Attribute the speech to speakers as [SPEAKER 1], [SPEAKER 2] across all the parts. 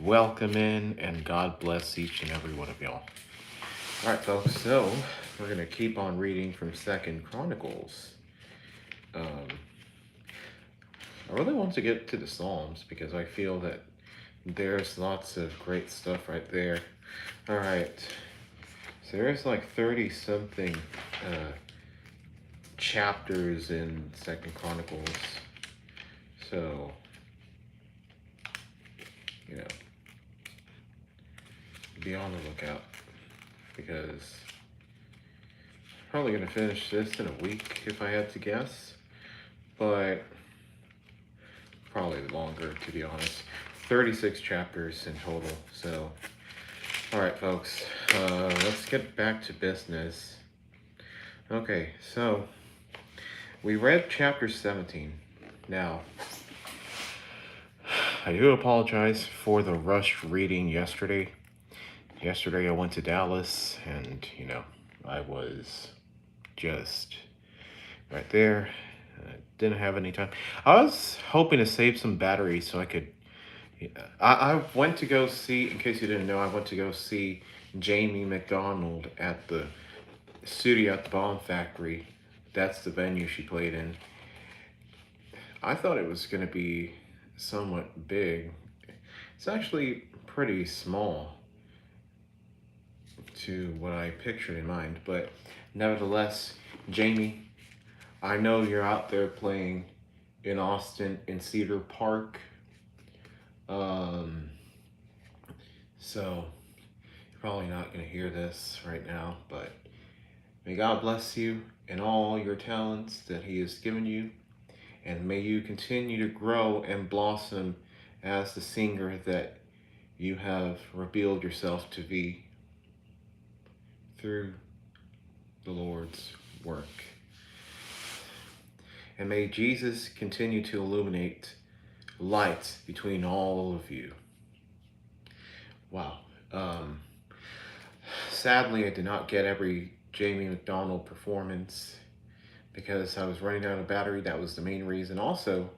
[SPEAKER 1] Welcome in, and God bless each and every one of y'all. All right, folks. So we're gonna keep on reading from Second Chronicles. Um, I really want to get to the Psalms because I feel that there's lots of great stuff right there. All right. So there's like 30 something chapters in Second Chronicles. So, you know, be on the lookout because I'm probably gonna finish this in a week if I had to guess, but probably longer to be honest. 36 chapters in total. So, all right, folks, let's get back to business. Okay, so we read chapter 17. Now, I do apologize for the rushed reading yesterday. Yesterday I went to Dallas and, I was just right there. I didn't have any time. I was hoping to save some batteries so I could. I went to go see, in case you didn't know, I went to go see Jamie McDonald at the studio at the Bomb Factory. That's the venue she played in. I thought it was going to be somewhat big. It's actually pretty small to what I pictured in mind, but nevertheless, Jamie, I know you're out there playing in Austin in Cedar Park. Um, so you're probably not going to hear this right now, but may God bless you and all your talents that He has given you, and may you continue to grow and blossom as the singer that you have revealed yourself to be through the Lord's work. And may Jesus continue to illuminate light between all of you. Wow. Sadly, I did not get every Jamie McDonald performance because I was running out of battery. That was the main reason. Also,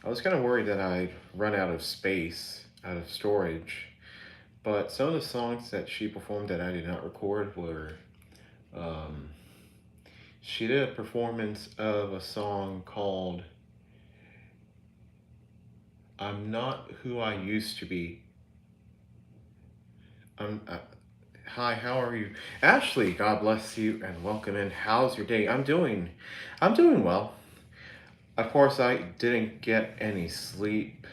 [SPEAKER 1] I was kind of worried that I'd run out of space, out of storage. But some of the songs that she performed that I did not record were, um, she did a performance of a song called I'm Not Who I Used to Be. Hi, how are you? Ashley, God bless you and welcome in. How's your day? I'm doing well. Of course, I didn't get any sleep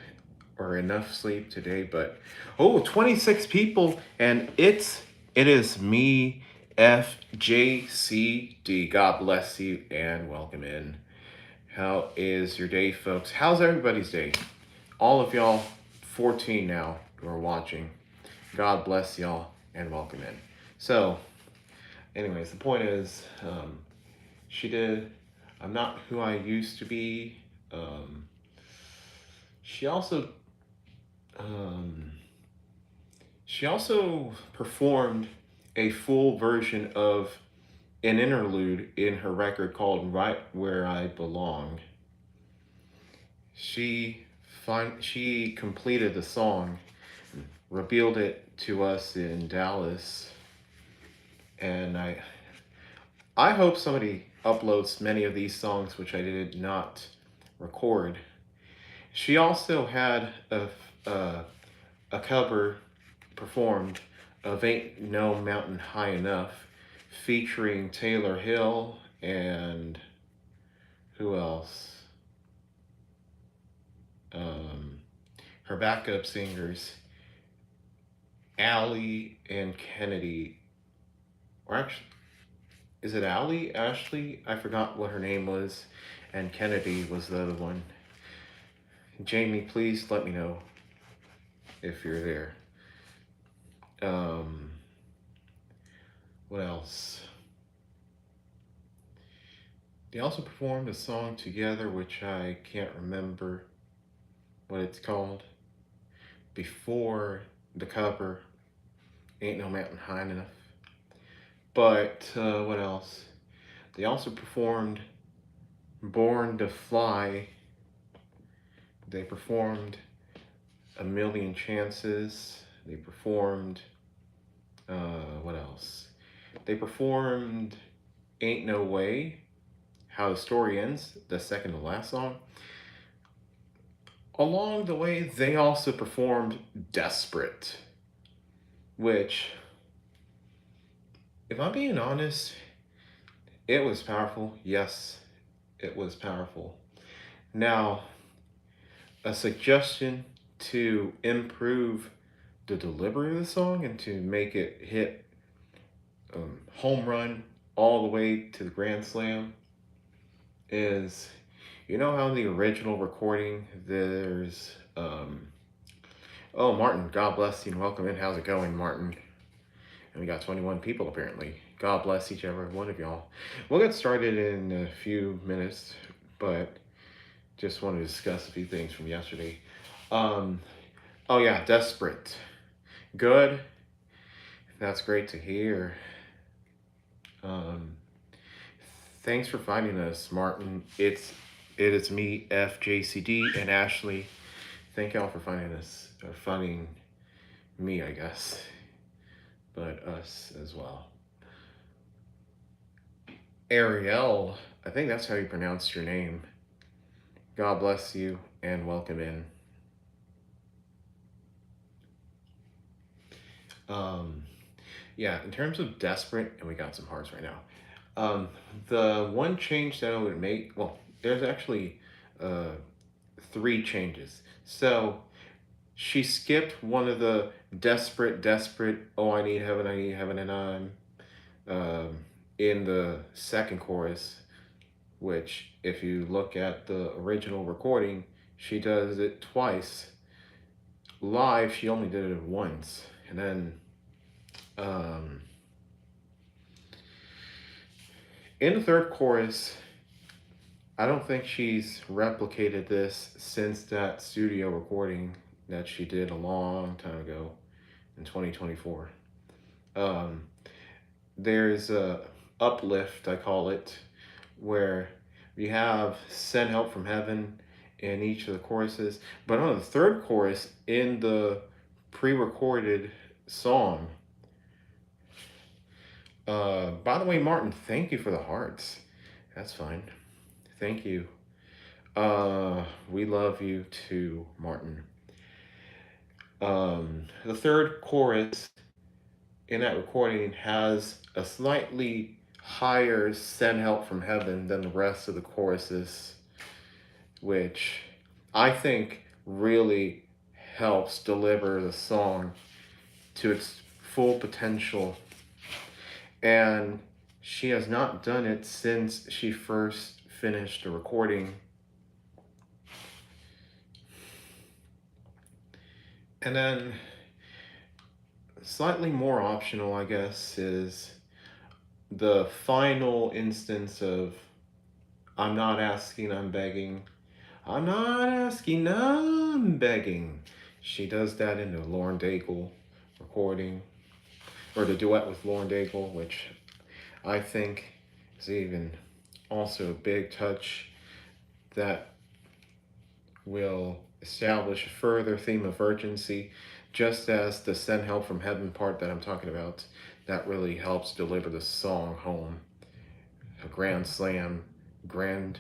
[SPEAKER 1] or enough sleep today, but 26 people and it is me, FJCD. God bless you and welcome in. How is your day, folks? How's everybody's day? All of y'all, 14 now, who are watching. God bless y'all and welcome in. So, anyways, the point is, she did I'm Not Who I Used to Be. Um, she also um, she also performed a full version of an interlude in her record called Right Where I Belong. She completed the song, revealed it to us in Dallas, and I hope somebody uploads many of these songs which I did not record. She also had a, a cover performed of Ain't No Mountain High Enough featuring Taylor Hill and who else? Um, Her backup singers, Allie and Kennedy. Or actually, is it Allie? Ashley? I forgot what her name was. And Kennedy was the other one. Jamie, please let me know if you're there. Um, what else? They also performed a song together, which I can't remember what it's called, before the cover, Ain't No Mountain High Enough. But what else? They also performed Born to Fly. They performed A Million Chances. They performed, what else? They performed Ain't No Way, How the Story Ends, the second to last song. Along the way, they also performed Desperate, which, if I'm being honest, it was powerful. Yes, it was powerful. Now, a suggestion to improve the delivery of the song and to make it hit home run all the way to the grand slam is, you know how in the original recording there's oh, Martin, God bless you and welcome in. How's it going, Martin? And we got 21 people apparently. God bless each and every one of y'all. We'll get started in a few minutes, but just want to discuss a few things from yesterday. Oh yeah, Desperate. Good. That's great to hear. Um, Thanks for finding us, Martin. It is me, FJCD, and Ashley. Thank y'all for finding us, or finding me, I guess, but us as well. Ariel, I think that's how you pronounce your name. God bless you and welcome in. Um, yeah, in terms of Desperate, and we got some hearts right now. The one change that I would make, well, there's actually uh, three changes. So she skipped one of the desperate, oh, I need heaven, and um, in the second chorus, which, if you look at the original recording, she does it twice. Live, she only did it once. And then um, in the third chorus, I don't think she's replicated this since that studio recording that she did a long time ago in 2024. Um, there's a uplift, I call it, where we have Send Help from Heaven in each of the choruses. But on the third chorus, in the pre-recorded song, by the way, Martin, thank you for the hearts. That's fine. Thank you. We love you too, Martin. The third chorus in that recording has a slightly higher Send Help from Heaven than the rest of the choruses, which I think really helps deliver the song to its full potential. And she has not done it since she first finished the recording. And then, slightly more optional, I guess, is the final instance of I'm not asking, I'm begging. I'm not asking, I'm begging. She does that in the Lauren Daigle recording, or the duet with Lauren Daigle, which I think is even also a big touch that will establish a further theme of urgency, just as the Send Help from Heaven part that I'm talking about, that really helps deliver the song home. A grand slam, grand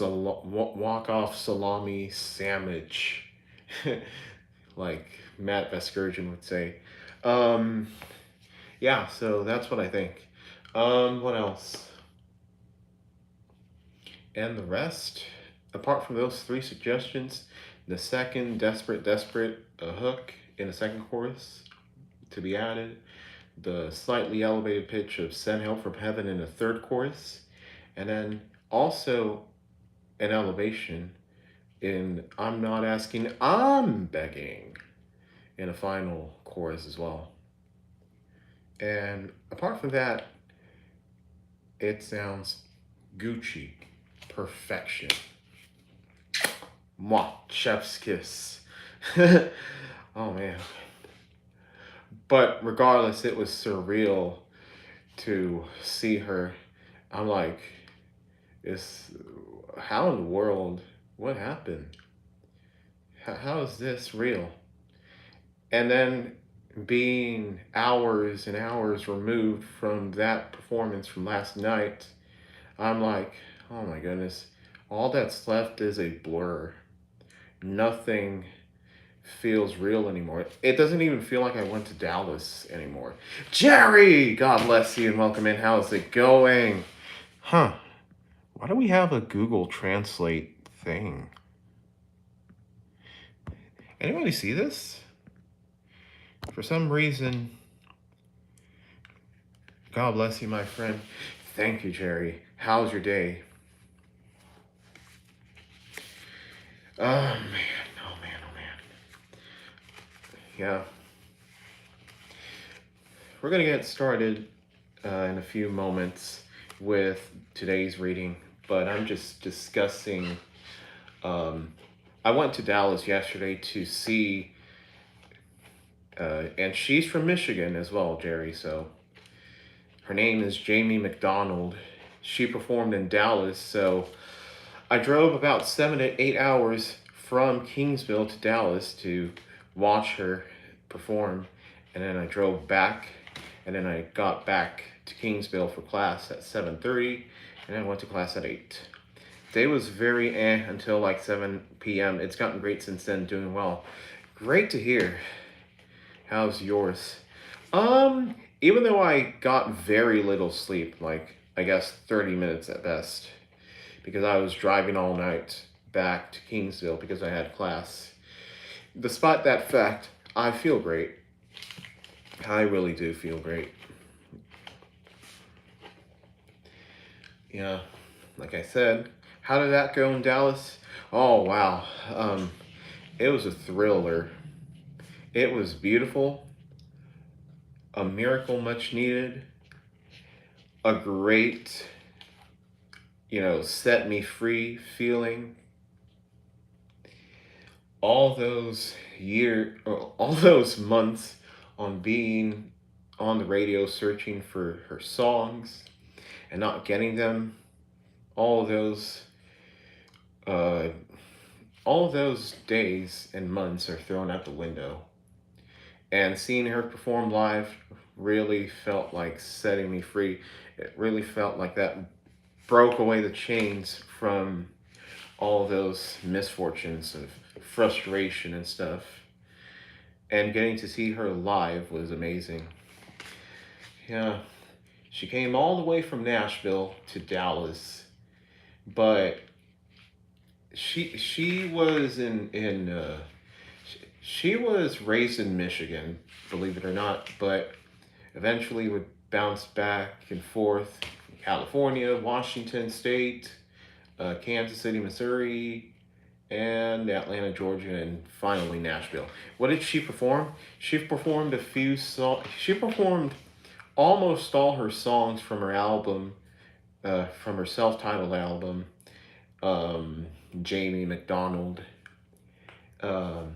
[SPEAKER 1] walk-off salami sandwich, like Matt Vasgersian would say. Yeah, so that's what I think. What else? And the rest, apart from those three suggestions, the second desperate hook in the second chorus to be added, the slightly elevated pitch of Send Help from Heaven in the third chorus, and then also an elevation in I'm not asking, I'm begging in a final chorus as well. And apart from that, it sounds Gucci. Perfection. Mwah, chef's kiss. Oh man. But regardless, it was surreal to see her. I'm like, how in the world, what happened? how is this real? And then being hours and hours removed from that performance from last night, I'm like, oh my goodness, all that's left is a blur. Nothing feels real anymore. It doesn't even feel like I went to Dallas anymore. Jerry, God bless you and welcome in. How's it going? Huh. Why do we have a Google Translate thing? Anybody see this? For some reason, God bless you, my friend. Thank you, Jerry. How's your day? Oh, man. Oh, man. Oh, man. Yeah. We're going to get started in a few moments with today's reading, but I'm just discussing. I went to Dallas yesterday to see, and she's from Michigan as well, Jerry, so her name is Jamie McDonald. She performed in Dallas, so I drove about 7 to 8 hours from Kingsville to Dallas to watch her perform, and then I drove back, and then I got back to Kingsville for class at 7:30, and then I went to class at 8. Day was very until like 7 p.m. It's gotten great since then, doing well. Great to hear. How's yours? Even though I got very little sleep, like I guess 30 minutes at best, because I was driving all night back to Kingsville because I had class. Despite that fact, I feel great. I really do feel great. Yeah, like I said, how did that go in Dallas? Oh, wow. It was a thriller. It was beautiful, a miracle much needed, a great, set me free feeling. All those months on being on the radio searching for her songs and not getting them, all those uh, all those days and months are thrown out the window. And seeing her perform live really felt like setting me free. It really felt like that broke away the chains from all those misfortunes of frustration and stuff. And getting to see her live was amazing. Yeah, she came all the way from Nashville to Dallas, but she was she was raised in Michigan, believe it or not, but eventually would bounce back and forth. California, Washington State, Kansas City, Missouri, and Atlanta, Georgia, and finally Nashville. What did she perform? She performed a few songs. She performed almost all her songs from her album, from her self-titled album, Jamie McDonald. Um,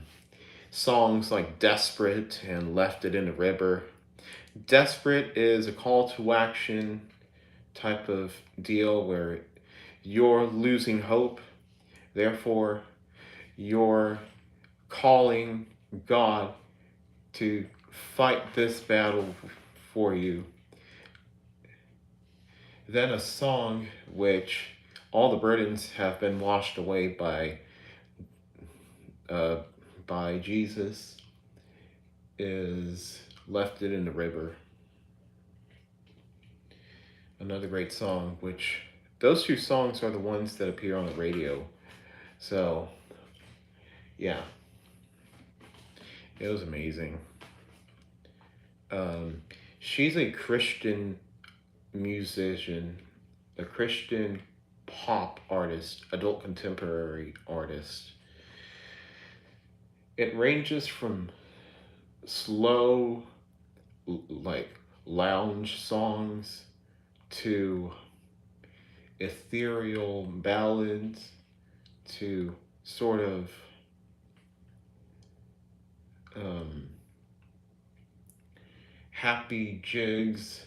[SPEAKER 1] Songs like Desperate and Left It in the River. Desperate is a call to action type of deal where you're losing hope, therefore, you're calling God to fight this battle for you. Then a song which all the burdens have been washed away uh, by Jesus is Left It in the River. Another great song, which those two songs are the ones that appear on the radio. So, yeah, it was amazing. She's a Christian musician, a Christian pop artist, adult contemporary artist. It ranges from slow, like lounge songs to ethereal ballads to sort of happy jigs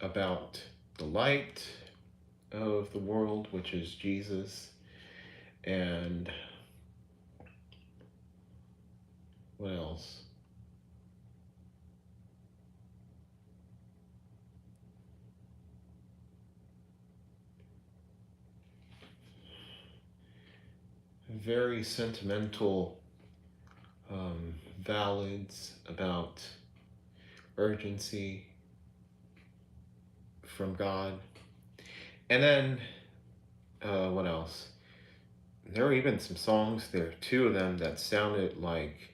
[SPEAKER 1] about the light of the world, which is Jesus, and What else? Very sentimental ballads about urgency from God. And then, what else? There were even some songs, there are two of them that sounded like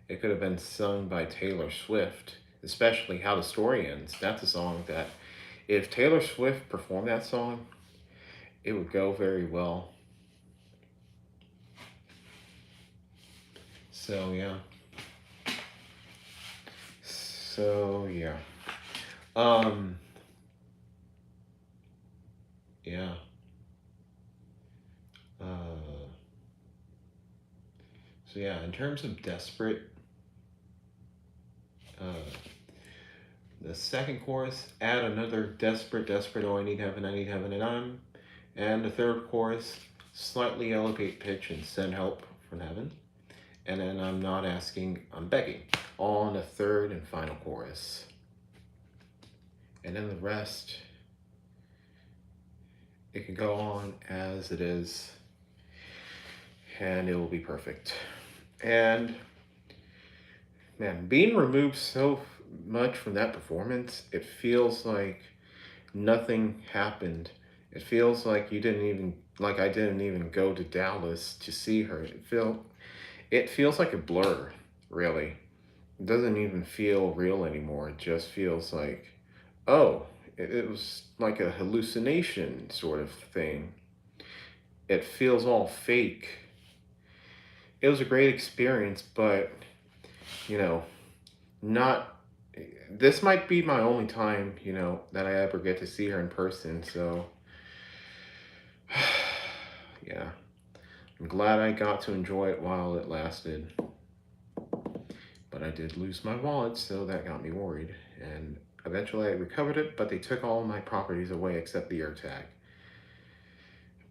[SPEAKER 1] it could have been sung by Taylor Swift, especially How the Story Ends. That's a song that, if Taylor Swift performed that song, it would go very well. So, yeah. So, yeah. Um, yeah. Uh, so, yeah, in terms of desperate, uh, the second chorus, add another desperate, desperate, oh, I need heaven, and I'm. And the third chorus, slightly elevate pitch and send help from heaven. And then I'm not asking, I'm begging. All in the third and final chorus. And then the rest, it can go on as it is, and it will be perfect. And man, being removed so much from that performance, it feels like nothing happened. It feels like I didn't even go to Dallas to see her. It feels like a blur, really. It doesn't even feel real anymore. It just feels like, oh, it was like a hallucination sort of thing. It feels all fake. It was a great experience, but, you know, not. This might be my only time, that I ever get to see her in person. So, yeah, I'm glad I got to enjoy it while it lasted. But I did lose my wallet, so that got me worried. And eventually I recovered it, but they took all my properties away except the AirTag.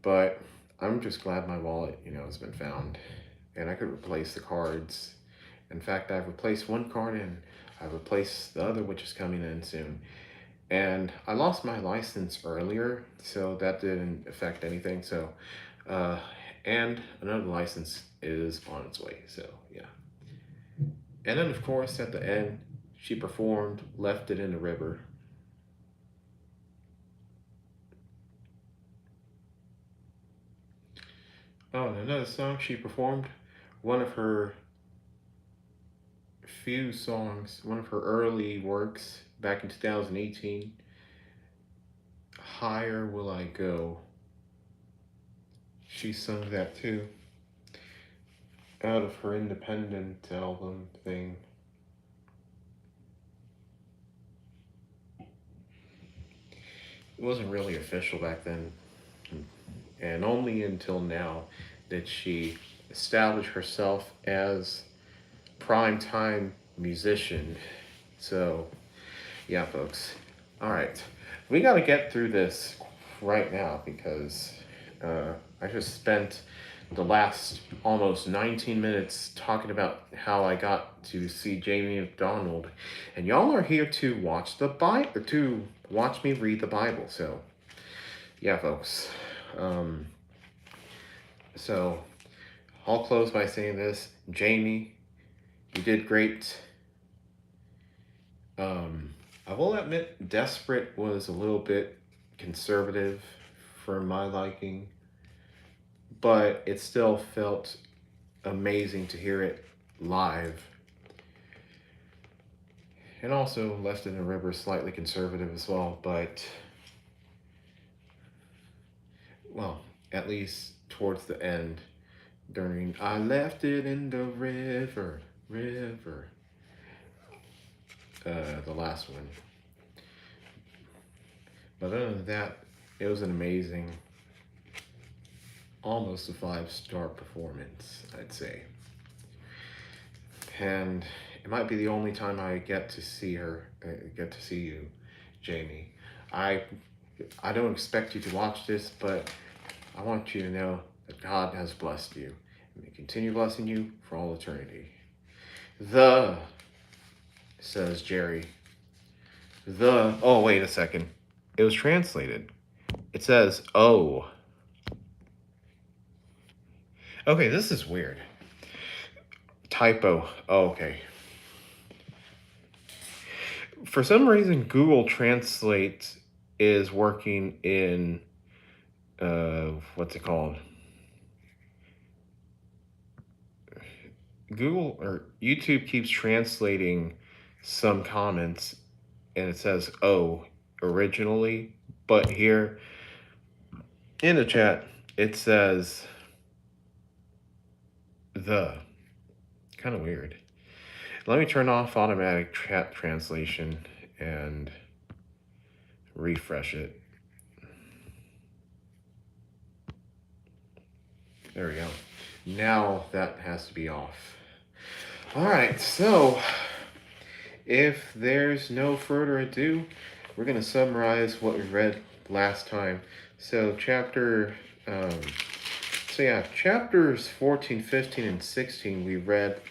[SPEAKER 1] But I'm just glad my wallet, has been found. And I could replace the cards. In fact, I've replaced one card and I've replaced the other, which is coming in soon. And I lost my license earlier, so that didn't affect anything. So, and another license is on its way. So, yeah. And then, of course, at the end, she performed, left it in the river. Oh, and another song she performed, one of her few songs, one of her early works back in 2018, Higher Will I Go. She sung that too, out of her independent album thing. It wasn't really official back then, and only until now did she establish herself as primetime musician. So, yeah, folks. All right, we got to get through this right now because I just spent the last almost 19 minutes talking about how I got to see Jamie McDonald, and y'all are here to watch the Bible, to watch me read the Bible. So, yeah, folks. Um, so, I'll close by saying this: Jamie, you did great. I will admit, Desperate was a little bit conservative for my liking, but it still felt amazing to hear it live. And also, Left in the River slightly conservative as well, but, well, at least towards the end, during I left it in the river, the last one. But other than that, it was an amazing, almost a 5-star performance, I'd say. And it might be the only time I get to see you, Jamie. I don't expect you to watch this, but I want you to know that God has blessed you and may continue blessing you for all eternity. The, says Jerry. The, oh, wait a second. It was translated. It says, oh. Okay, this is weird. Typo. Oh, okay. For some reason, Google Translate is working in, what's it called? Google or YouTube keeps translating some comments and it says, oh, originally. But here in the chat, it says, the. Kind of weird. Let me turn off automatic chat translation and refresh it. There we go. Now that has to be off. All right, so if there's no further ado, we're going to summarize what we read last time. So chapters 14, 15, and 16 we read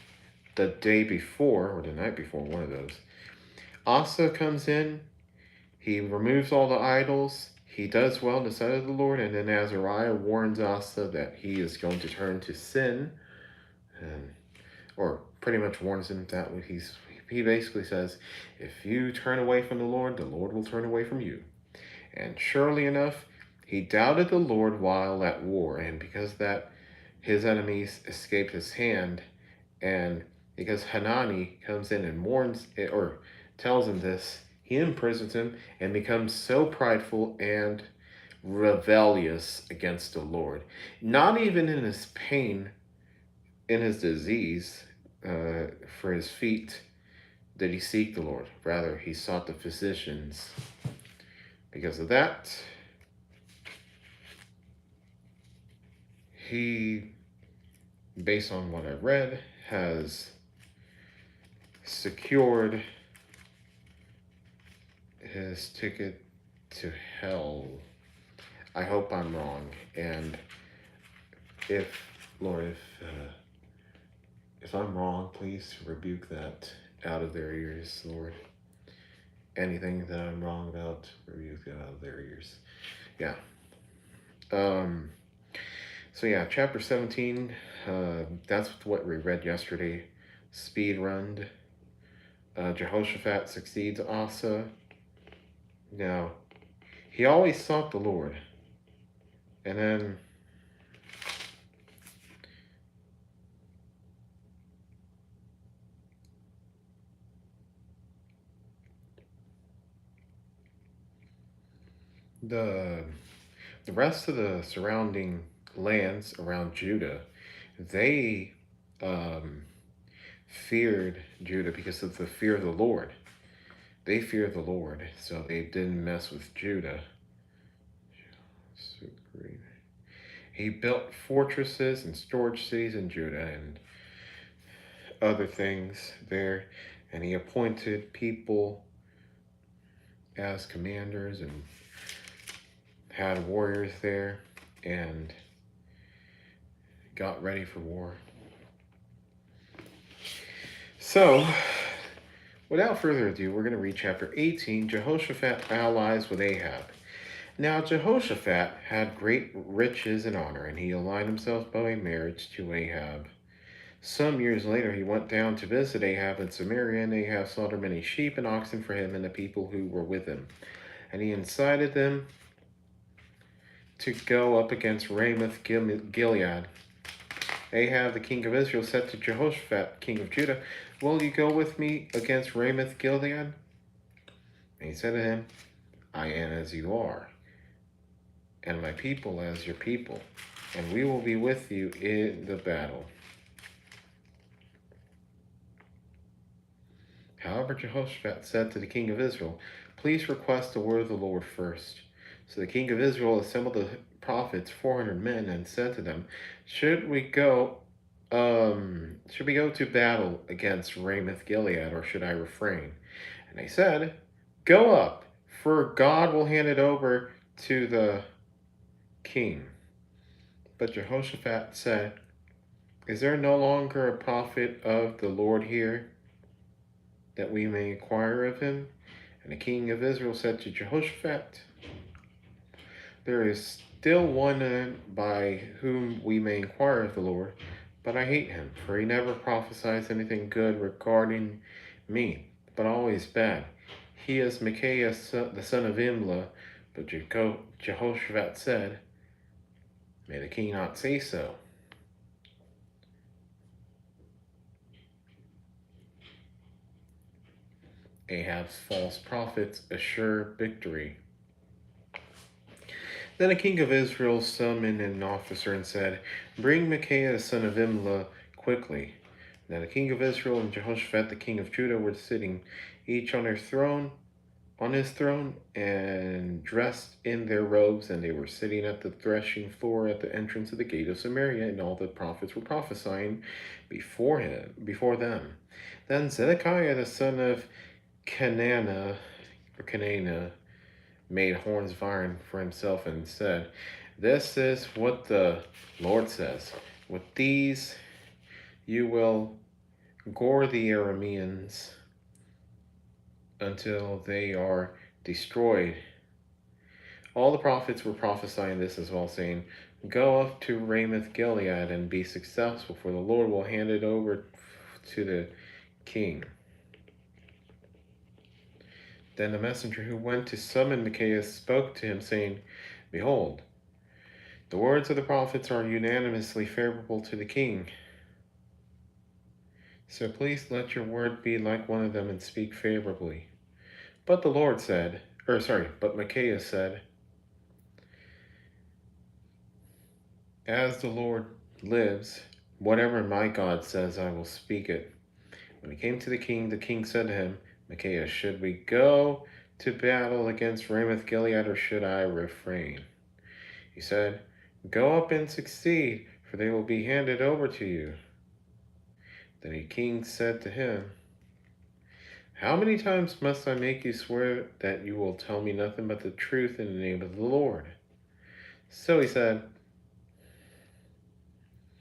[SPEAKER 1] the day before, or the night before, one of those. Asa comes in, he removes all the idols, he does well in the sight of the Lord, and then Azariah warns Asa that he is going to turn to sin, or pretty much warns him that he basically says, if you turn away from the Lord will turn away from you. And surely enough, he doubted the Lord while at war, and because that his enemies escaped his hand, and because Hanani comes in and warns or tells him this, he imprisons him and becomes so prideful and rebellious against the Lord. Not even in his pain, in his disease, for his feet, did he seek the Lord. Rather, he sought the physicians. Because of that, he, based on what I read, has secured his ticket to hell. I hope I'm wrong, and Lord, if I'm wrong, please rebuke that out of their ears, Lord. Anything that I'm wrong about, rebuke it out of their ears. Yeah. So yeah, chapter 17, that's what we read yesterday. Speed run. Jehoshaphat succeeds Asa. Now, he always sought the Lord. And then the rest of the surrounding lands around Judah, they feared Judah because of the fear of the Lord. They feared the Lord, so they didn't mess with Judah. He built fortresses and storage cities in Judah and other things there, and he appointed people as commanders and had warriors there and got ready for war. So, without further ado, we're going to read chapter 18, Jehoshaphat allies with Ahab. Now Jehoshaphat had great riches and honor, and he aligned himself by marriage to Ahab. Some years later he went down to visit Ahab in Samaria, and Ahab slaughtered many sheep and oxen for him and the people who were with him. And he incited them to go up against Ramoth Gilead. Ahab, the king of Israel, said to Jehoshaphat, king of Judah, will you go with me against Ramoth Gilead? And he said to him, I am as you are, and my people as your people, and we will be with you in the battle. However, Jehoshaphat said to the king of Israel, please request the word of the Lord first. So the king of Israel assembled the prophets, 400 men, and said to them, should we go to battle against Ramoth Gilead, or should I refrain? And they said, go up, for God will hand it over to the king. But Jehoshaphat said, Is there no longer a prophet of the Lord here, that we may inquire of him? And the king of Israel said to Jehoshaphat, there is still one by whom we may inquire of the Lord, but I hate him, for he never prophesies anything good regarding me, but always bad. He is Micaiah, the son of Imlah. But Jehoshaphat said, may the king not say so. Ahab's false prophets assure victory. Then the king of Israel summoned an officer and said, bring Micaiah the son of Imlah quickly. Now the king of Israel and Jehoshaphat the king of Judah were sitting, each on his throne, and dressed in their robes, and they were sitting at the threshing floor at the entrance of the gate of Samaria, and all the prophets were prophesying before them. Then Zedekiah the son of Kenana made horns of iron for himself and said, this is what the Lord says. With these you will gore the Arameans until they are destroyed. All the prophets were prophesying this as well, saying, go up to Ramoth Gilead and be successful, for the Lord will hand it over to the king. Then the messenger who went to summon Micaiah spoke to him, saying, behold, the words of the prophets are unanimously favorable to the king. So please let your word be like one of them and speak favorably. But Micaiah said, as the Lord lives, whatever my God says, I will speak it. When he came to the king said to him, Micaiah, should we go to battle against Ramoth Gilead, or should I refrain? He said, go up and succeed, for they will be handed over to you. Then the king said to him, how many times must I make you swear that you will tell me nothing but the truth in the name of the Lord? So he said,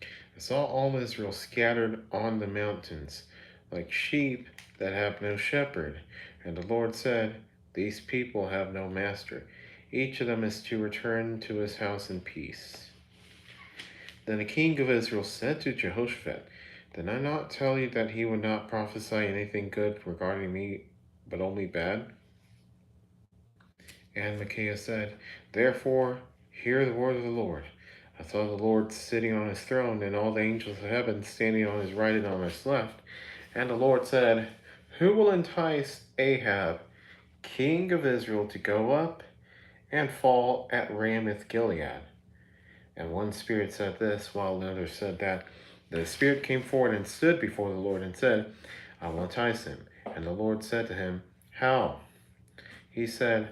[SPEAKER 1] I saw all Israel scattered on the mountains, like sheep that have no shepherd. And the Lord said, these people have no master. Each of them is to return to his house in peace. Then the king of Israel said to Jehoshaphat, did I not tell you that he would not prophesy anything good regarding me, but only bad? And Micaiah said, therefore, hear the word of the Lord. I saw the Lord sitting on his throne, and all the angels of heaven standing on his right and on his left. And the Lord said, who will entice Ahab, king of Israel, to go up and fall at Ramoth Gilead? And one spirit said this, while another said that. The spirit came forward and stood before the Lord and said, I will entice him. And the Lord said to him, how? He said,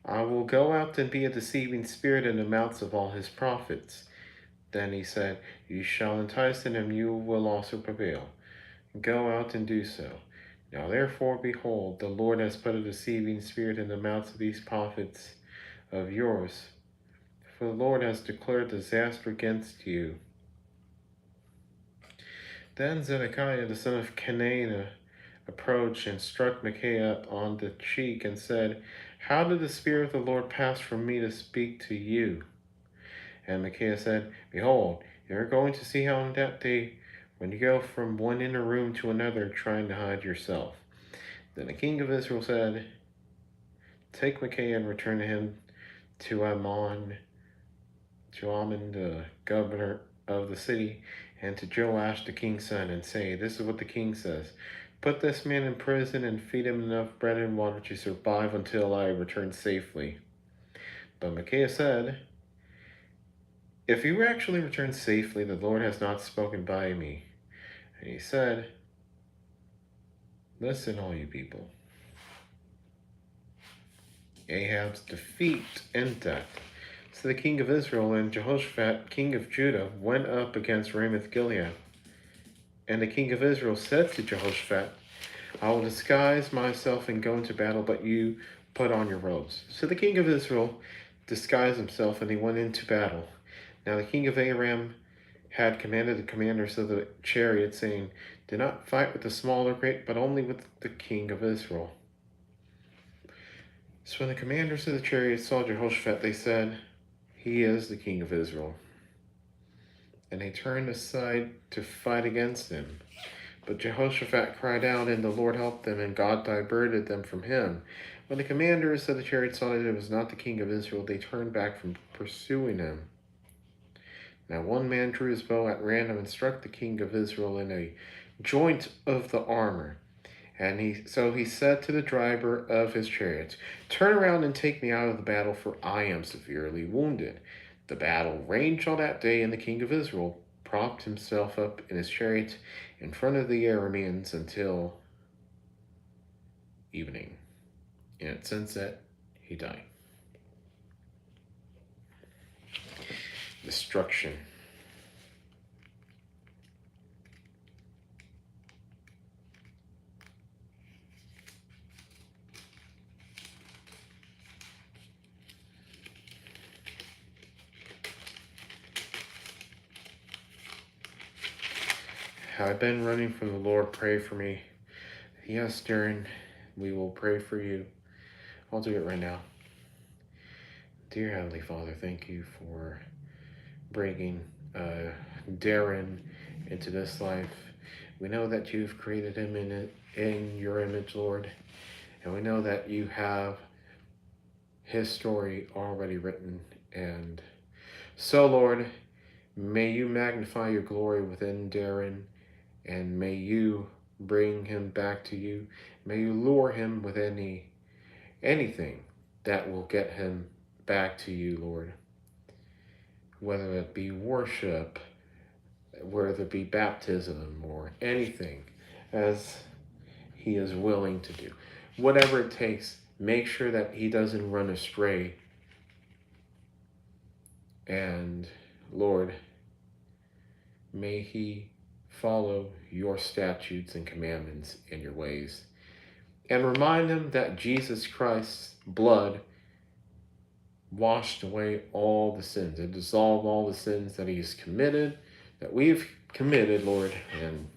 [SPEAKER 1] I will go out and be a deceiving spirit in the mouths of all his prophets. Then he said, you shall entice him, and you will also prevail. Go out and do so. Now therefore, behold, the Lord has put a deceiving spirit in the mouths of these prophets of yours. For the Lord has declared disaster against you. Then Zedekiah the son of Kenana approached and struck Micaiah on the cheek and said, how did the Spirit of the Lord pass from me to speak to you? And Micaiah said, behold, you are going to see how on that day, when you go from one inner room to another, trying to hide yourself. Then the king of Israel said, take Micaiah and return him to Amon, the governor of the city, and to Joash the king's son, and say, this is what the king says. Put this man in prison and feed him enough bread and water to survive until I return safely. But Micaiah said, if you actually return safely, the Lord has not spoken by me. And he said, listen, all you people. Ahab's defeat and death. So the king of Israel and Jehoshaphat, king of Judah, went up against Ramoth Gilead. And the king of Israel said to Jehoshaphat, I will disguise myself and go into battle, but you put on your robes. So the king of Israel disguised himself, and he went into battle. Now the king of Aram had commanded the commanders of the chariot, saying, "Do not fight with the small or great, but only with the king of Israel." So when the commanders of the chariots saw Jehoshaphat, they said, "He is the king of Israel." And they turned aside to fight against him. But Jehoshaphat cried out, and the Lord helped them, and God diverted them from him. When the commanders of the chariots saw that it was not the king of Israel, they turned back from pursuing him. Now one man drew his bow at random and struck the king of Israel in a joint of the armor. And he said to the driver of his chariots, "Turn around and take me out of the battle, for I am severely wounded." The battle raged all that day, and the king of Israel propped himself up in his chariot in front of the Arameans until evening. And at sunset, he died. Destruction. I've been running from the Lord. Pray for me. Yes, Darren, we will pray for you. I'll do it right now. Dear Heavenly Father, thank you for bringing Darren into this life. We know that you've created him in your image, Lord. And we know that you have his story already written. And so, Lord, may you magnify your glory within Darren, and may you bring him back to you. May you lure him with anything that will get him back to you, Lord. Whether it be worship, whether it be baptism, or anything, as he is willing to do. Whatever it takes, make sure that he doesn't run astray. And Lord, may he follow your statutes and commandments and your ways. And remind him that Jesus Christ's blood washed away all the sins. It dissolved all the sins that he's committed, that we've committed, Lord. And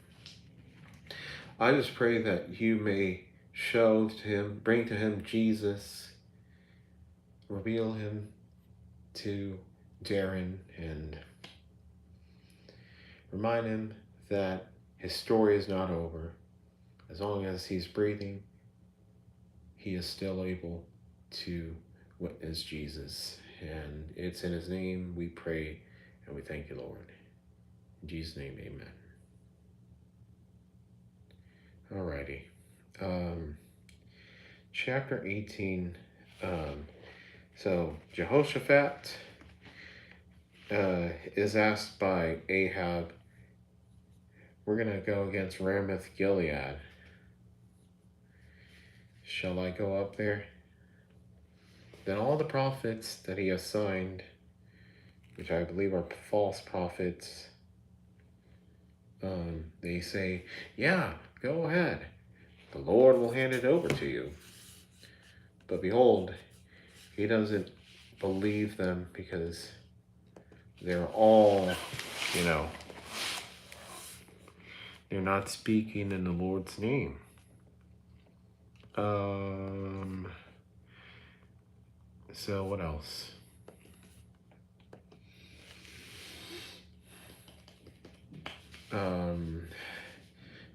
[SPEAKER 1] I just pray that you may show to him, bring to him Jesus, reveal him to Darren, and remind him that his story is not over. As long as he's breathing, he is still able to witness Jesus. And it's in his name we pray and we thank you, Lord. In Jesus' name, amen. Alrighty. Chapter 18. So Jehoshaphat is asked by Ahab, we're going to go against Ramoth Gilead. Shall I go up there? Then all the prophets that he assigned, which I believe are false prophets, they say, yeah, go ahead. The Lord will hand it over to you. But behold, he doesn't believe them because they're all, they're not speaking in the Lord's name. So what else?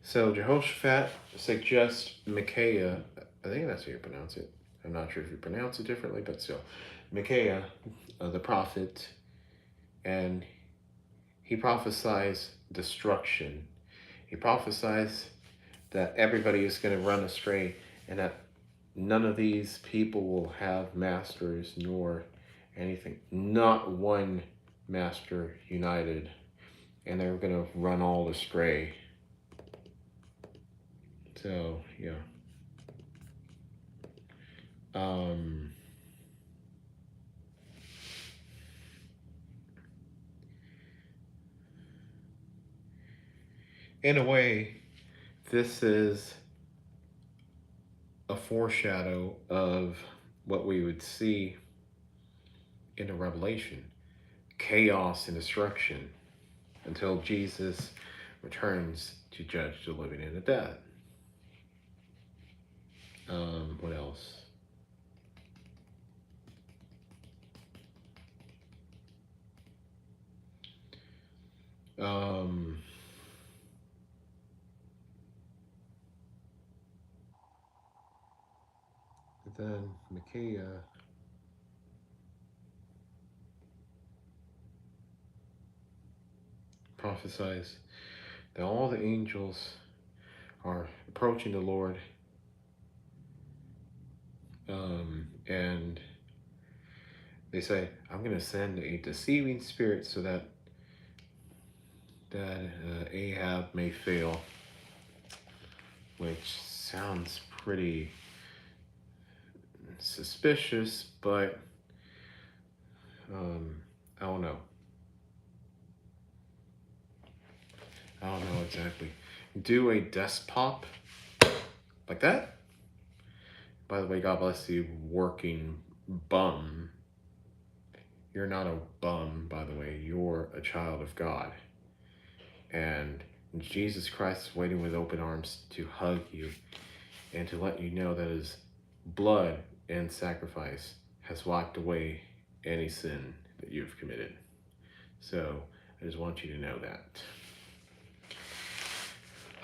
[SPEAKER 1] So Jehoshaphat suggests Micaiah, I think that's how you pronounce it. I'm not sure if you pronounce it differently, but still. Micaiah, the prophet, and he prophesies destruction. He prophesies that everybody is going to run astray and that none of these people will have masters nor anything. Not one master united. And they're going to run all astray. So, yeah. In a way, this is a foreshadow of what we would see in the Revelation. Chaos and destruction. until Jesus returns to judge the living and the dead. What else? Then Micaiah prophesies that all the angels are approaching the Lord, and they say, I'm going to send a deceiving spirit so that Ahab may fail, which sounds pretty suspicious, but I don't know. I don't know exactly. Do a desk pop like that. By the way, God bless you, working bum. You're not a bum, by the way. You're a child of God. And Jesus Christ is waiting with open arms to hug you and to let you know that his blood and sacrifice has wiped away any sin that you've committed. So I just want you to know that.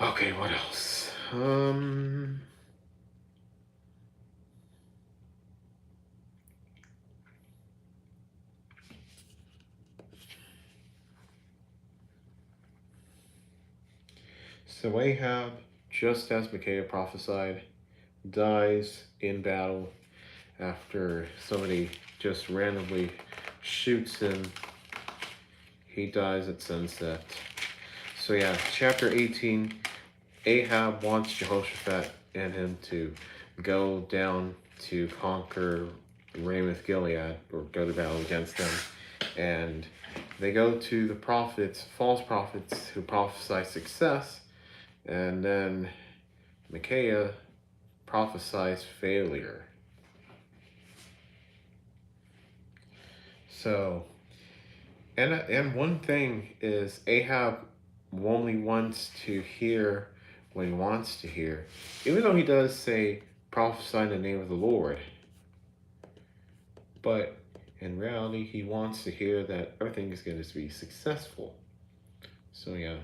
[SPEAKER 1] Okay, what else? So Ahab, just as Micaiah prophesied, dies in battle after somebody just randomly shoots him. He dies at sunset. So yeah, chapter 18, Ahab wants Jehoshaphat and him to go down to conquer Ramoth Gilead, or go to battle against them. And they go to the prophets, false prophets, who prophesy success, and then Micaiah prophesies failure. So, and one thing is, Ahab only wants to hear what he wants to hear, even though he does say, prophesy in the name of the Lord. But in reality, he wants to hear that everything is going to be successful. So yeah.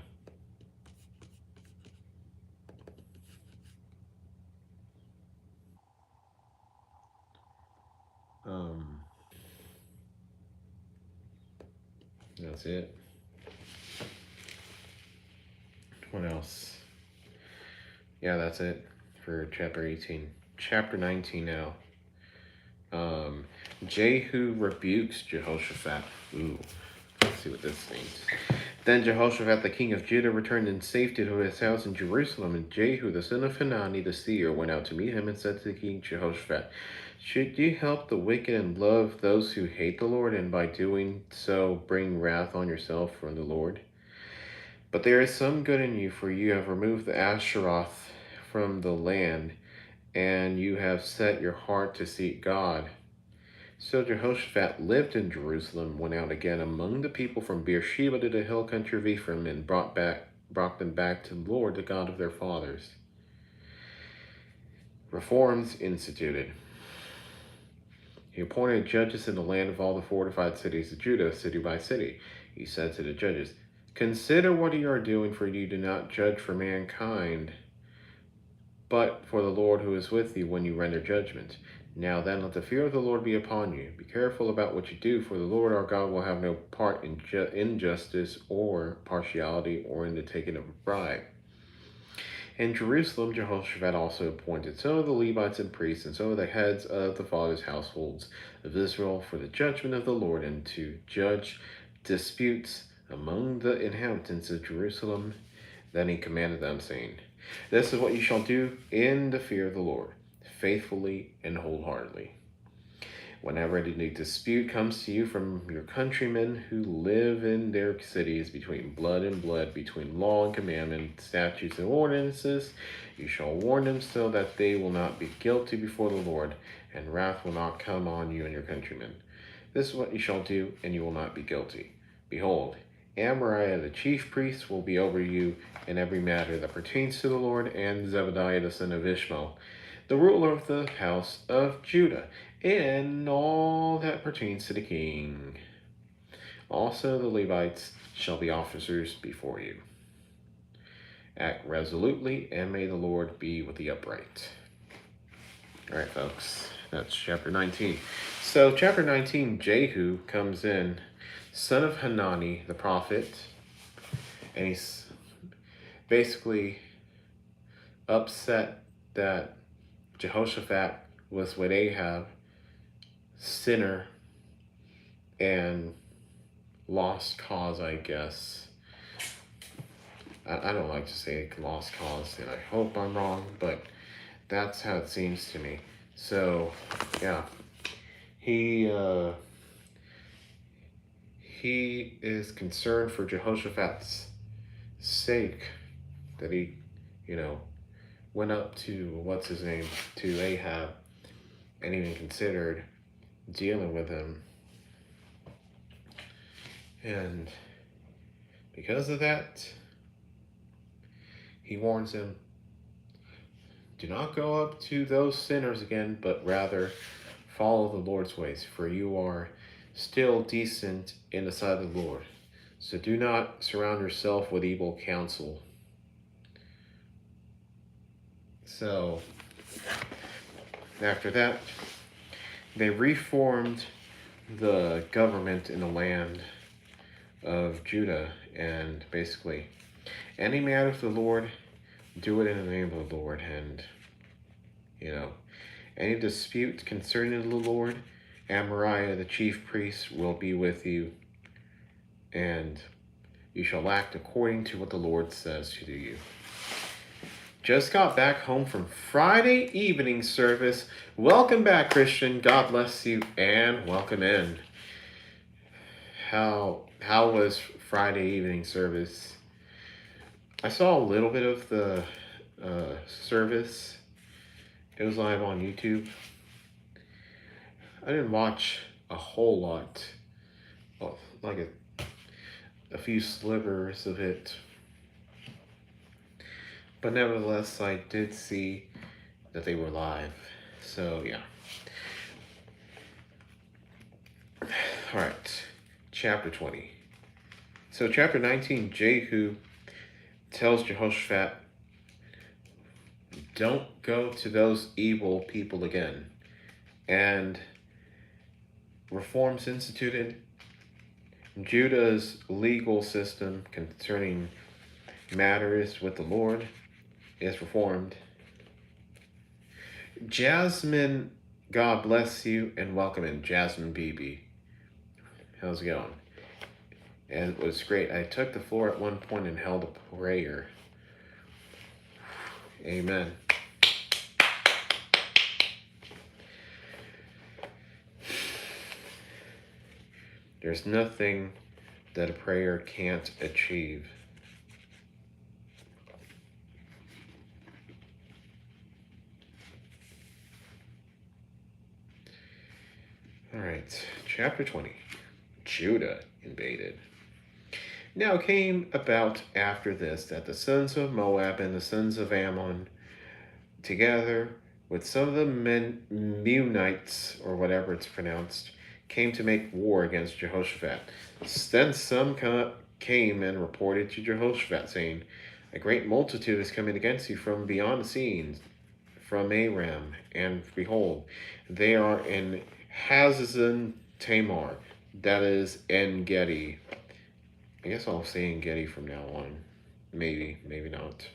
[SPEAKER 1] That's it. What else? Yeah, that's it for chapter 18. Chapter 19 now. Jehu rebukes Jehoshaphat. Ooh, let's see what this means. Then Jehoshaphat, the king of Judah, returned in safety to his house in Jerusalem, and Jehu, the son of Hanani, the seer, went out to meet him and said to the king Jehoshaphat, should you help the wicked and love those who hate the Lord, and by doing so bring wrath on yourself from the Lord? But there is some good in you, for you have removed the Asheroth from the land, and you have set your heart to seek God. So Jehoshaphat lived in Jerusalem, went out again among the people from Beersheba to the hill country of Ephraim, and brought them back to the Lord, the God of their fathers. Reforms instituted. He appointed judges in the land of all the fortified cities of Judah, city by city. He said to the judges, consider what you are doing, for you do not judge for mankind, but for the Lord who is with you when you render judgment. Now then, let the fear of the Lord be upon you. Be careful about what you do, for the Lord our God will have no part in injustice or partiality or in the taking of a bribe. In Jerusalem, Jehoshaphat also appointed some of the Levites and priests and some of the heads of the fathers' households of Israel for the judgment of the Lord, and to judge disputes among the inhabitants of Jerusalem. Then he commanded them, saying, this is what you shall do in the fear of the Lord, faithfully and wholeheartedly. Whenever any dispute comes to you from your countrymen who live in their cities, between blood and blood, between law and commandment, statutes and ordinances, you shall warn them so that they will not be guilty before the Lord, and wrath will not come on you and your countrymen. This is what you shall do, and you will not be guilty. Behold, Amariah the chief priest will be over you in every matter that pertains to the Lord, and Zebediah the son of Ishmael, the ruler of the house of Judah, in all that pertains to the king. Also the Levites shall be officers before you. Act resolutely, and may the Lord be with the upright. All right, folks, that's chapter 19. So chapter 19, Jehu comes in, son of Hanani, the prophet, and he's basically upset that Jehoshaphat was with Ahab, sinner, and lost cause, I guess. I don't like to say lost cause, and I hope I'm wrong, but that's how it seems to me. So, yeah, he is concerned for Jehoshaphat's sake that he, went up to, to Ahab, and even considered dealing with him. And because of that, he warns him, do not go up to those sinners again, but rather follow the Lord's ways, for you are still decent in the sight of the Lord. So do not surround yourself with evil counsel. So, after that, they reformed the government in the land of Judah, and basically, any matter of the Lord, do it in the name of the Lord, and, any dispute concerning the Lord, Amariah, the chief priest, will be with you, and you shall act according to what the Lord says to do you. Just got back home from Friday evening service. Welcome back, Christian. God bless you, and welcome in. How was Friday evening service? I saw a little bit of the service. It was live on YouTube. I didn't watch a whole lot, like a few slivers of it. But nevertheless, I did see that they were live. So, yeah. All right, chapter 20. So, chapter 19, Jehu tells Jehoshaphat, don't go to those evil people again. And reforms instituted. Judah's legal system concerning matters with the Lord is reformed. Jasmine, God bless you, and welcome in, Jasmine BB. How's it going? And it was great. I took the floor at one point and held a prayer. Amen. There's nothing that a prayer can't achieve. All right, chapter 20. Judah invaded. Now it came about after this that the sons of Moab and the sons of Ammon, together with some of the Meunites, or whatever it's pronounced, came to make war against Jehoshaphat. Then some came and reported to Jehoshaphat, saying, a great multitude is coming against you from beyond the seas, from Aram, and behold, they are in Hazazon Tamar, that is En-Gedi. I guess I'll say En-Gedi from now on. Maybe, maybe not.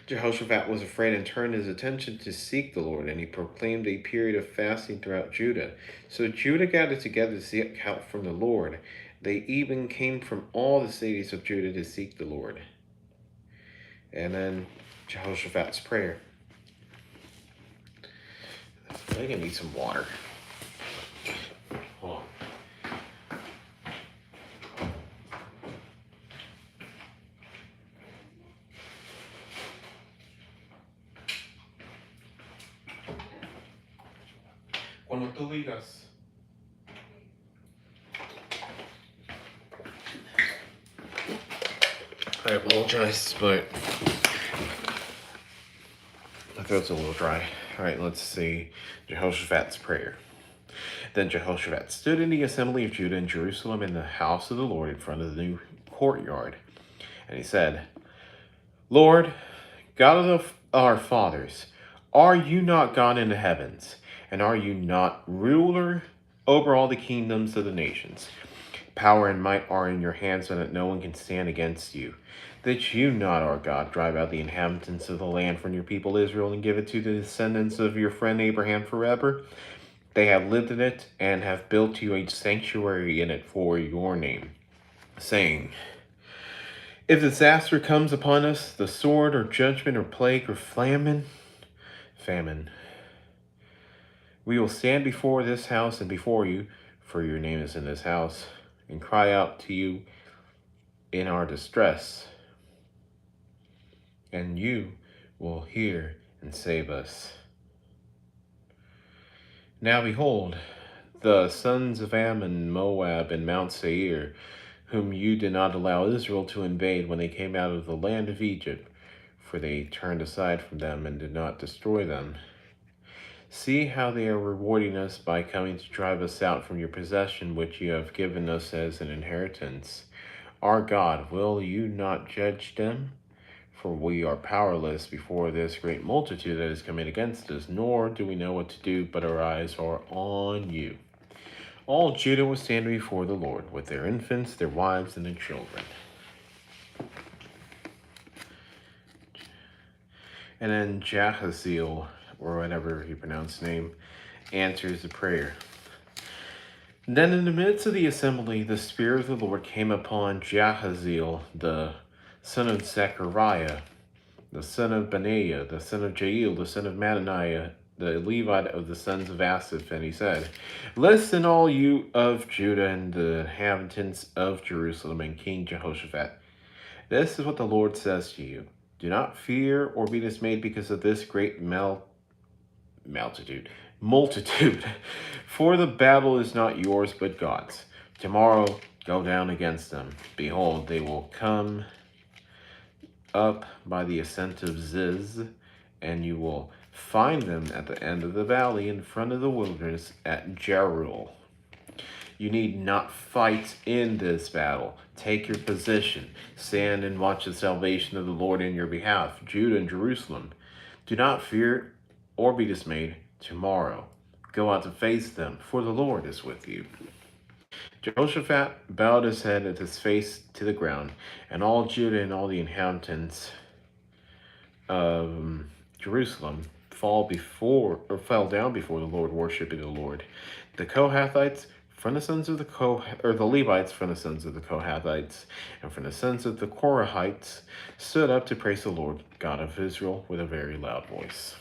[SPEAKER 1] Jehoshaphat was afraid and turned his attention to seek the Lord, and he proclaimed a period of fasting throughout Judah. So Judah gathered together to seek help from the Lord. They even came from all the cities of Judah to seek the Lord. And then Jehoshaphat's prayer. I think I need some water. Hold on. Cuando tú digas. I apologize, but my throat's a little dry. All right, let's see. Jehoshaphat's prayer. Then Jehoshaphat stood in the assembly of Judah and Jerusalem in the house of the Lord in front of the new courtyard. And he said, Lord, God of our fathers, are you not God in the heavens? And are you not ruler over all the kingdoms of the nations? Power and might are in your hands so that no one can stand against you. That you not, our God, drive out the inhabitants of the land from your people Israel and give it to the descendants of your friend Abraham forever. They have lived in it and have built you a sanctuary in it for your name, saying, if disaster comes upon us, the sword or judgment or plague or famine, we will stand before this house and before you, for your name is in this house, and cry out to you in our distress, and you will hear and save us. Now behold, the sons of Ammon, Moab, and Mount Seir, whom you did not allow Israel to invade when they came out of the land of Egypt, for they turned aside from them and did not destroy them. See how they are rewarding us by coming to drive us out from your possession, which you have given us as an inheritance. Our God, will you not judge them? For we are powerless before this great multitude that is coming against us, nor do we know what to do, but our eyes are on you. All Judah was standing before the Lord, with their infants, their wives, and their children. And then Jahaziel, or whatever you pronounce his name, answers the prayer. Then in the midst of the assembly, the Spirit of the Lord came upon Jahaziel, the son of Zechariah, the son of Benaiah, the son of Jael, the son of Mattaniah, the Levite of the sons of Asaph, and he said, listen, all you of Judah and the inhabitants of Jerusalem and King Jehoshaphat. This is what the Lord says to you. Do not fear or be dismayed because of this great multitude. For the battle is not yours but God's. Tomorrow go down against them. Behold, they will come up by the ascent of Ziz, and you will find them at the end of the valley in front of the wilderness at Jeruel. You need not fight in this battle. Take your position. Stand and watch the salvation of the Lord in your behalf, Judah and Jerusalem. Do not fear or be dismayed. Tomorrow go out to face them, for the Lord is with you. Jehoshaphat bowed his head and his face to the ground, and all Judah and all the inhabitants of Jerusalem fell down before the Lord, worshiping the Lord. The Kohathites from the sons of the Levites from the sons of the Kohathites, and from the sons of the Korahites stood up to praise the Lord, God of Israel, with a very loud voice.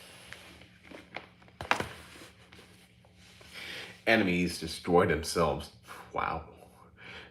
[SPEAKER 1] Enemies destroyed themselves. Wow.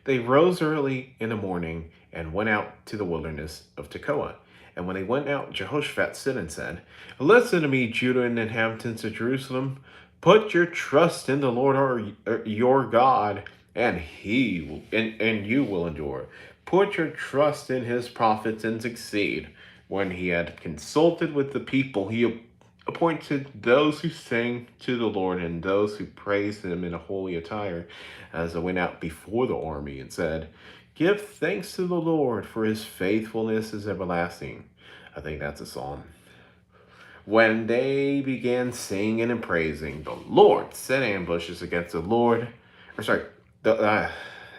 [SPEAKER 1] They rose early in the morning and went out to the wilderness of Tekoa. And when they went out, Jehoshaphat stood and said, listen to me, Judah and inhabitants of Jerusalem. Put your trust in the Lord your God, and you will endure. Put your trust in his prophets and succeed. When he had consulted with the people, he appointed those who sang to the Lord and those who praised him in a holy attire, as they went out before the army, and said, give thanks to the Lord, for his faithfulness is everlasting. I think that's a psalm. When they began singing and praising, the Lord set ambushes against I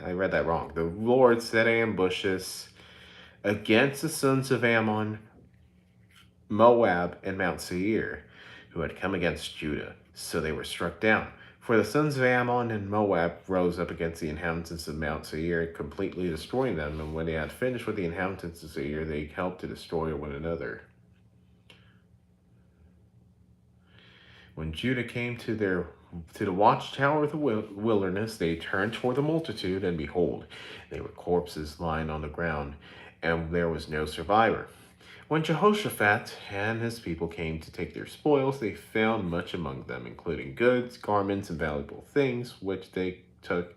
[SPEAKER 1] read that wrong. The Lord set ambushes against the sons of Ammon, Moab, and Mount Seir, who had come against Judah. So they were struck down. For the sons of Ammon and Moab rose up against the inhabitants of Mount Seir, completely destroying them. And when they had finished with the inhabitants of Seir, they helped to destroy one another. When Judah came to the watchtower of the wilderness, they turned toward the multitude, and behold, they were corpses lying on the ground, and there was no survivor. When Jehoshaphat and his people came to take their spoils, they found much among them, including goods, garments, and valuable things, which they took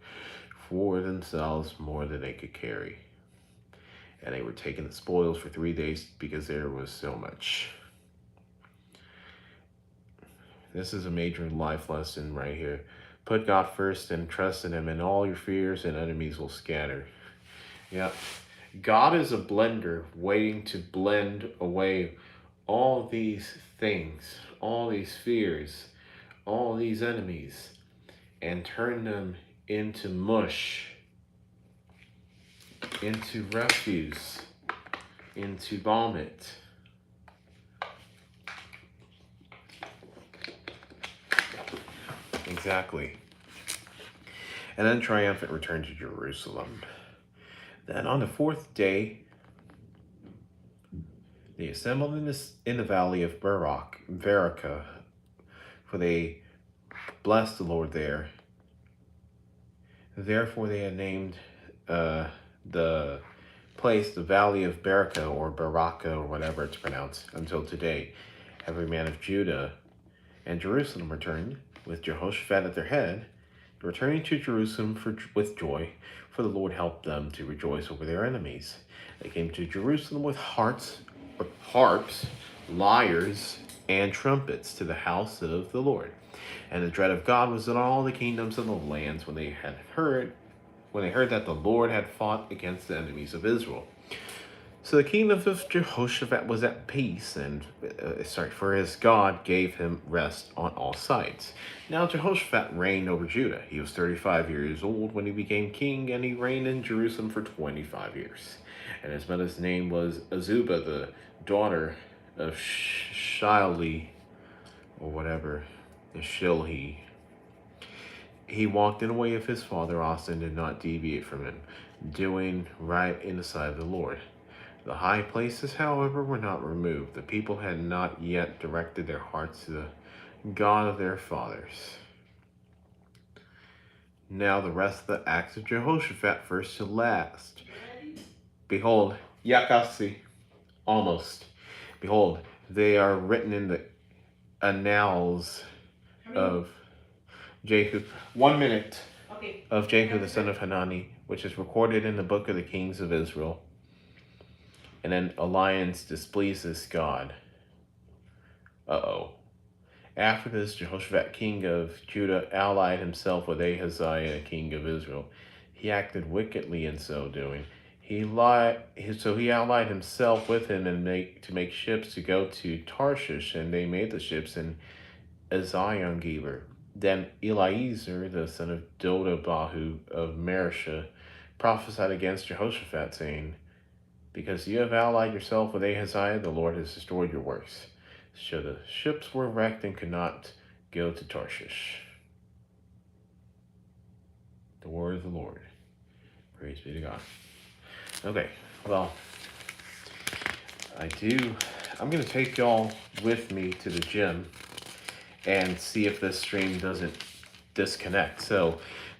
[SPEAKER 1] for themselves more than they could carry. And they were taking the spoils for 3 days because there was so much. This is a major life lesson right here. Put God first and trust in him, and all your fears and enemies will scatter. Yeah. God is a blender waiting to blend away all these things, all these fears, all these enemies, and turn them into mush, into refuse, into vomit. Exactly. And then triumphant return to Jerusalem. Then on the 4th day, they assembled in the valley of Beraka, for they blessed the Lord there. Therefore they had named the place the valley of Beraka, or Baraka, or whatever it's pronounced, until today. Every man of Judah and Jerusalem returned, with Jehoshaphat at their head, returning to Jerusalem with joy, for the Lord helped them to rejoice over their enemies. They came to Jerusalem with harps, lyres, and trumpets to the house of the Lord. And the dread of God was in all the kingdoms of the lands when they heard that the Lord had fought against the enemies of Israel. So the kingdom of Jehoshaphat was at peace, and for his God gave him rest on all sides. Now Jehoshaphat reigned over Judah. He was 35 years old when he became king, and he reigned in Jerusalem for 25 years. And his mother's name was Azubah, the daughter of Shilhi, or whatever, the Shilhi. He walked in the way of his father Asa and did not deviate from him, doing right in the sight of the Lord. The high places, however, were not removed. The people had not yet directed their hearts to the God of their fathers. Now the rest of the acts of Jehoshaphat, first to last. Behold, Yakasi, almost. Behold, they are written in the annals of Jehu. 1 minute. Okay. Of Jehu, the son of Hanani, which is recorded in the book of the kings of Israel. And then alliance displeases God. After this, Jehoshaphat, king of Judah, allied himself with Ahaziah, king of Israel. He acted wickedly in so doing. He allied himself with him to make ships to go to Tarshish, and they made the ships in Ezion-Geber. Then Eliezer, the son of Dodabahu of Mareshah, prophesied against Jehoshaphat, saying, because you have allied yourself with Ahaziah, the Lord has destroyed your works. So the ships were wrecked and could not go to Tarshish. The word of the Lord. Praise be to God. Okay, well, I'm going to take y'all with me to the gym and see if this stream doesn't disconnect. So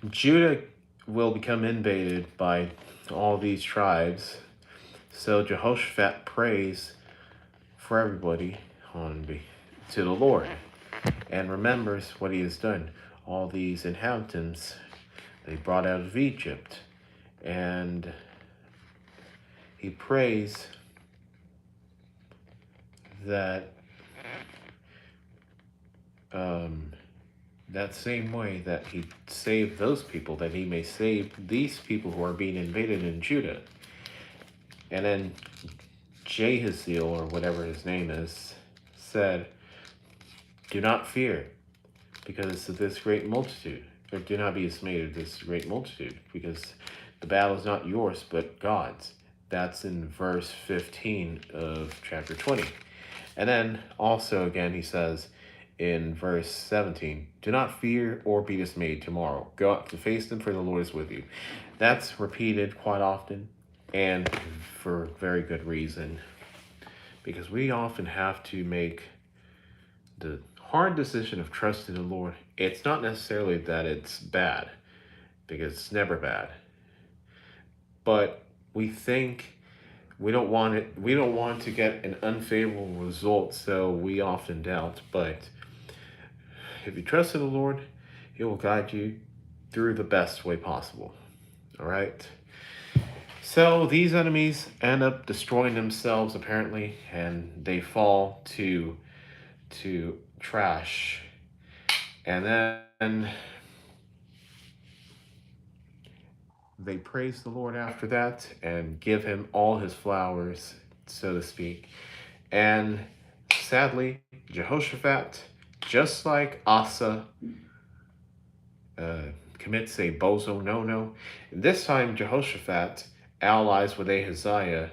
[SPEAKER 1] Judah will become invaded by all these tribes. So Jehoshaphat prays for everybody to the Lord and remembers what he has done. All these inhabitants they brought out of Egypt, and he prays that that same way that he saved those people, that he may save these people who are being invaded in Judah. And then Jahaziel, or whatever his name is, said, do not fear because of this great multitude, or do not be dismayed of this great multitude, because the battle is not yours, but God's. That's in verse 15 of chapter 20. And then also again, he says in verse 17, do not fear or be dismayed tomorrow. Go out to face them, for the Lord is with you. That's repeated quite often, and for very good reason, because we often have to make the hard decision of trusting the Lord. It's not necessarily that it's bad, because it's never bad, but we think we don't want to get an unfavorable result, so we often doubt. But if you trust in the Lord, he will guide you through the best way possible. All right. So these enemies end up destroying themselves apparently, and they fall to trash. And then they praise the Lord after that and give him all his flowers, so to speak. And sadly, Jehoshaphat, just like Asa, uh, commits a bozo no-no. This time, Jehoshaphat allies with Ahaziah,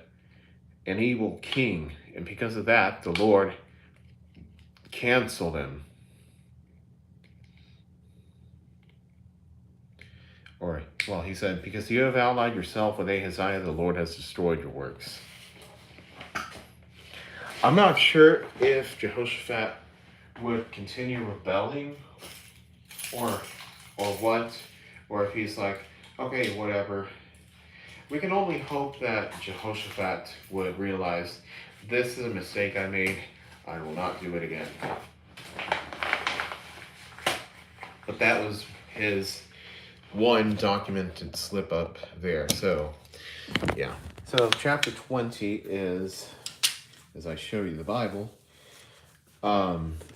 [SPEAKER 1] an evil king, and because of that, the Lord canceled him. Or, well, he said, because you have allied yourself with Ahaziah, the Lord has destroyed your works. I'm not sure if Jehoshaphat would continue rebelling or what, or if he's like, okay, whatever. We can only hope that Jehoshaphat would realize this is a mistake I made. I will not do it again. But that was his one documented slip up there. So, yeah. So, chapter 20 is, as I show you the Bible,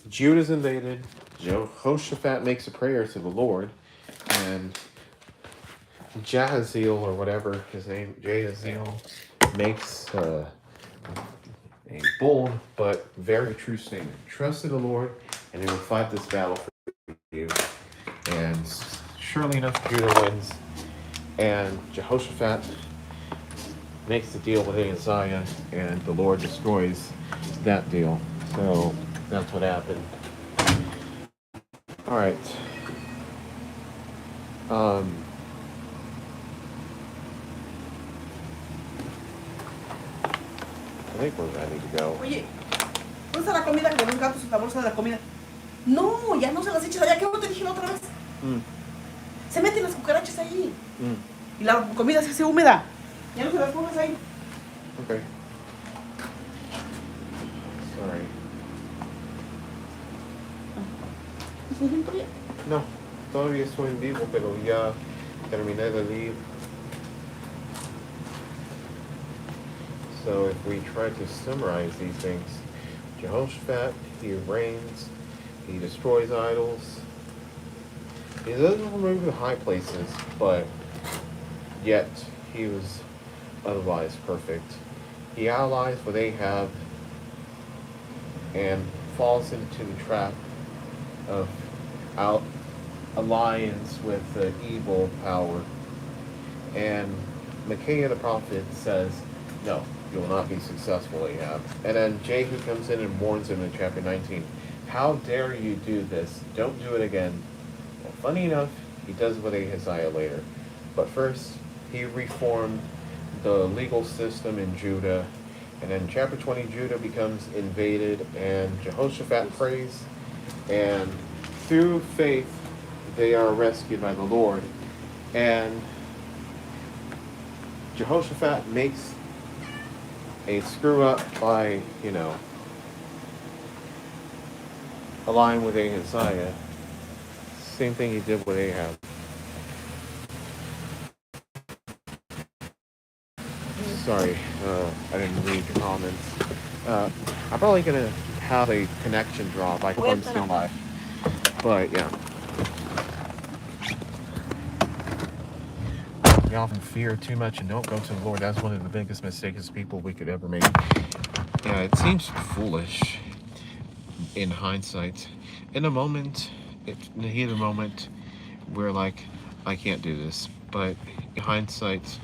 [SPEAKER 1] Judah's invaded. Jehoshaphat makes a prayer to the Lord, and Jahaziel, or whatever his name, Jahaziel, makes a bold but very true statement. Trust in the Lord, and he will fight this battle for you. And surely enough, Judah wins, and Jehoshaphat makes the deal with Ahaziah, and the Lord destroys that deal. So that's what happened. All right. I think we're ready to go.
[SPEAKER 2] Oye, ¿dónde está la comida? Que los gatos en la bolsa de la comida. No, ya no se las eches allá. ¿Qué no te dije la otra vez? Se meten las cucarachas ahí. Y la comida se hace húmeda. Ya no se las pongas ahí.
[SPEAKER 1] Okay. Sorry. No, todavía estoy en vivo, pero ya terminé de leer. So if we try to summarize these things, Jehoshaphat, he reigns, he destroys idols, he doesn't remove the high places, but yet he was otherwise perfect. He allies with Ahab and falls into the trap of alliance with the evil power. And Micaiah the prophet says, no, you will not be successful, Ahab. And then Jehu comes in and warns him in chapter 19, how dare you do this? Don't do it again. Well, funny enough, he does it with Ahaziah later. But first, he reformed the legal system in Judah. And then chapter 20, Judah becomes invaded, and Jehoshaphat prays. And through faith, they are rescued by the Lord. And Jehoshaphat makes a screw up by, aligning with Ahaziah. Same thing he did with Ahab. Sorry, I didn't read your comments. I'm probably going to have a connection drop. I hope I'm still live. But, yeah. We often fear too much and don't go to the Lord. That's one of the biggest mistakes people we could ever make. Yeah, it seems foolish in hindsight. In a moment, in the heat of the moment, we're like, I can't do this. But in hindsight,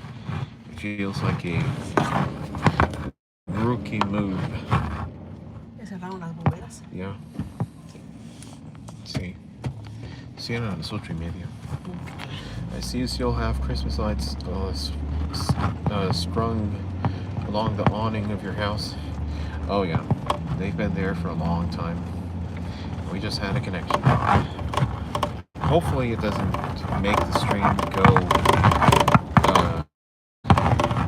[SPEAKER 1] it feels like a rookie move. Yeah. Sí. Sí, eran las 8:30. I see you still have Christmas lights strung along the awning of your house. Oh yeah, they've been there for a long time. We just had a connection. Hopefully it doesn't make the stream go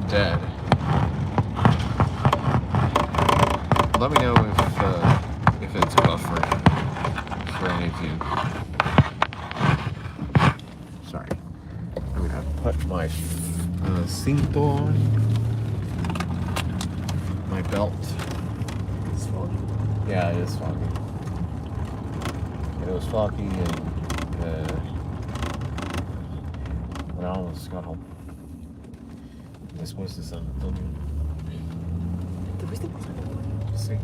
[SPEAKER 1] dead. Let me know if it's buffering for any of you. Sorry. I'm gonna put my cinto on. My belt.
[SPEAKER 2] It's foggy.
[SPEAKER 1] Yeah, it is foggy. It was foggy and when I almost got home. Después de San Antonio.
[SPEAKER 2] ¿Te fuiste por San Antonio?
[SPEAKER 1] Sí.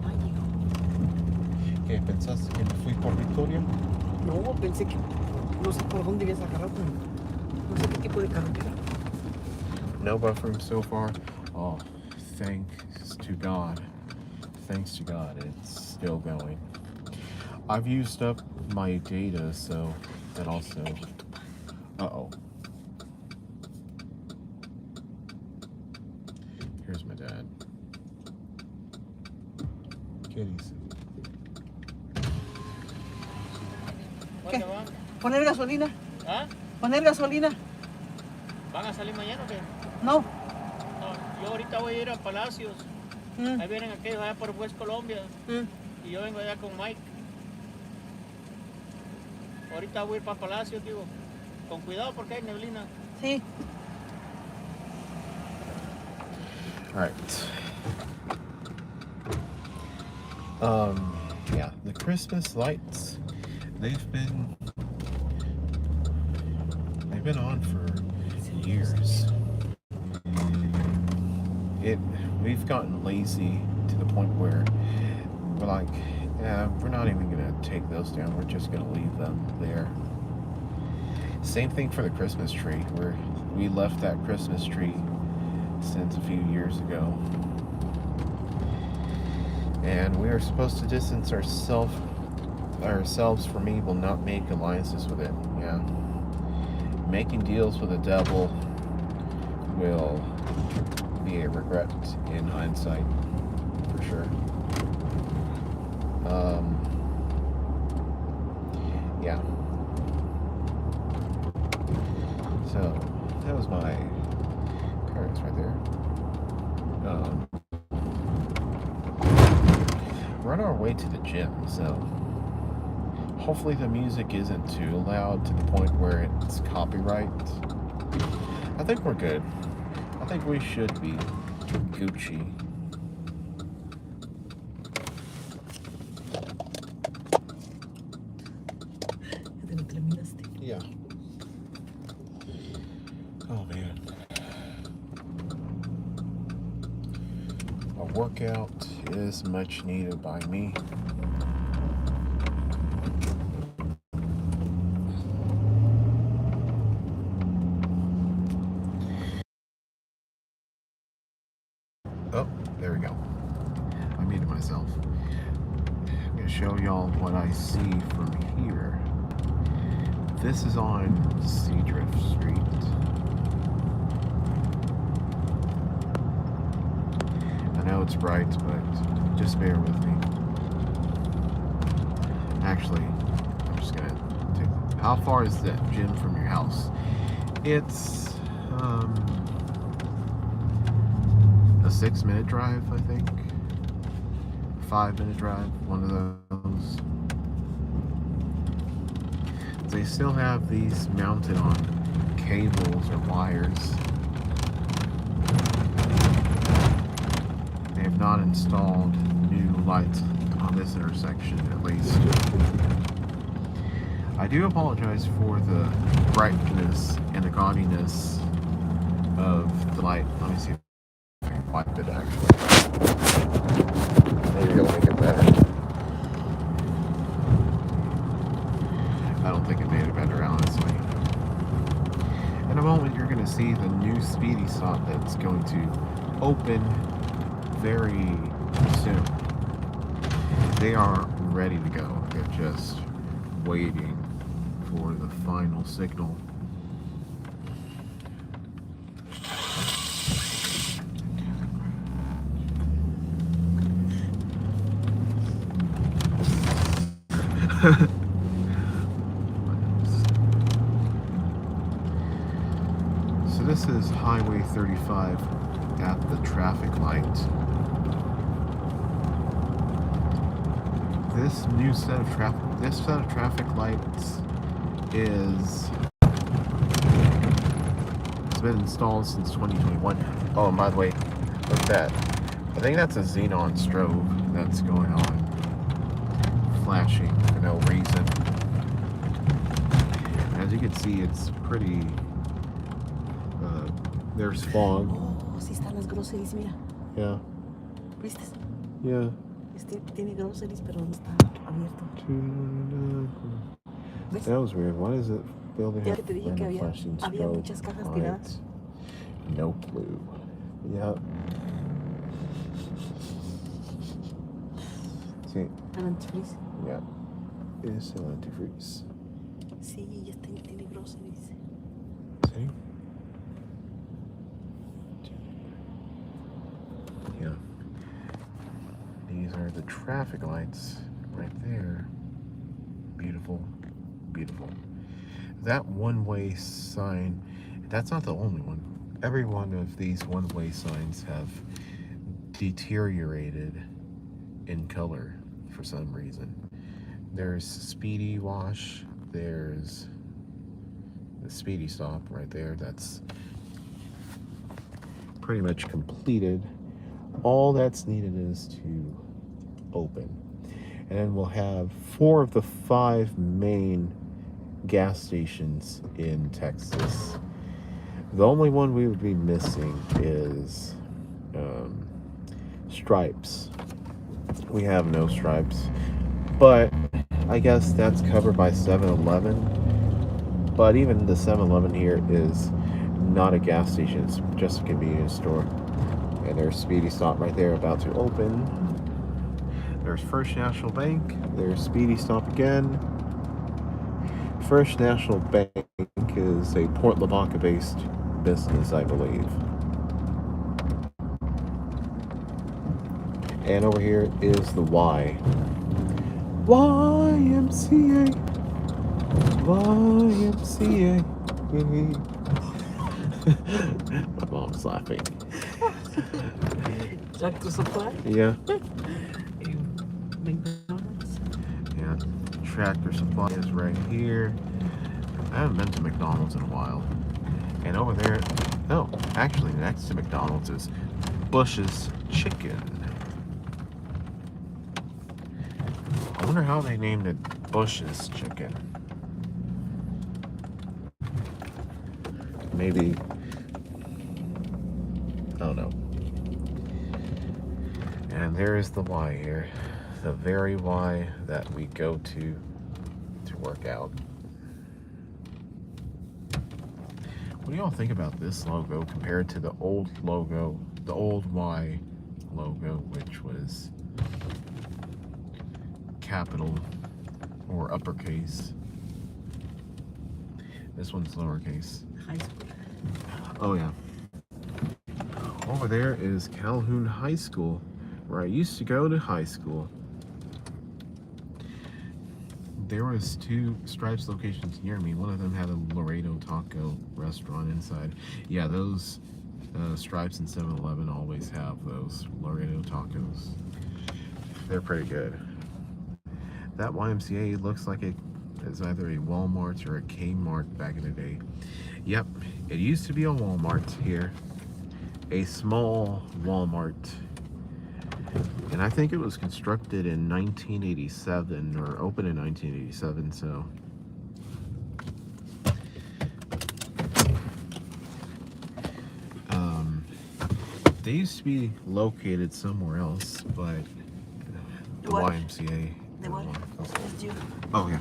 [SPEAKER 2] Ay, hijo.
[SPEAKER 1] ¿Qué pensaste que me fui por Victoria?
[SPEAKER 2] No, pensé que no sé por dónde ibas a agarrar. No sé qué tipo de carretera.
[SPEAKER 1] No buffering so far. Oh, thanks to God. Thanks to God, it's still going. I've used up my data, so that also. Uh-oh. Here's my dad. Kitties.
[SPEAKER 2] ¿Qué? ¿Poner gasolina?
[SPEAKER 3] ¿Ah?
[SPEAKER 2] ¿Poner gasolina?
[SPEAKER 3] ¿Van a salir mañana o qué?
[SPEAKER 2] No.
[SPEAKER 3] No, yo ahorita voy a ir a Palacios. Ahí vienen aquellos allá por West Colombia. Y yo vengo allá con Mike. Ahorita voy a ir para Palacios, digo. Con cuidado porque hay neblina.
[SPEAKER 2] Sí.
[SPEAKER 1] All right. Yeah, the Christmas lights, they've been on for years. We've gotten lazy to the point where we're like, yeah, we're not even gonna take those down. We're just gonna leave them there. Same thing for the Christmas tree. We left that Christmas tree since a few years ago. And we are supposed to distance ourselves from evil, not make alliances with it. Yeah. Making deals with the devil will be a regret in hindsight, for sure. Yeah. So, that was my cards right there. We're on our way to the gym, so hopefully the music isn't too loud to the point where it's copyright. I think we're good. I think we should be Gucci. Yeah. Oh man. A workout is much needed by me. Oh, there we go. I muted myself. I'm going to show y'all what I see from here. This is on Seadrift Street. I know it's bright, but just bear with me. Actually, I'm just going to take... How far is that gym from your house? It's a 6-minute drive, I think. 5-minute drive, one of those. They still have these mounted on cables or wires. They have not installed new lights on this intersection, at least. I do apologize for the brightness and the gaudiness of the light. Let me see if I can wipe it, actually. Maybe it'll make it better. I don't think it made it better, honestly. In a moment, you're going to see the new speedy stop that's going to open very soon. They are ready to go. They're just waiting for the final signal. So this is Highway 35 at the traffic light. This set of traffic lights is It's been installed since 2021. Oh, and by the way, look at that. I think that's a xenon strobe that's going on, flashing for no reason. As you can see, it's pretty. There's fog.
[SPEAKER 2] Oh, sí están las groceries, mira.
[SPEAKER 1] Yeah.
[SPEAKER 2] ¿Viste?
[SPEAKER 1] Yeah.
[SPEAKER 2] Tiene groceries, pero no está abierto. ¿Ves?
[SPEAKER 1] That was weird. Why is it building
[SPEAKER 2] Ya que te dije que había muchas cajas tiradas.
[SPEAKER 1] No clue. Yep. Sí.
[SPEAKER 2] Antifreeze.
[SPEAKER 1] Yeah. Es el antifreeze.
[SPEAKER 2] Sí, ya tiene groceries.
[SPEAKER 1] See? Yeah. These are the traffic lights right there. Beautiful. Beautiful. That one-way sign, that's not the only one. Every one of these one-way signs have deteriorated in color for some reason. There's Speedy Wash. There's the Speedy Stop right there. That's pretty much completed. All that's needed is to open. And then we'll have 4 of the 5 main gas stations in Texas. The only one we would be missing is Stripes. We have no Stripes, but I guess that's covered by 7-Eleven. But even the 7-Eleven here is not a gas station, it's just a convenience store. And there's Speedy Stop right there about to open. There's First National Bank. There's Speedy Stop again. First National Bank is a Port Lavaca based business, I believe. And over here is the Y. YMCA. YMCA. My mom's laughing.
[SPEAKER 2] Tractor Supply?
[SPEAKER 1] Yeah.
[SPEAKER 2] McDonald's?
[SPEAKER 1] Yeah. Tractor Supply is right here. I haven't been to McDonald's in a while. And over there, no, actually next to McDonald's is Bush's Chicken. I wonder how they named it Bush's Chicken. Maybe, I don't know. And there is the Y here. The very Y that we go to work out. What do y'all think about this logo compared to the old logo, the old Y logo, which was capital or uppercase? This one's lowercase.
[SPEAKER 2] High school.
[SPEAKER 1] Oh yeah. Over there is Calhoun High School, where I used to go to high school. There was 2 Stripes locations near me. One of them had a Laredo taco restaurant inside. Yeah, those Stripes and 7-Eleven always have those Laredo tacos. They're pretty good. That YMCA looks like it is either a Walmart or a Kmart back in the day. Yep, it used to be a Walmart here. A small Walmart. And I think it was constructed in 1987 or opened in 1987, so. They used to be located somewhere else, but the
[SPEAKER 2] What?
[SPEAKER 1] YMCA.
[SPEAKER 2] The what? It's you.
[SPEAKER 1] Oh yeah.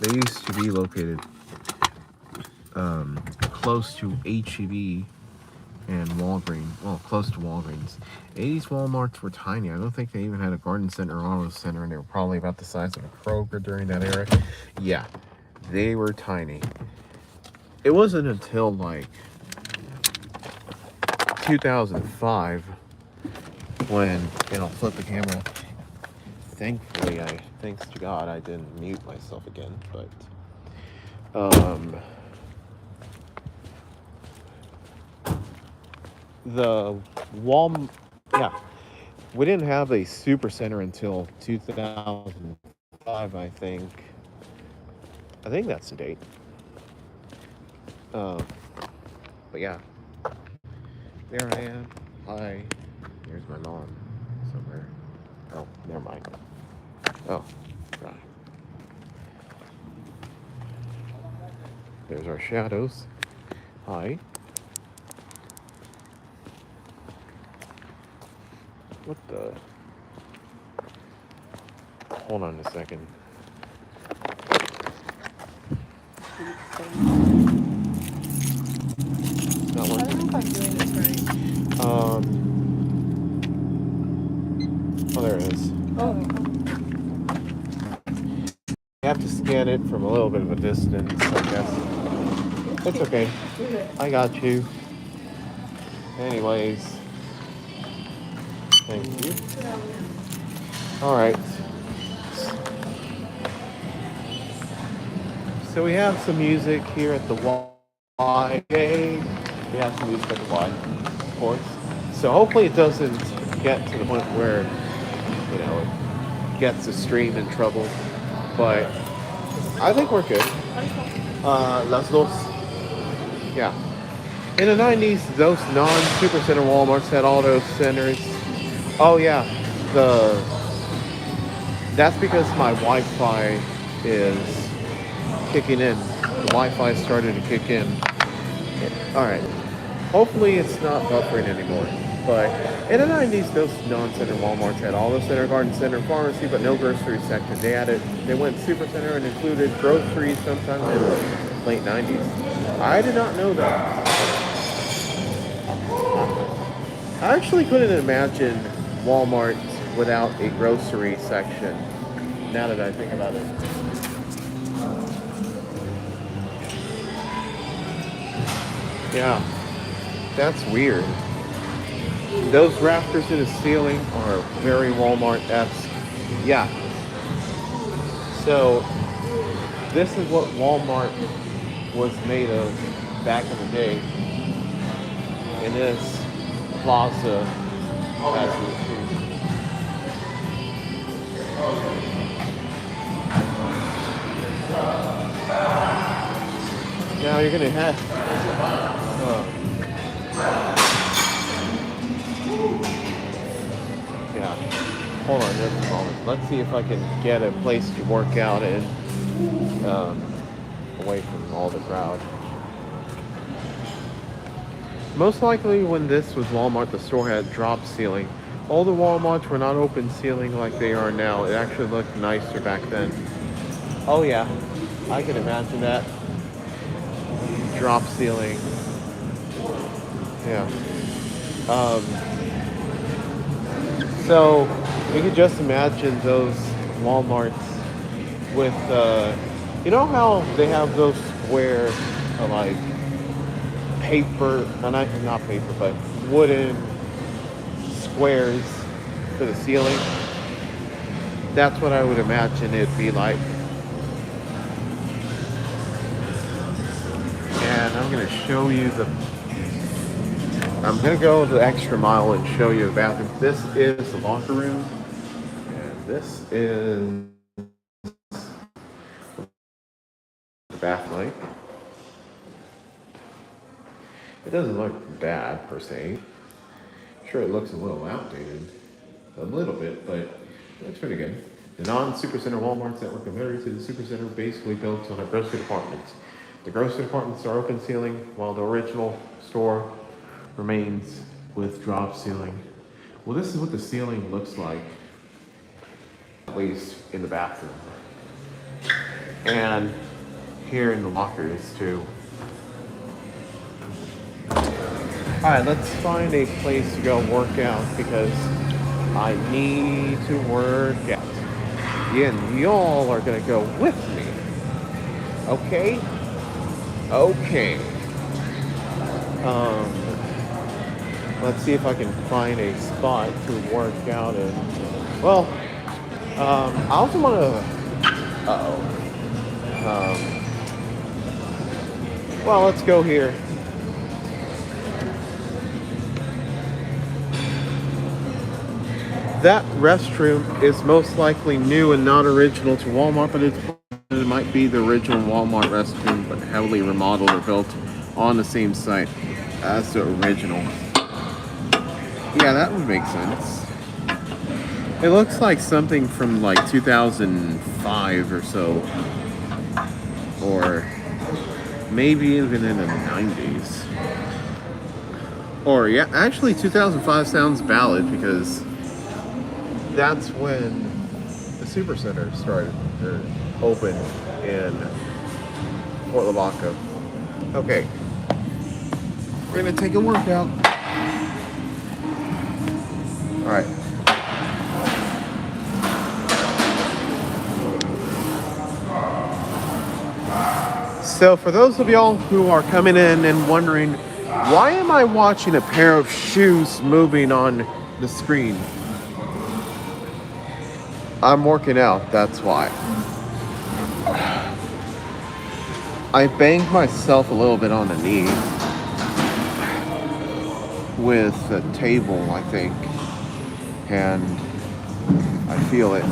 [SPEAKER 1] They used to be located close to HEB and Walgreens. Well, close to Walgreens. 80s Walmarts were tiny. I don't think they even had a garden center or auto center, and they were probably about the size of a Kroger during that era. Yeah, they were tiny. It wasn't until like 2005 when, and I'll flip the camera. Thankfully, thanks to God, I didn't mute myself again, but the yeah, we didn't have a super center until 2005, I think. I think that's the date. But yeah, there I am. Hi. Here's my mom somewhere. Oh, never mind. Oh, right. There's our shadows. Hi. What the? Hold on a second. It's not
[SPEAKER 2] I don't
[SPEAKER 1] working.
[SPEAKER 2] know if I'm doing this right.
[SPEAKER 1] Oh, there it is.
[SPEAKER 2] Oh.
[SPEAKER 1] You have to scan it from a little bit of a distance, I guess. It's okay. I got you. Anyways. Thank you. Alright. So we have some music here at the Y. Yay. We have some music at the Y, of course. So hopefully it doesn't get to the point where, it gets the stream in trouble. But I think we're good. Las dos. Yeah. In the 90s, those non-Supercenter Walmarts had all those centers. Oh yeah, that's because my Wi-Fi is kicking in. The Wi-Fi started to kick in. All right. Hopefully it's not buffering anymore. But in the 90s, those non-center Walmarts had all those center, garden center, pharmacy, but no grocery section. They went Supercenter and included groceries sometime in the late 90s. I did not know that. I actually couldn't imagine Walmart without a grocery section, now that I think about it. Yeah, that's weird. Those rafters in the ceiling are very Walmart-esque. Yeah. So, this is what Walmart was made of back in the day. In this plaza, as we see. Now you're gonna have. Yeah. Hold on just a moment. Let's see if I can get a place to work out in, away from all the crowd. Most likely when this was Walmart, the store had drop ceiling. All the Walmarts were not open ceiling like they are now. It actually looked nicer back then. Oh yeah, I can imagine that. Drop ceiling. Yeah. So you could just imagine those Walmarts with, you know how they have those square, like, paper, not paper, but wooden squares for the ceiling? That's what I would imagine it'd be like. And I'm going to show you I'm going to go the extra mile and show you the bathroom. This is the locker room. And this is the bath light. It doesn't look bad per se. Sure, it looks a little outdated. A little bit, but it looks pretty good. The non-Supercenter Walmarts that were converted to the Supercenter basically built on the grocery departments. The grocery departments are open ceiling, while the original store remains with drop ceiling. Well, this is what the ceiling looks like, at least in the bathroom. And here in the lockers too. Alright, let's find a place to go work out because I need to work out. And y'all are gonna go with me. Okay? Okay. Let's see if I can find a spot to work out in. Well, I also want to. Well, let's go here. That restroom is most likely new and not original to Walmart, but it's It might be the original Walmart restroom, but heavily remodeled or built on the same site as the original. Yeah, that would make sense. It looks like something from like 2005 or so. Or maybe even in the 90s. Or yeah, actually 2005 sounds valid because that's when the Supercenter started or opened in Fort Lavaca. Okay, we're gonna take a workout. All right. So for those of y'all who are coming in and wondering, why am I watching a pair of shoes moving on the screen? I'm working out, that's why. I banged myself a little bit on the knee with a table, I think, and I feel it.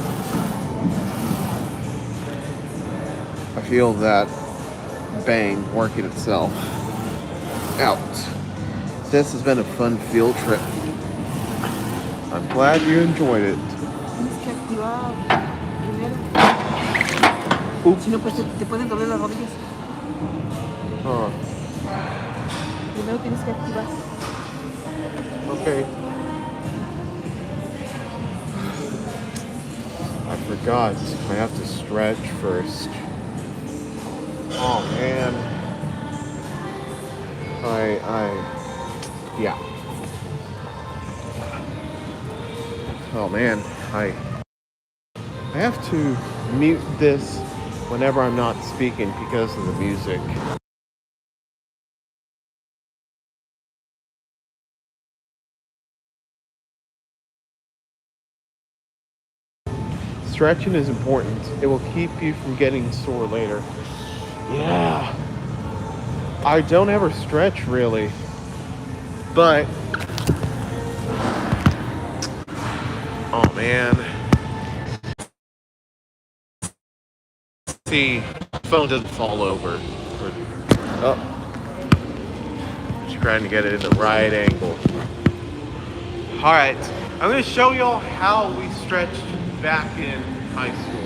[SPEAKER 1] I feel that bang working itself out. This has been a fun field trip. I'm glad you enjoyed it.
[SPEAKER 2] Tienes que activar primero. Si no, pues te pueden doler las rodillas. Primero tienes que activar.
[SPEAKER 1] Okay. I forgot. I have to stretch first. Oh man. Yeah. Oh man, I have to mute this whenever I'm not speaking because of the music. Stretching is important. It will keep you from getting sore later. Yeah. I don't ever stretch really. But oh man. See, phone doesn't fall over. Oh. Just trying to get it in the right angle. Alright. I'm gonna show y'all how we stretched back in high school.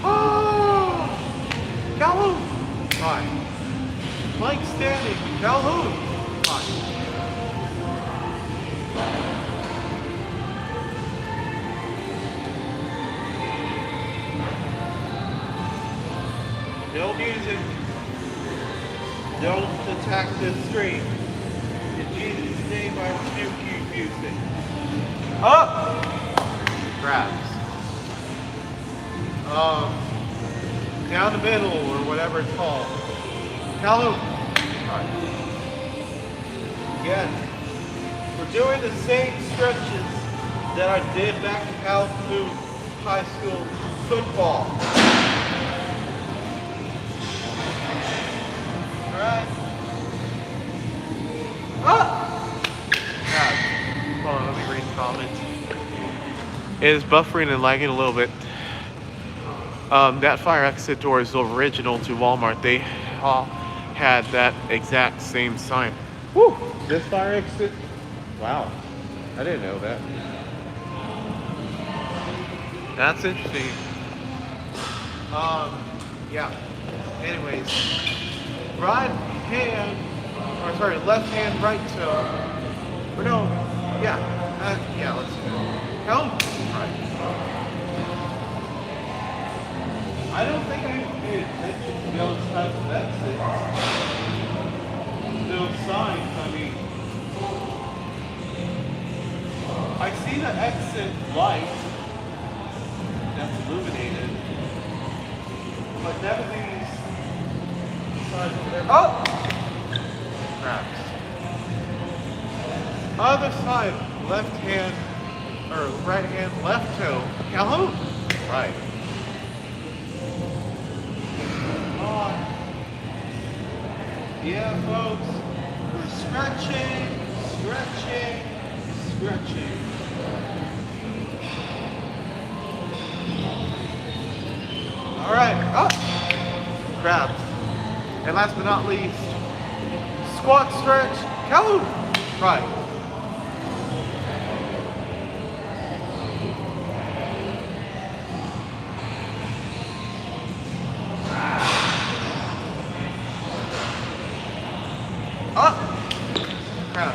[SPEAKER 1] Oh! Calhoun! Hi. Mike standing. Calhoun! Hi. No music. Don't attack the screen. In Jesus' name, I rebuke you, music. Up! Grabs. Down the middle, or whatever it's called. Calhoun. Alright. Again, we're doing the same stretches that I did back in Calhoun High School football. Alright. Up! God. Hold on, let me read the comments. It is buffering and lagging a little bit. That fire exit door is original to Walmart. They all had that exact same sign. Woo! This fire exit? Wow. I didn't know that. That's interesting. Yeah. Anyways. Left hand, right toe. Or no, yeah. Yeah, let's do it. Help! Right. I don't think I even paid attention to those types of exits. Those signs, I mean. I see the exit light that's illuminated, but never these signs over there. Oh! Traps. Other side, left hand, or right hand, left toe. Calhoun! Right. Yeah, folks, we're stretching. Stretching, stretching. All right, up, crabs. And last but not least, squat stretch, Calhoun. Right. Up, crab.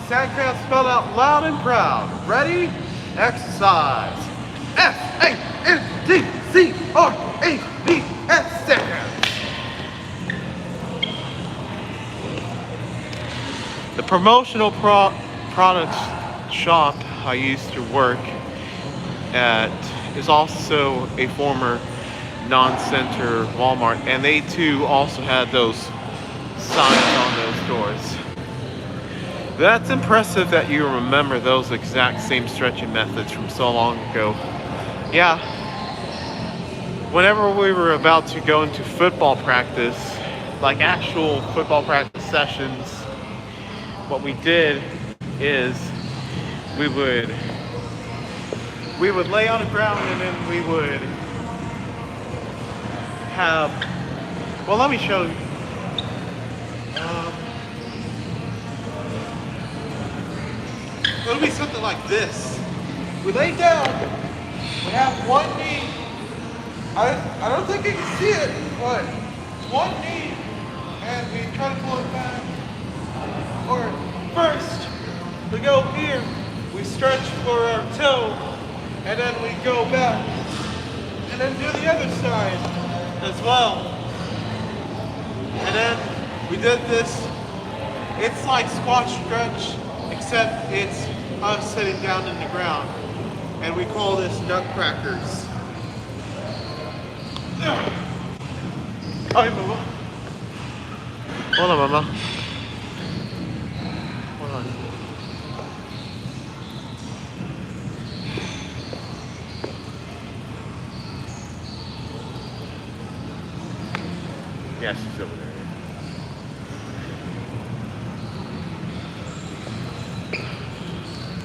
[SPEAKER 1] Sand crab spelled out loud and proud. Ready? Exercise. S-A-N-D-C-R-A-B-S, sand crab. The promotional products shop I used to work at is also a former non-center Walmart, and they too also had those signs on those doors. That's impressive that you remember those exact same stretching methods from so long ago. Yeah, whenever we were about to go into football practice, like actual football practice sessions, what we did is we would lay on the ground, and then we would have, well, let me show you. It'll be something like this. We lay down, we have one knee. I don't think you can see it, but one knee, and we try to pull it back. Or first, we go here, we stretch for our toe, and then we go back. And then do the other side as well. And then we did this. It's like squat stretch, except it's us sitting down in the ground. And we call this nutcrackers. Hi, Mama. Hold on, Mama. Hold on. Yeah, she's over there.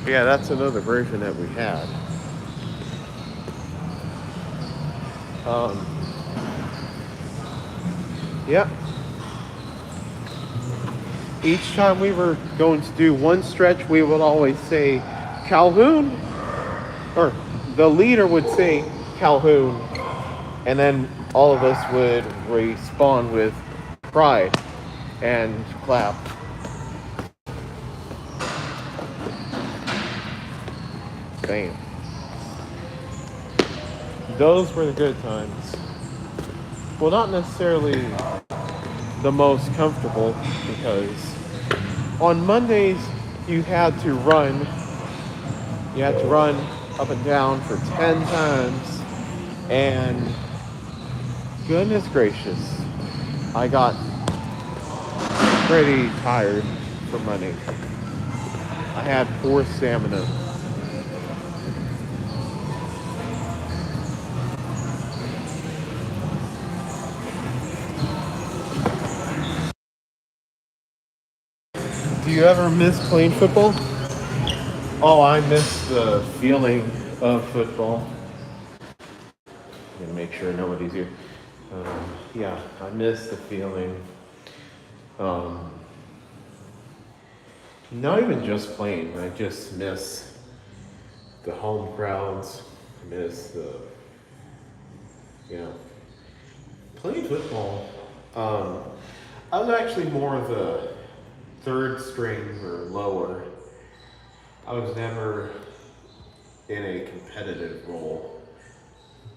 [SPEAKER 1] Yeah, that's another version that we had. Yep. Each time we were going to do one stretch, we would always say Calhoun, or the leader would say Calhoun, and then all of us would respond with pride and clap. Bam. Those were the good times. Well, not necessarily the most comfortable, because on Mondays you had to run up and down for 10 times, and goodness gracious, I got pretty tired for Monday. I had poor stamina. Do you ever miss playing football? Oh, I miss the feeling of football. I'm gonna make sure nobody's here. Yeah, I miss the feeling. Not even just playing. I just miss the home crowds. I miss playing football. I was actually more of a third string or lower. I was never in a competitive role,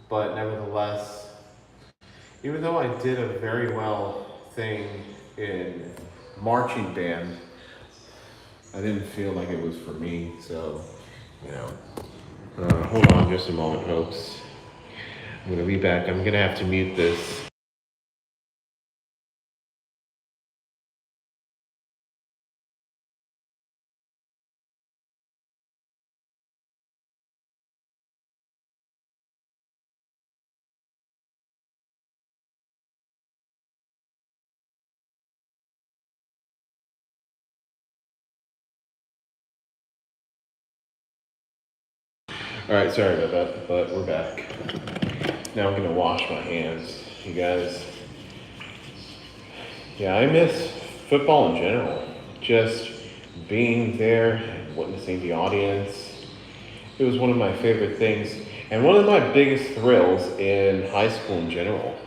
[SPEAKER 1] but nevertheless, even though I did a very well thing in marching band, I didn't feel like it was for me. So, hold on just a moment, folks. I'm gonna be back. I'm gonna have to mute this. All right, sorry about that, but we're back. Now I'm gonna wash my hands, you guys. Yeah, I miss football in general. Just being there and witnessing the audience. It was one of my favorite things and one of my biggest thrills in high school in general.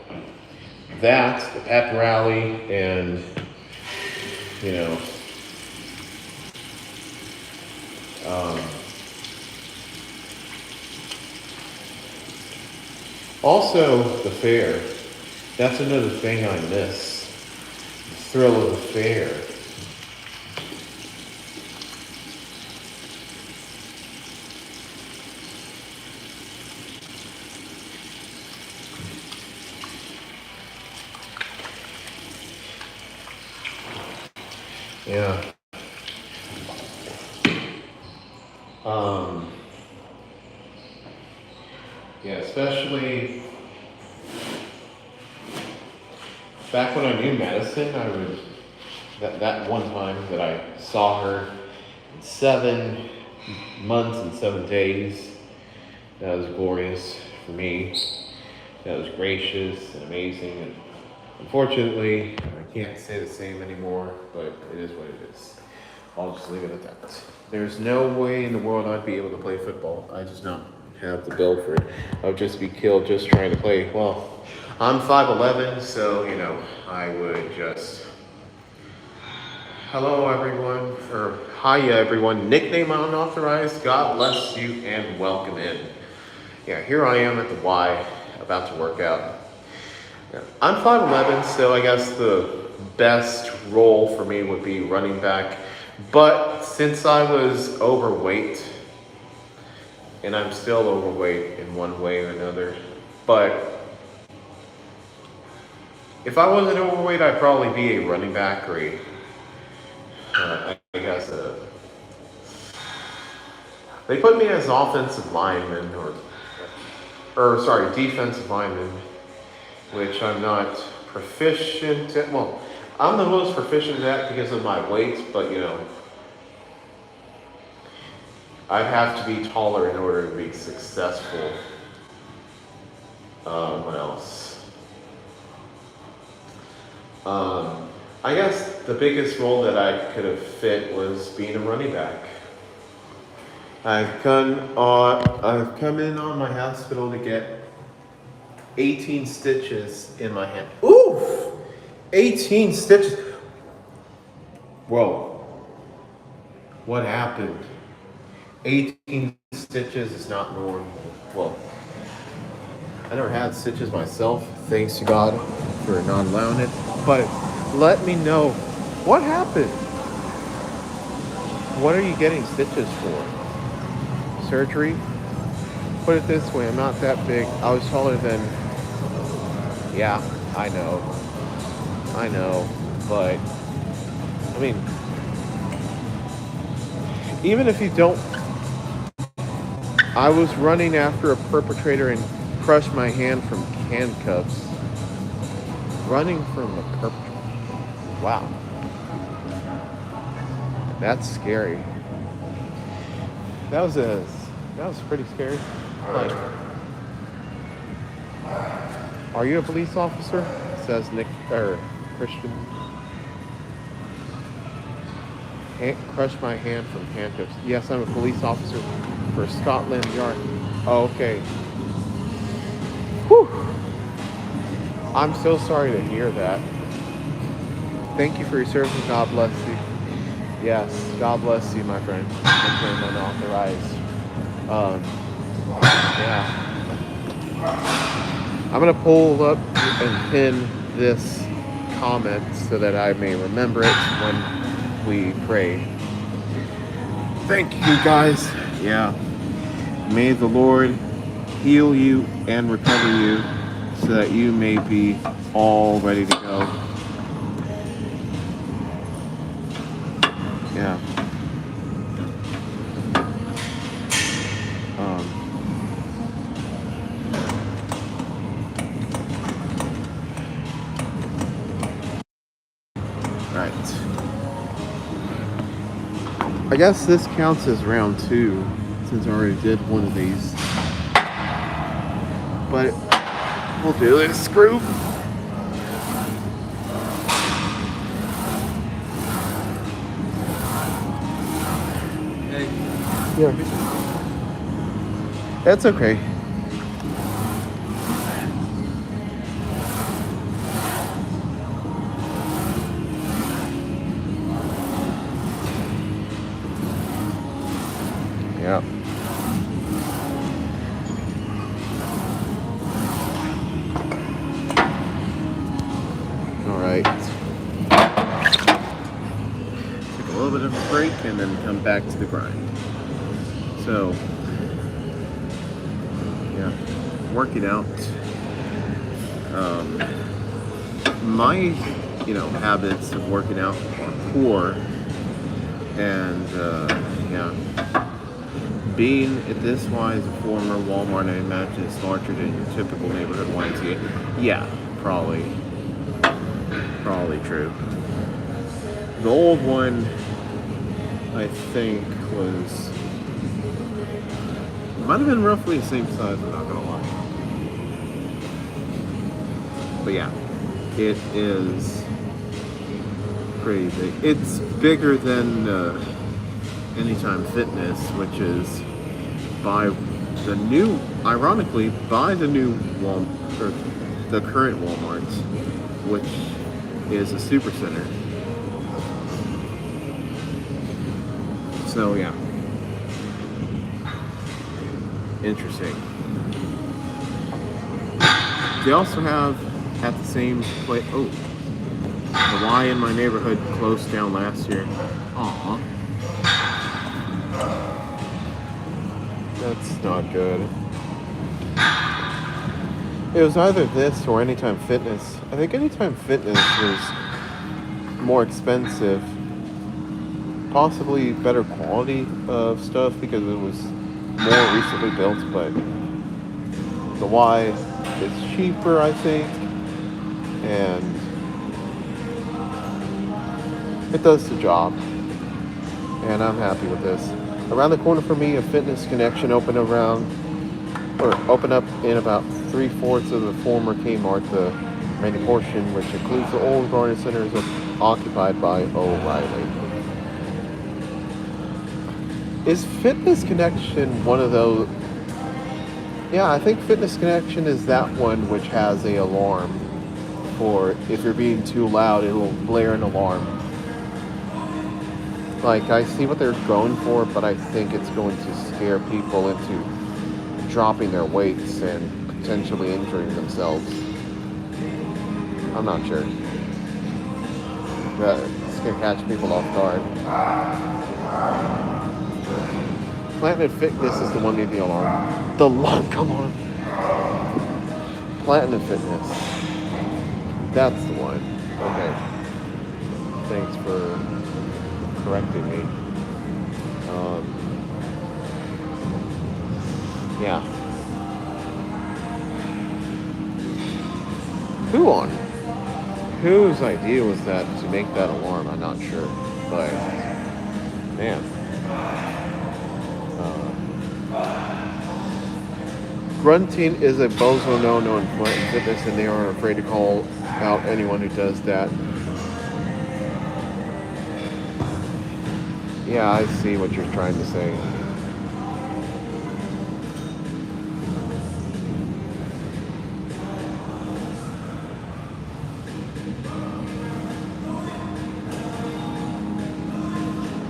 [SPEAKER 1] That, the pep rally, and, you know, um, also the fair. That's another thing I miss. The thrill of the fair. Yeah. Um, yeah, especially back when I knew Madison, I would, that one time that I saw her in 7 months and 7 days, that was glorious for me. That was gracious and amazing. And unfortunately, I can't say the same anymore, but it is what it is. I'll just leave it at that. There's no way in the world I'd be able to play football. I just don't have the build for it. I would just be killed just trying to play. Well, I'm 5'11", so, you know, I would just... Hello, everyone, or hiya, everyone. Nickname unauthorized. God bless you and welcome in. Yeah, here I am at the Y, about to work out. Yeah. I'm 5'11", so I guess the best role for me would be running back. But since I was overweight, and I'm still overweight in one way or another, but if I wasn't overweight, I'd probably be a running back or I guess they put me as offensive lineman or sorry, defensive lineman, which I'm not proficient at. Well, I'm the most proficient at because of my weight, but you know, I'd have to be taller in order to be successful. What else? I guess the biggest role that I could have fit was being a running back. I've come in on my hospital to get 18 stitches in my hand. Oof! 18 stitches. Whoa. What happened? 18 stitches is not normal. Well, I never had stitches myself, thanks to God for not allowing it. But let me know, what happened? What are you getting stitches for? Surgery? Put it this way, I'm not that big. I was taller than... Yeah, I know. But, I mean, even if you don't... I was running after a perpetrator and crushed my hand from handcuffs. Running from a perpetrator. Wow. That's scary. That was pretty scary. Like, are you a police officer? Says Nick or Christian. Crushed my hand from handcuffs. Yes, I'm a police officer for Scotland Yard. Oh, okay. Whew. I'm so sorry to hear that. Thank you for your service and God bless you. Yes, God bless you, my friend. Nickname unauthorized. Yeah. I'm gonna pull up and pin this comment so that I may remember it when we pray. Thank you, guys. Yeah. May the Lord heal you and recover you so that you may be all ready to go. Yeah. Right. I guess this counts as round 2. since I already did one of these. But we'll do this screw.
[SPEAKER 4] Hey.
[SPEAKER 1] Yeah. That's okay. Yeah. All right. Take a little bit of a break and then come back to the grind. So, yeah, working out. My, habits of working out are poor, and yeah. Being at this wise a former Walmart, I imagine it's larger than your typical neighborhood YMCA. Yeah, probably true. The old one, I think, might have been roughly the same size, I'm not gonna lie. But yeah, it is pretty big. It's bigger than Anytime Fitness, which is ironically, by the new Walmart, or the current Walmart, which is a super center. So yeah, interesting. They also have at the same place. Oh, the Y in my neighborhood closed down last year. Aww. That's not good. It was either this or Anytime Fitness. I think Anytime Fitness was more expensive. Possibly better quality of stuff because it was more recently built, but the Y is cheaper, I think. And it does the job. And I'm happy with this. Around the corner from me, a Fitness Connection opened up in about 3/4 of the former Kmart, the remaining portion, which includes the old Garden Center, is occupied by O'Reilly. Is Fitness Connection one of those? Yeah, I think Fitness Connection is that one which has an alarm for if you're being too loud, it'll blare an alarm. Like, I see what they're going for, but I think it's going to scare people into dropping their weights and potentially injuring themselves. I'm not sure. But it's going to catch people off guard. Platinum Fitness is the one with the alarm. The lung alarm. Platinum Fitness. That's the one. Okay. Thanks for correcting me. Yeah. Whose idea was that to make that alarm? I'm not sure, but man. Grunting is a bozo no-no in Platinum Fitness, and they aren't afraid to call out anyone who does that. Yeah, I see what you're trying to say.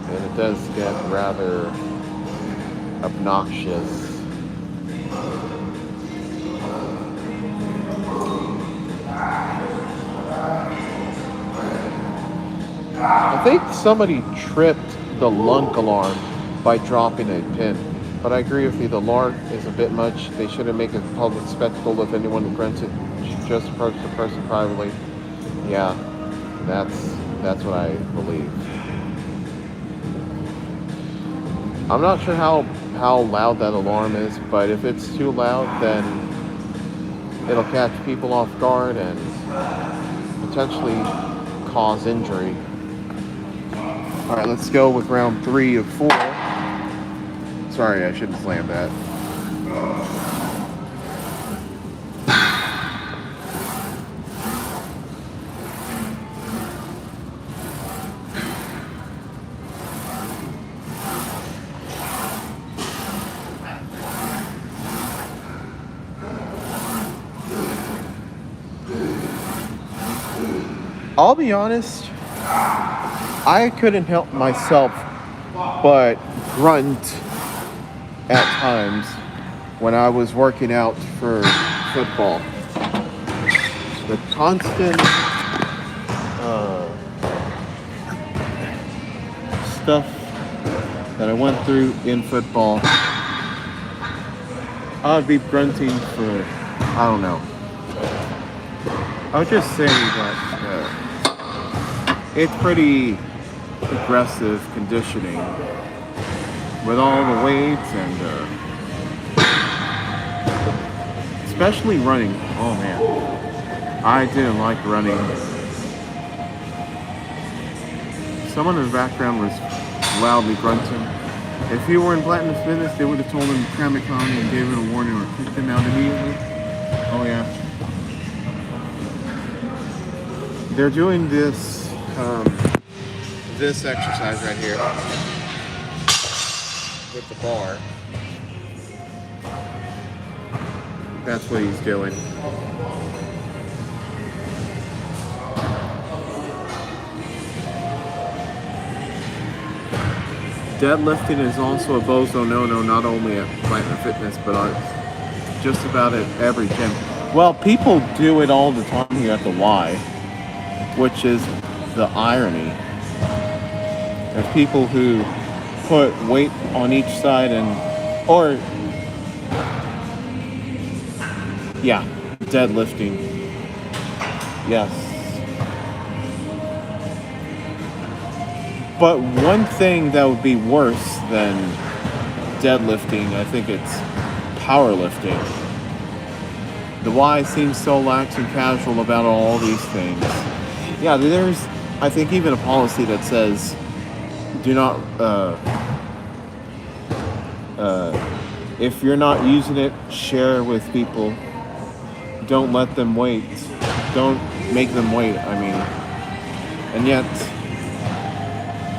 [SPEAKER 1] And it does get rather obnoxious. I think somebody tripped the lunk alarm by dropping a pin. But I agree with you, the alarm is a bit much. They shouldn't make a public spectacle if anyone grunts it. Just approach the person privately. Yeah, that's what I believe. I'm not sure how loud that alarm is, but if it's too loud, then it'll catch people off guard and potentially cause injury. All right, let's go with round 3 of 4. Sorry, I shouldn't slam that. I'll be honest, I couldn't help myself but grunt at times when I was working out for football. The constant stuff that I went through in football, I'd be grunting for, I don't know. I would just say that it's pretty aggressive conditioning with all the weights and especially running. Oh man, I didn't like running. Someone in the background was loudly grunting. If you were in Platinum Fitness, they would have told him to cram it on and gave him a warning or kicked him out immediately. Oh yeah. They're doing this this exercise right here with the bar. That's what he's doing. Deadlifting is also a bozo no-no, not only at Platinum Fitness, but on just about at every gym. Well, people do it all the time here at the Y, which is the irony. There's people who put weight on each side deadlifting. Yes. But one thing that would be worse than deadlifting, I think it's powerlifting. The Y seems so lax and casual about all these things. Yeah, there's, I think, even a policy that says, do not, if you're not using it, share with people. Don't let them wait. Don't make them wait, I mean. And yet,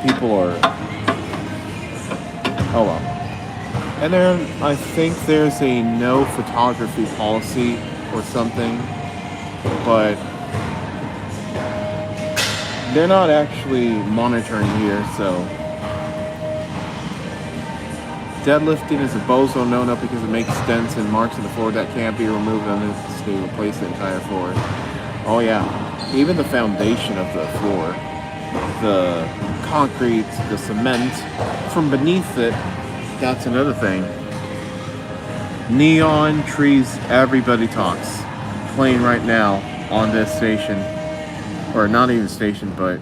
[SPEAKER 1] people are, oh well. And then I think there's a no photography policy or something, but they're not actually monitoring here, so. Deadlifting is a bozo no-no because it makes dents and marks in the floor that can't be removed unless they replace the entire floor. Oh yeah, even the foundation of the floor, the concrete, the cement, from beneath it, that's another thing. Neon trees, everybody talks, playing right now on this station, or not even station, but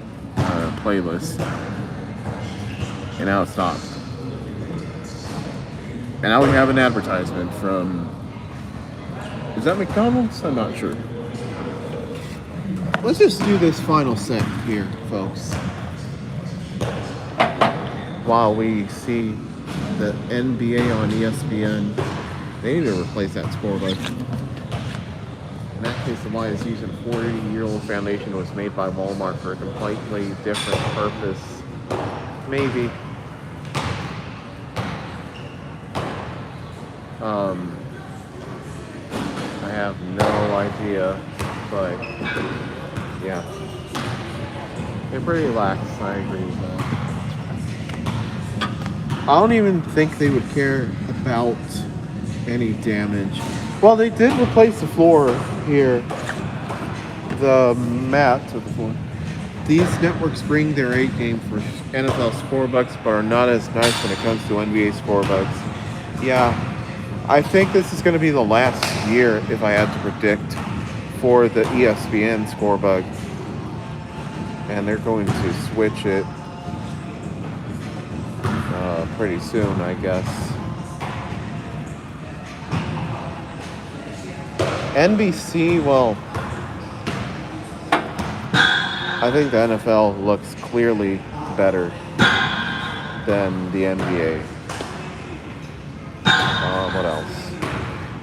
[SPEAKER 1] playlist. And now it stopped. And now we have an advertisement from, is that McDonald's? I'm not sure. Let's just do this final set here, folks. While we see the NBA on ESPN, they need to replace that scoreboard. In that case, the Y is using a 40-year-old foundation that was made by Walmart for a completely different purpose. Maybe. I have no idea, but yeah. They're pretty lax, I agree with that. I don't even think they would care about any damage. Well, they did replace the floor here, the mat of the floor. These networks bring their A game for NFL scorebucks, but are not as nice when it comes to NBA scorebucks. Yeah, I think this is going to be the last year, if I had to predict, for the ESPN scorebug. And they're going to switch it pretty soon, I guess. NBC, well, I think the NFL looks clearly better than the NBA. what else?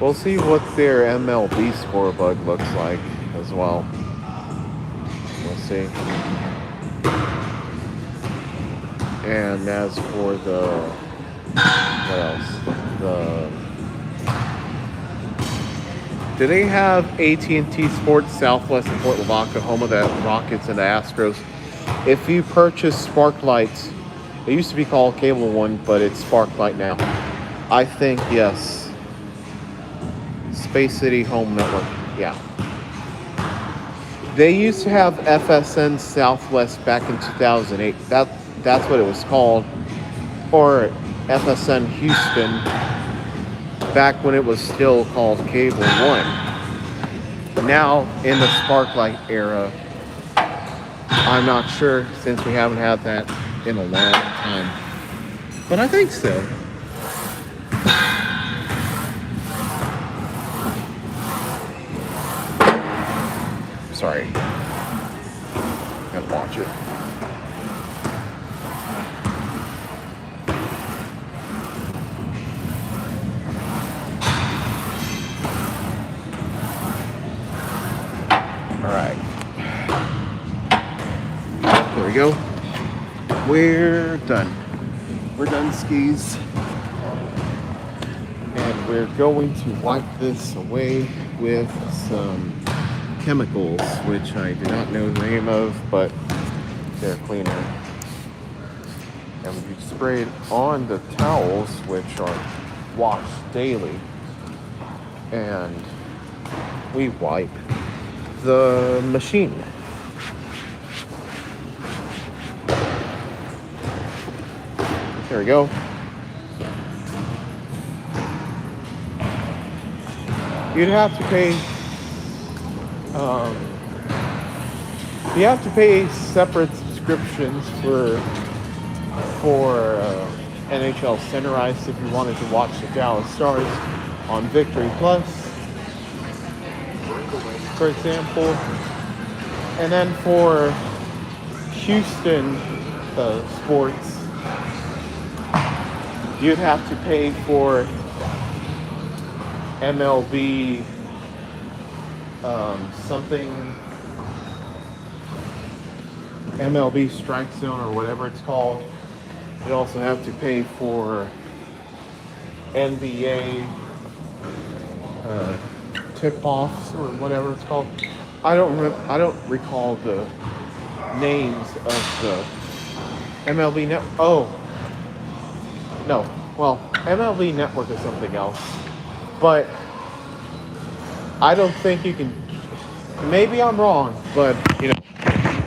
[SPEAKER 1] We'll see what their MLB scorebook looks like as well. We'll see. And as for what else? Do they have AT&T Sports Southwest and Fort Lavaca, home of the Rockets and the Astros? If you purchase Sparklight, it used to be called Cable One, but it's Sparklight now. I think yes. Space City Home Network, yeah. They used to have FSN Southwest back in 2008. That's what it was called, or FSN Houston back when it was still called Cable One. Now in the Sparklight era, I'm not sure since we haven't had that in a long time, but I think so. Sorry, gotta watch it. Alright. There we go. We're done. We're done skis. And we're going to wipe this away with some chemicals, which I do not know the name of, but they're cleaner. And we spray it on the towels, which are washed daily. And we wipe the machine. There we go. You'd have to pay separate subscriptions for NHL Center Ice if you wanted to watch the Dallas Stars on Victory Plus, for example. And then for Houston sports, you'd have to pay for MLB MLB Strike Zone or whatever it's called. You'd also have to pay for NBA tip-offs or whatever it's called. I don't recall the names of the MLB net. Oh no, well, MLB Network is something else, but I don't think you can. Maybe I'm wrong, but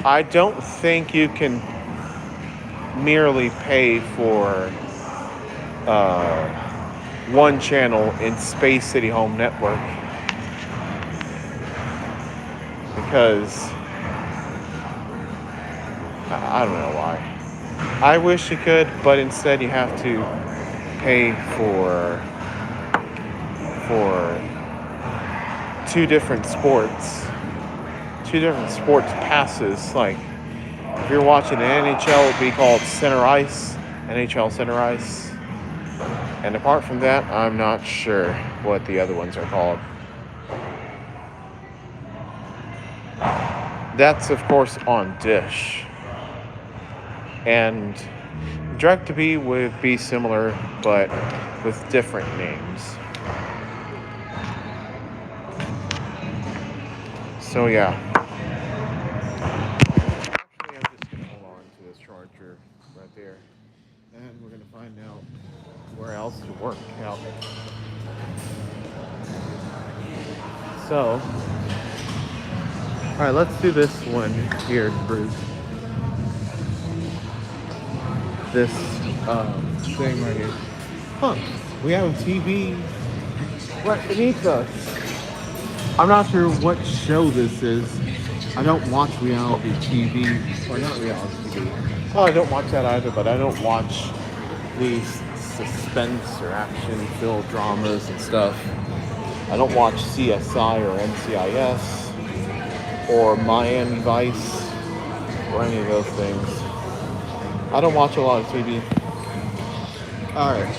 [SPEAKER 1] I don't think you can merely pay for one channel in Space City Home Network, because I don't know why. I wish you could, but instead you have to pay for two different sports passes. Like if you're watching the NHL, it would be called Center Ice, NHL Center Ice. And apart from that, I'm not sure what the other ones are called. That's of course on Dish. And DirecTV would be similar, but with different names. So yeah. Actually, I'm just going to hold on to this charger right there. And we're going to find out where else to work out. So, alright, let's do this one here, Bruce. This thing right here. Huh. We have a TV right beneath us. I'm not sure what show this is. I don't watch reality TV. Or not reality TV. Well, I don't watch that either, but I don't watch these suspense or action-filled dramas and stuff. I don't watch CSI or NCIS or Miami Vice or any of those things. I don't watch a lot of TV. Alright.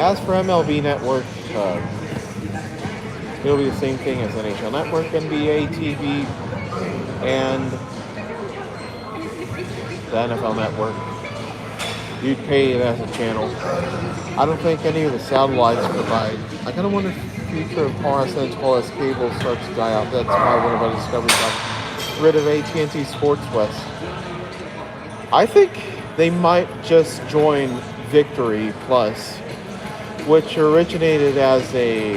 [SPEAKER 1] As for MLB Network, it'll be the same thing as NHL Network, NBA TV, and the NFL Network. You'd pay it as a channel. I don't think any of the satellites provide. I kind of wonder if the future of RSN/S cable starts to die out. That's probably one of my discoveries. Got rid of AT&T Sports West. I think they might just join Victory Plus, which originated as a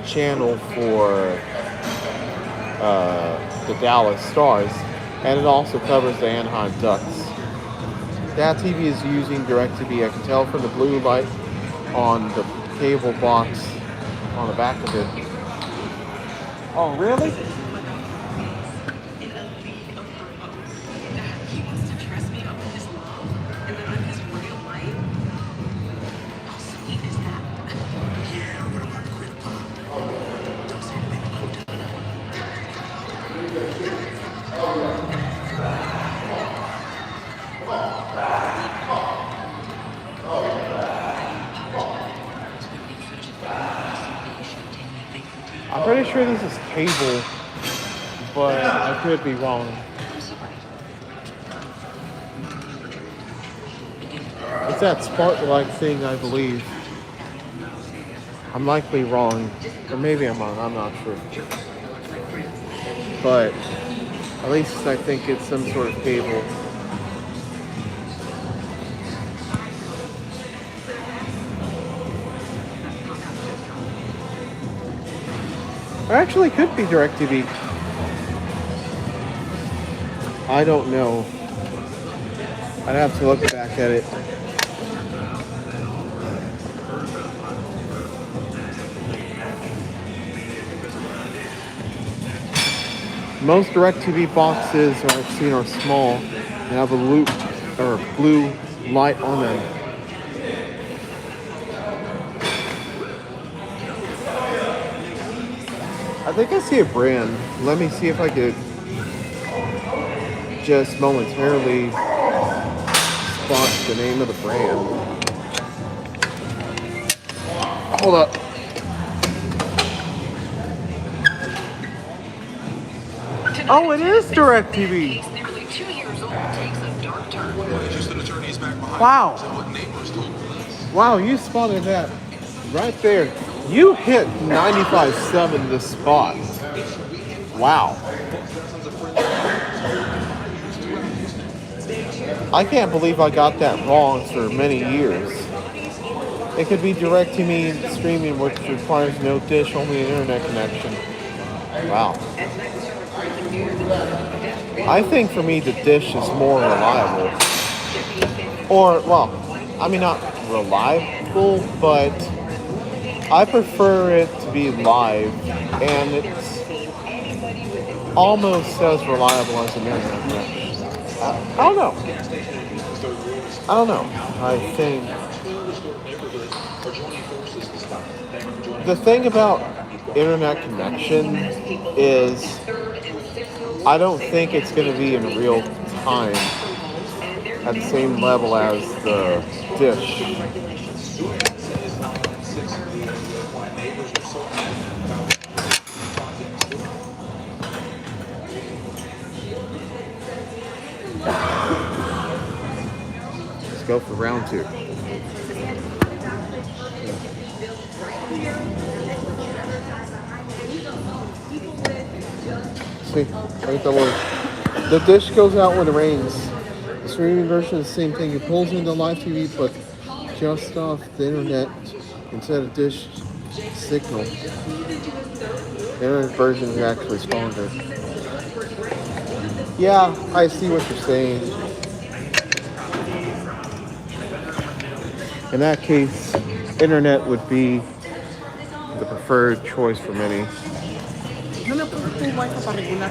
[SPEAKER 1] channel for the Dallas Stars, and it also covers the Anaheim Ducks. That TV is using DirecTV. I can tell from the blue light on the cable box on the back of it. Oh, really? I'm pretty sure this is cable, but I could be wrong. It's that spark-like thing, I believe. I'm likely wrong, or maybe I'm wrong, I'm not sure. But at least I think it's some sort of cable. Or actually could be DirecTV. I don't know. I'd have to look back at it. Most DirecTV boxes I've seen are small and have a loop or blue light on them. I think I see a brand. Let me see if I could just momentarily spot the name of the brand. Hold up. Oh, it is DirecTV. Wow. Wow, you spotted that right there. You hit 95.7 the spot. Wow. I can't believe I got that wrong for many years. It could be DirecTV streaming, which requires no dish, only an internet connection. Wow. I think for me the dish is more reliable. Or, well, I mean not reliable, but I prefer it to be live, and it's almost as reliable as an internet connection. I don't know. I think the thing about internet connection is I don't think it's going to be in real time at the same level as the dish. Let's go for round two. See, the dish goes out when it rains. The streaming version is the same thing. It pulls into live TV, but just off the internet instead of dish signal. The internet version is actually stronger. Yeah, I see what you're saying. In that case, internet would be the preferred choice for many.
[SPEAKER 2] No le pongo tu wifi para regular.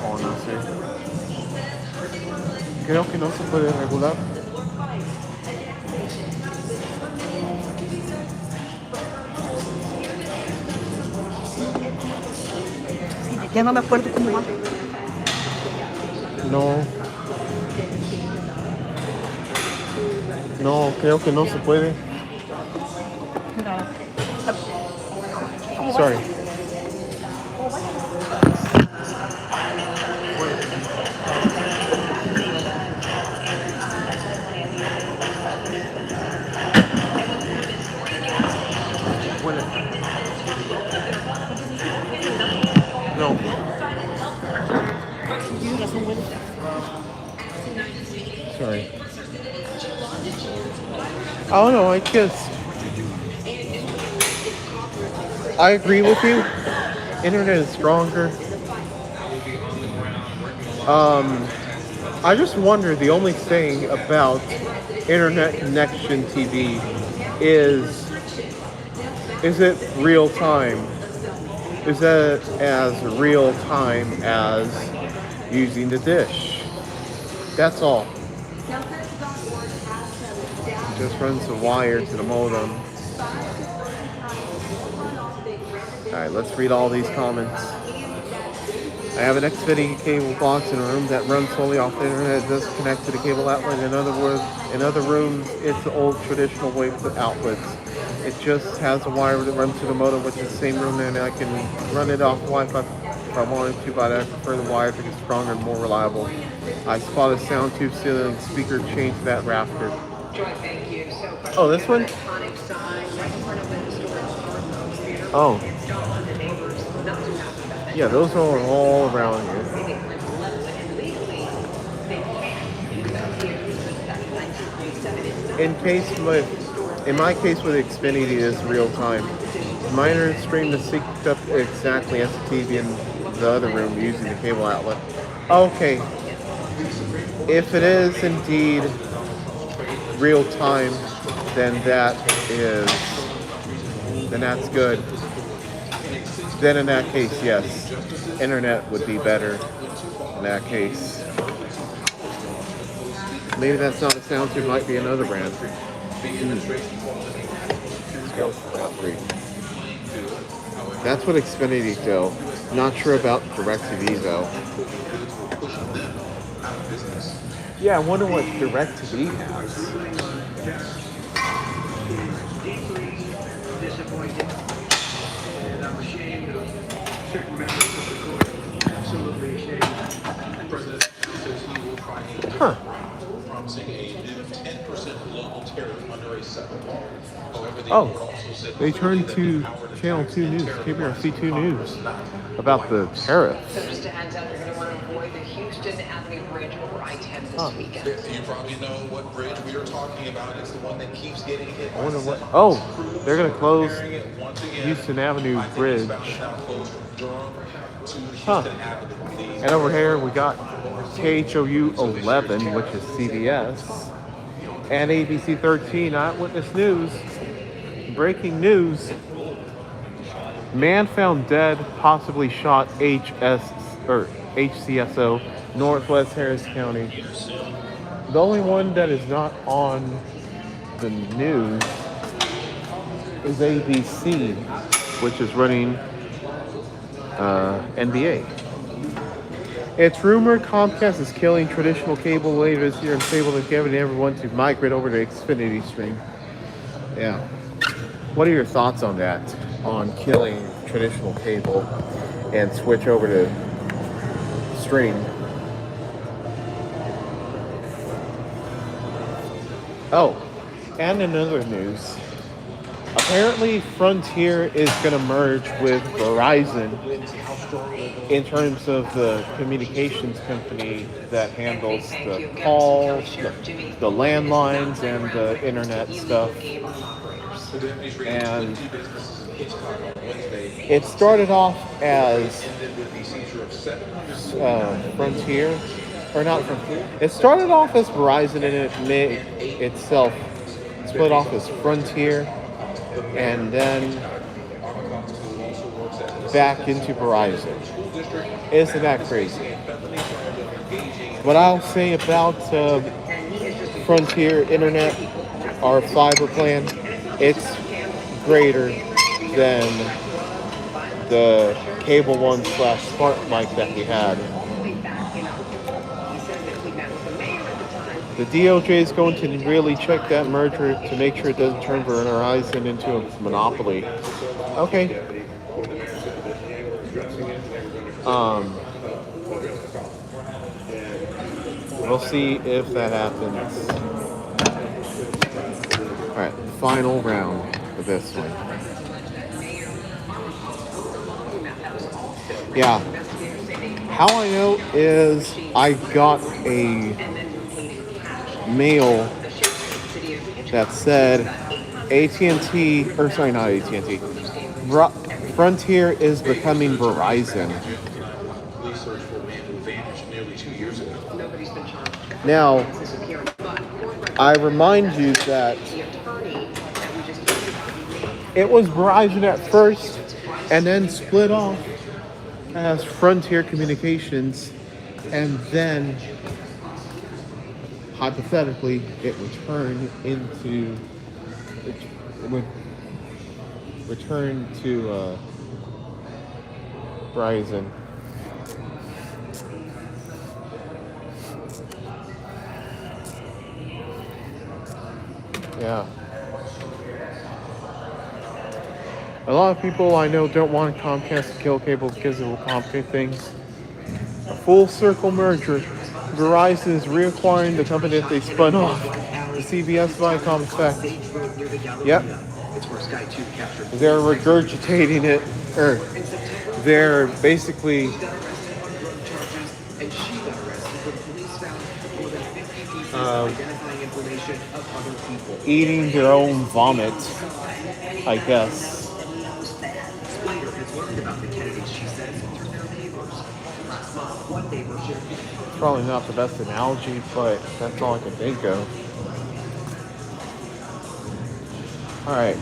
[SPEAKER 1] Oh, no sé. Creo que no se puede regular.
[SPEAKER 2] Ya no me acuerdo cómo va.
[SPEAKER 1] No, creo que no se puede.
[SPEAKER 2] Mira. ¿Cómo va?
[SPEAKER 1] Sorry. No.
[SPEAKER 2] Tienes razón, güey.
[SPEAKER 1] Sorry. Oh no, I agree with you. Internet is stronger. I just wonder, the only thing about internet connection TV is it real time? Is that as real time as using the dish? That's all. Just runs the wire to the modem. Alright, let's read all these comments. I have an Xfinity cable box in a room that runs solely off the internet. It doesn't connect to the cable outlet. In other rooms, it's the old traditional way for outlets. It just has a wire that runs to the modem, which is the same room, and I can run it off Wi-Fi if I wanted to, but I prefer the wire because it's stronger and more reliable. I spotted a sound tube ceiling speaker change to that rafter. Oh, this one? Oh. Yeah, those are all around here. In my case with Xfinity, it is real time. My internet stream is synced up exactly as the TV in the other room using the cable outlet. Okay. If it is indeed real time, then that's good. Then in that case, yes, internet would be better in that case. Maybe that's not a sound tube, might be another brand. Let's go for upgrade. That's what Xfinity do. Not sure about DirecTV though. Yeah, I wonder what DirecTV has. Huh. Oh, they turned to Channel 2 News, KBRC 2 News, about the tariffs.
[SPEAKER 5] So just a heads up, you're going to want to avoid the Houston Avenue Bridge over I-10 this weekend.
[SPEAKER 6] You probably know what bridge we are talking about. It's the one that keeps getting hit.
[SPEAKER 1] I wonder what. Oh, they're going to close Houston Avenue Bridge. Huh. And over here we got KHOU 11, which is CBS, and ABC 13, Eyewitness News. Breaking news. Man found dead, possibly shot HCSO, Northwest Harris County. The only one that is not on the news is ABC, which is running NBA. It's rumored Comcast is killing traditional cable waivers here in Fable and getting everyone to migrate over to Xfinity Stream. Yeah. What are your thoughts on that? On killing traditional cable and switch over to stream? Oh, and in other news, apparently Frontier is going to merge with Verizon in terms of the communications company that handles the calls, the landlines, and the internet stuff. And it started off as Frontier, or not Frontier. It started off as Verizon, and it made itself split off as Frontier, and then back into Verizon. Isn't that crazy? What I'll say about Frontier Internet, our fiber plan, it's greater than the cable one / smart mic that he had. The DOJ is going to really check that merger to make sure it doesn't turn Verizon into a monopoly. Okay. We'll see if that happens. Alright, final round of this one. Yeah. How I know is I got a mail that said AT&T, or sorry, not AT&T, Frontier is becoming Verizon. Now, I remind you that it was Verizon at first and then split off as Frontier Communications, and then hypothetically it would turn to Verizon. Yeah. A lot of people I know don't want Comcast to kill cable because it will complicate things. A full circle merger. Verizon is reacquiring the company that they spun off. The CBS Viacom effect. Yep. They're regurgitating it. Or they're basically eating their own vomit, I guess. Probably not the best analogy, but that's all I can think of. Alright.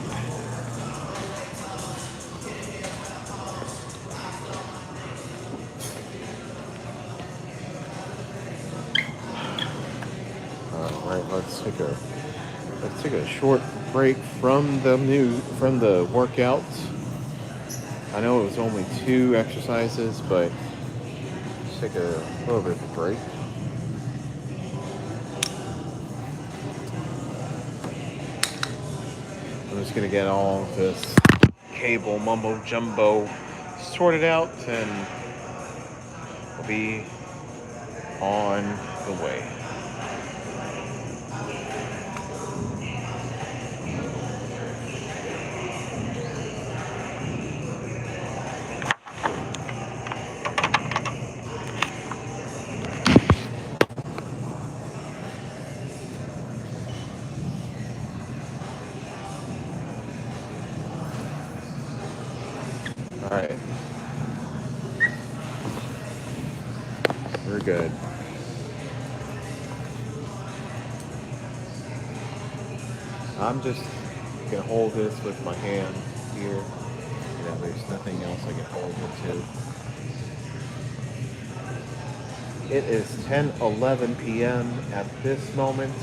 [SPEAKER 1] Alright, let's take a short break from the workouts. I know it was only 2 exercises, but let's take a little bit of a break. I'm just gonna get all of this cable mumbo jumbo sorted out, and we'll be on the way. Alright. We're good. I'm just gonna hold this with my hand here. Yeah, there's nothing else I can hold it to. It is 10:11 p.m. at this moment.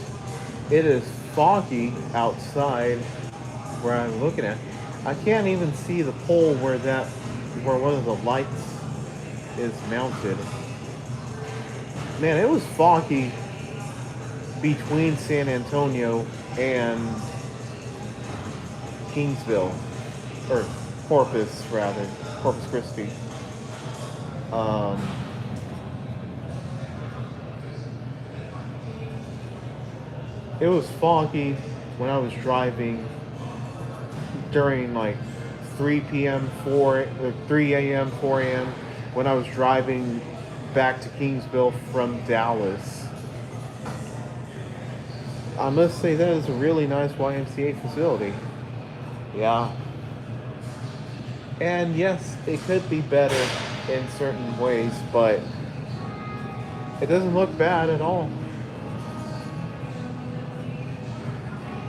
[SPEAKER 1] It is foggy outside where I'm looking at. I can't even see the pole where one of the lights is mounted. Man, it was foggy between San Antonio and Kingsville, or Corpus Christi. It was foggy when I was driving during like 3 a.m., 4 a.m. when I was driving back to Kingsville from Dallas. I must say that is a really nice YMCA facility. Yeah. And yes, it could be better in certain ways, but it doesn't look bad at all.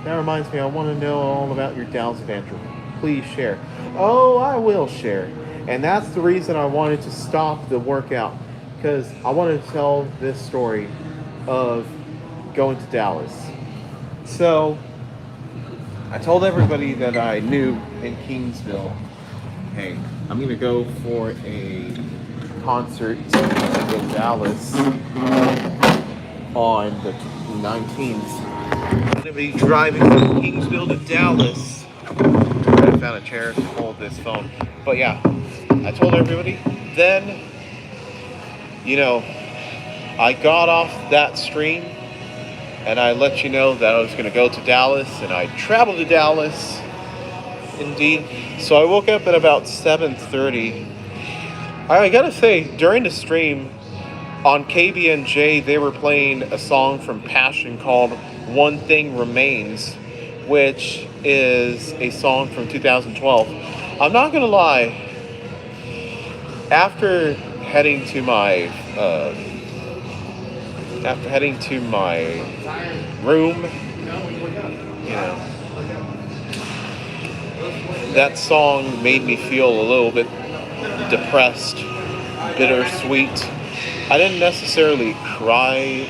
[SPEAKER 1] That reminds me, I want to know all about your Dallas adventure. Please share. Oh, I will share. And that's the reason I wanted to stop the workout, because I wanted to tell this story of going to Dallas. So, I told everybody that I knew in Kingsville, hey, I'm gonna go for a concert in Dallas on the 19th. I'm gonna be driving from Kingsville to Dallas. I found a chair to hold this phone. But yeah, I told everybody. Then, I got off that stream and I let you know that I was gonna go to Dallas, and I traveled to Dallas. Indeed. So I woke up at about 7:30. I gotta say, during the stream on KBNJ, they were playing a song from Passion called "One Thing Remains," which is a song from 2012. I'm not gonna lie. After heading to my room, that song made me feel a little bit depressed, bittersweet. I didn't necessarily cry.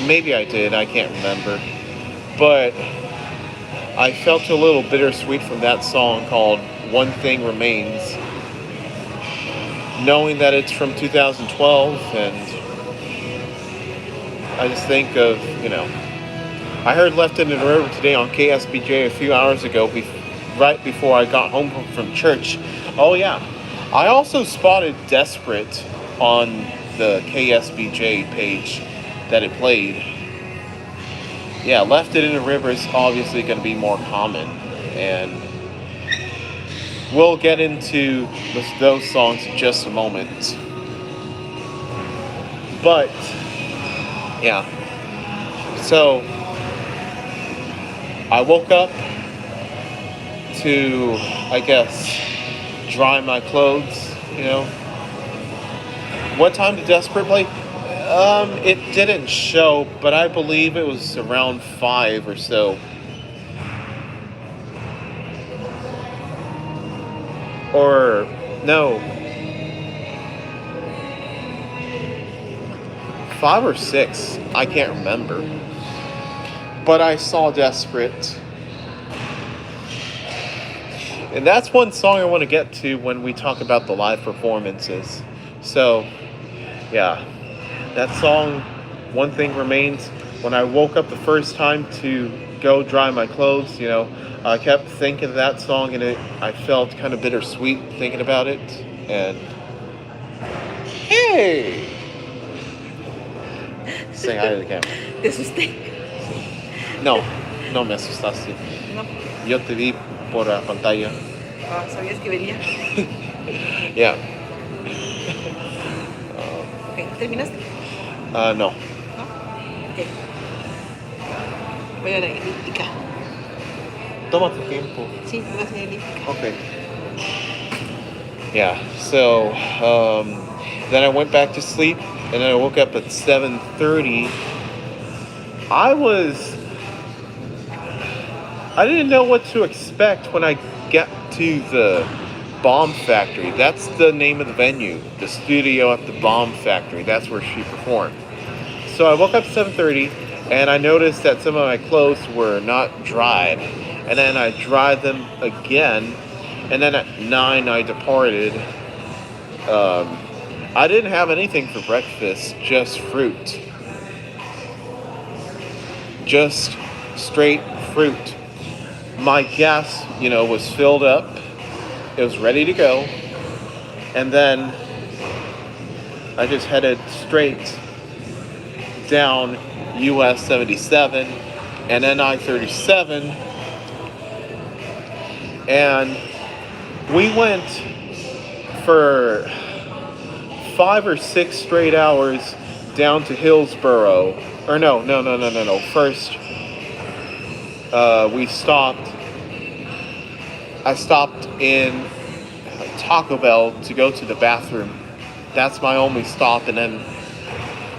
[SPEAKER 1] Maybe I did, I can't remember. But I felt a little bittersweet from that song called "One Thing Remains," knowing that it's from 2012, and I just think of, I heard Left in the River today on KSBJ a few hours ago, right before I got home from church. Oh yeah, I also spotted Desperate on the KSBJ page that it played. Yeah, Left It in the River is obviously going to be more common, and we'll get into those songs in just a moment. But, yeah. So, I woke up to, I guess, dry my clothes, What time did Desperate play? It didn't show, but I believe it was around 5 or so. Or, no. 5 or 6. I can't remember. But I saw Desperate. And that's one song I want to get to when we talk about the live performances. So, yeah. That song, One Thing Remains, when I woke up the first time to go dry my clothes, I kept thinking of that song, and I felt kind of bittersweet thinking about it. And hey, say hi to the camera.
[SPEAKER 2] ¿Te asusté?
[SPEAKER 1] No me asustaste.
[SPEAKER 2] No.
[SPEAKER 1] Yo te vi por la pantalla.
[SPEAKER 2] Ah, ¿sabías que venía?
[SPEAKER 1] Yeah.
[SPEAKER 2] Okay. ¿Terminaste?
[SPEAKER 1] No.
[SPEAKER 2] ¿No? Ok. Voy a la elíptica.
[SPEAKER 1] Toma tu tiempo.
[SPEAKER 2] Sí, voy a hacer elíptica.
[SPEAKER 1] Okay. Yeah. So then I went back to sleep, and then I woke up at 7:30. I didn't know what to expect when I got to the Bomb Factory. That's the name of the venue, the studio at the Bomb Factory. That's where she performed. So I woke up at 7:30, and I noticed that some of my clothes were not dried. And then I dried them again, and then at 9 I departed. I didn't have anything for breakfast, just fruit. Just straight fruit. My gas, was filled up. It was ready to go. And then I just headed straight down US 77 and then I-37. And we went for 5 or 6 straight hours down to Hillsboro. Or no. First, I stopped in Taco Bell to go to the bathroom. That's my only stop. And then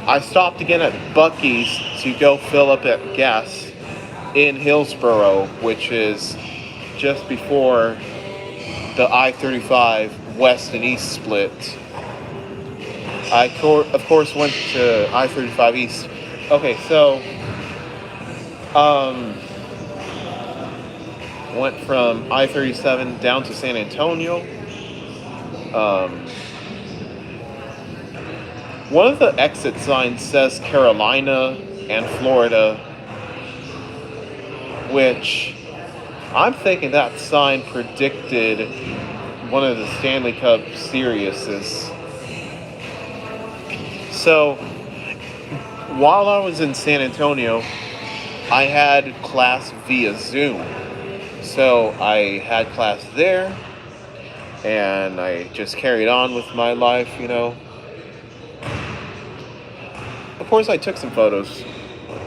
[SPEAKER 1] I stopped again at Buc-ee's to go fill up at gas in Hillsboro, which is just before the I-35 west and east split. I, of course, went to I-35 east. Okay, so went from I-37 down to San Antonio, One of the exit signs says Carolina and Florida, which I'm thinking that sign predicted one of the Stanley Cup Series. So, while I was in San Antonio, I had class via Zoom. So, I had class there, and I just carried on with my life, you know. Of course, I took some photos,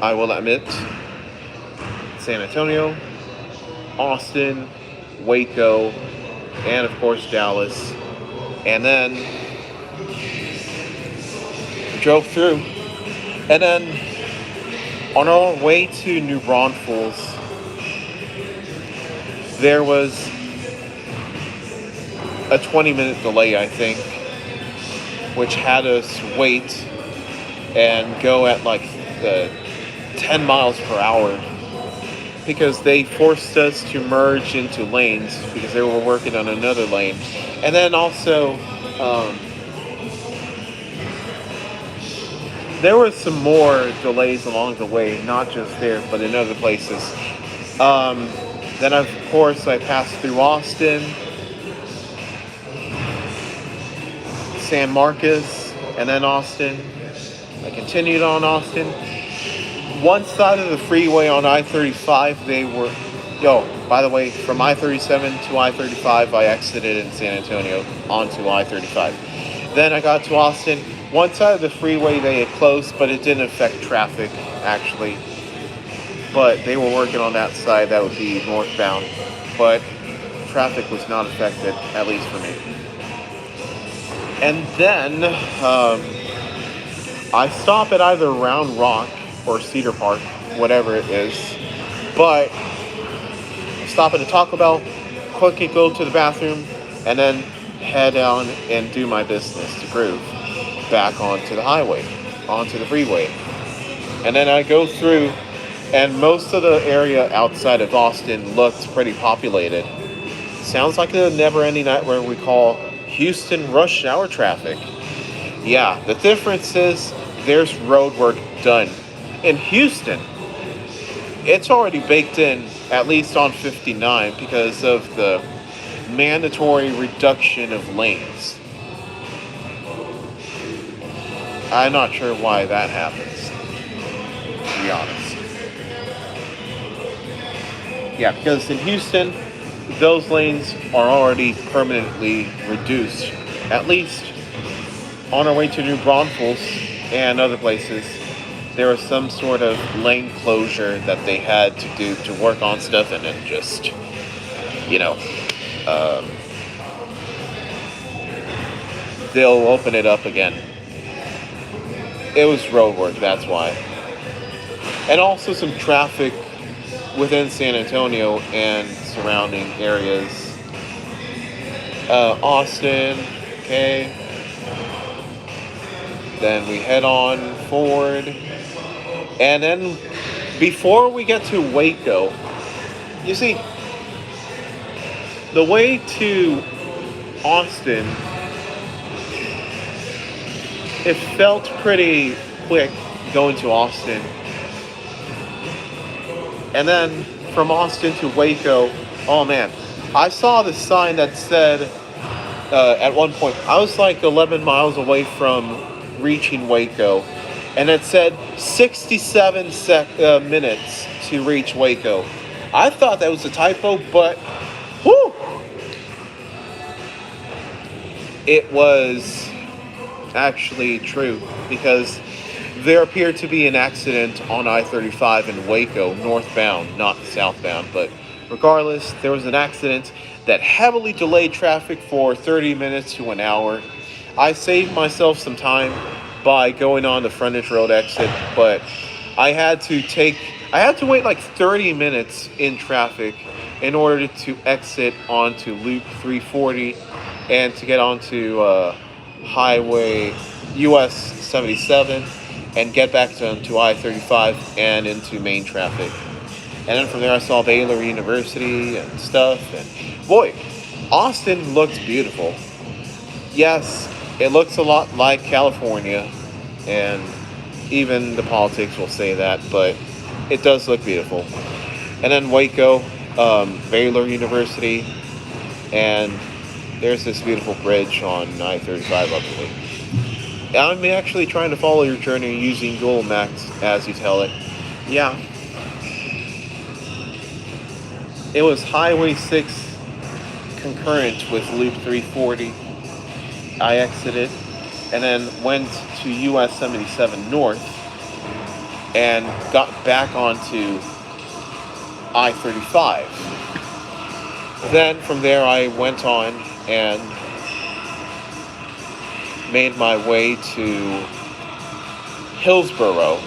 [SPEAKER 1] I will admit. San Antonio, Austin, Waco, and of course Dallas. And then drove through. And then on our way to New Braunfels, there was a 20-minute delay, I think, which had us wait and go at like 10 miles per hour because they forced us to merge into lanes because they were working on another lane. And then also, there were some more delays along the way, not just there, but in other places. Then, of course, I passed through Austin, San Marcos, and then Austin. I continued on Austin. One side of the freeway on I-35, by the way, from I-37 to I-35, I exited in San Antonio onto I-35. Then I got to Austin. One side of the freeway they had closed, but it didn't affect traffic, actually. But they were working on that side, that would be northbound. But traffic was not affected, at least for me. And then, I stop at either Round Rock or Cedar Park, whatever it is. But I stop at a Taco Bell, quickly go to the bathroom, and then head down and do my business to Groove. Back onto the highway, onto the freeway. And then I go through, and most of the area outside of Austin looked pretty populated. Sounds like a never-ending nightmare we call Houston rush hour traffic. Yeah, the difference is there's road work done. In Houston, it's already baked in, at least on 59, because of the mandatory reduction of lanes. I'm not sure why that happens, to be honest. Yeah, because in Houston, those lanes are already permanently reduced. At least on our way to New Braunfels and other places, there was some sort of lane closure that they had to do to work on stuff, and then just, they'll open it up again. It was road work, that's why. And also some traffic within San Antonio and surrounding areas. Austin, okay. Then we head on forward. And then before we get to Waco, you see, the way to Austin, it felt pretty quick going to Austin. And then from Austin to Waco, oh man, I saw the sign that said, at one point, I was like 11 miles away from reaching Waco, and it said 67 minutes to reach Waco. I thought that was a typo, but whoo! It was actually true, because there appeared to be an accident on I-35 in Waco, northbound, not southbound, but regardless, there was an accident that heavily delayed traffic for 30 minutes to an hour. I saved myself some time by going on the frontage road exit, but I had to wait like 30 minutes in traffic in order to exit onto Loop 340 and to get onto Highway US 77 and get back to I-35 and into main traffic. And then from there I saw Baylor University and stuff, and boy, Austin looked beautiful. yes, it looks a lot like California, and even the politics will say that, but it does look beautiful. And then Waco, Baylor University, and there's this beautiful bridge on I-35 up the way. I'm actually trying to follow your journey using Google Maps as you tell it. Yeah. It was Highway 6 concurrent with Loop 340. I exited and then went to US 77 North and got back onto I-35. Then from there I went on and made my way to Hillsboro,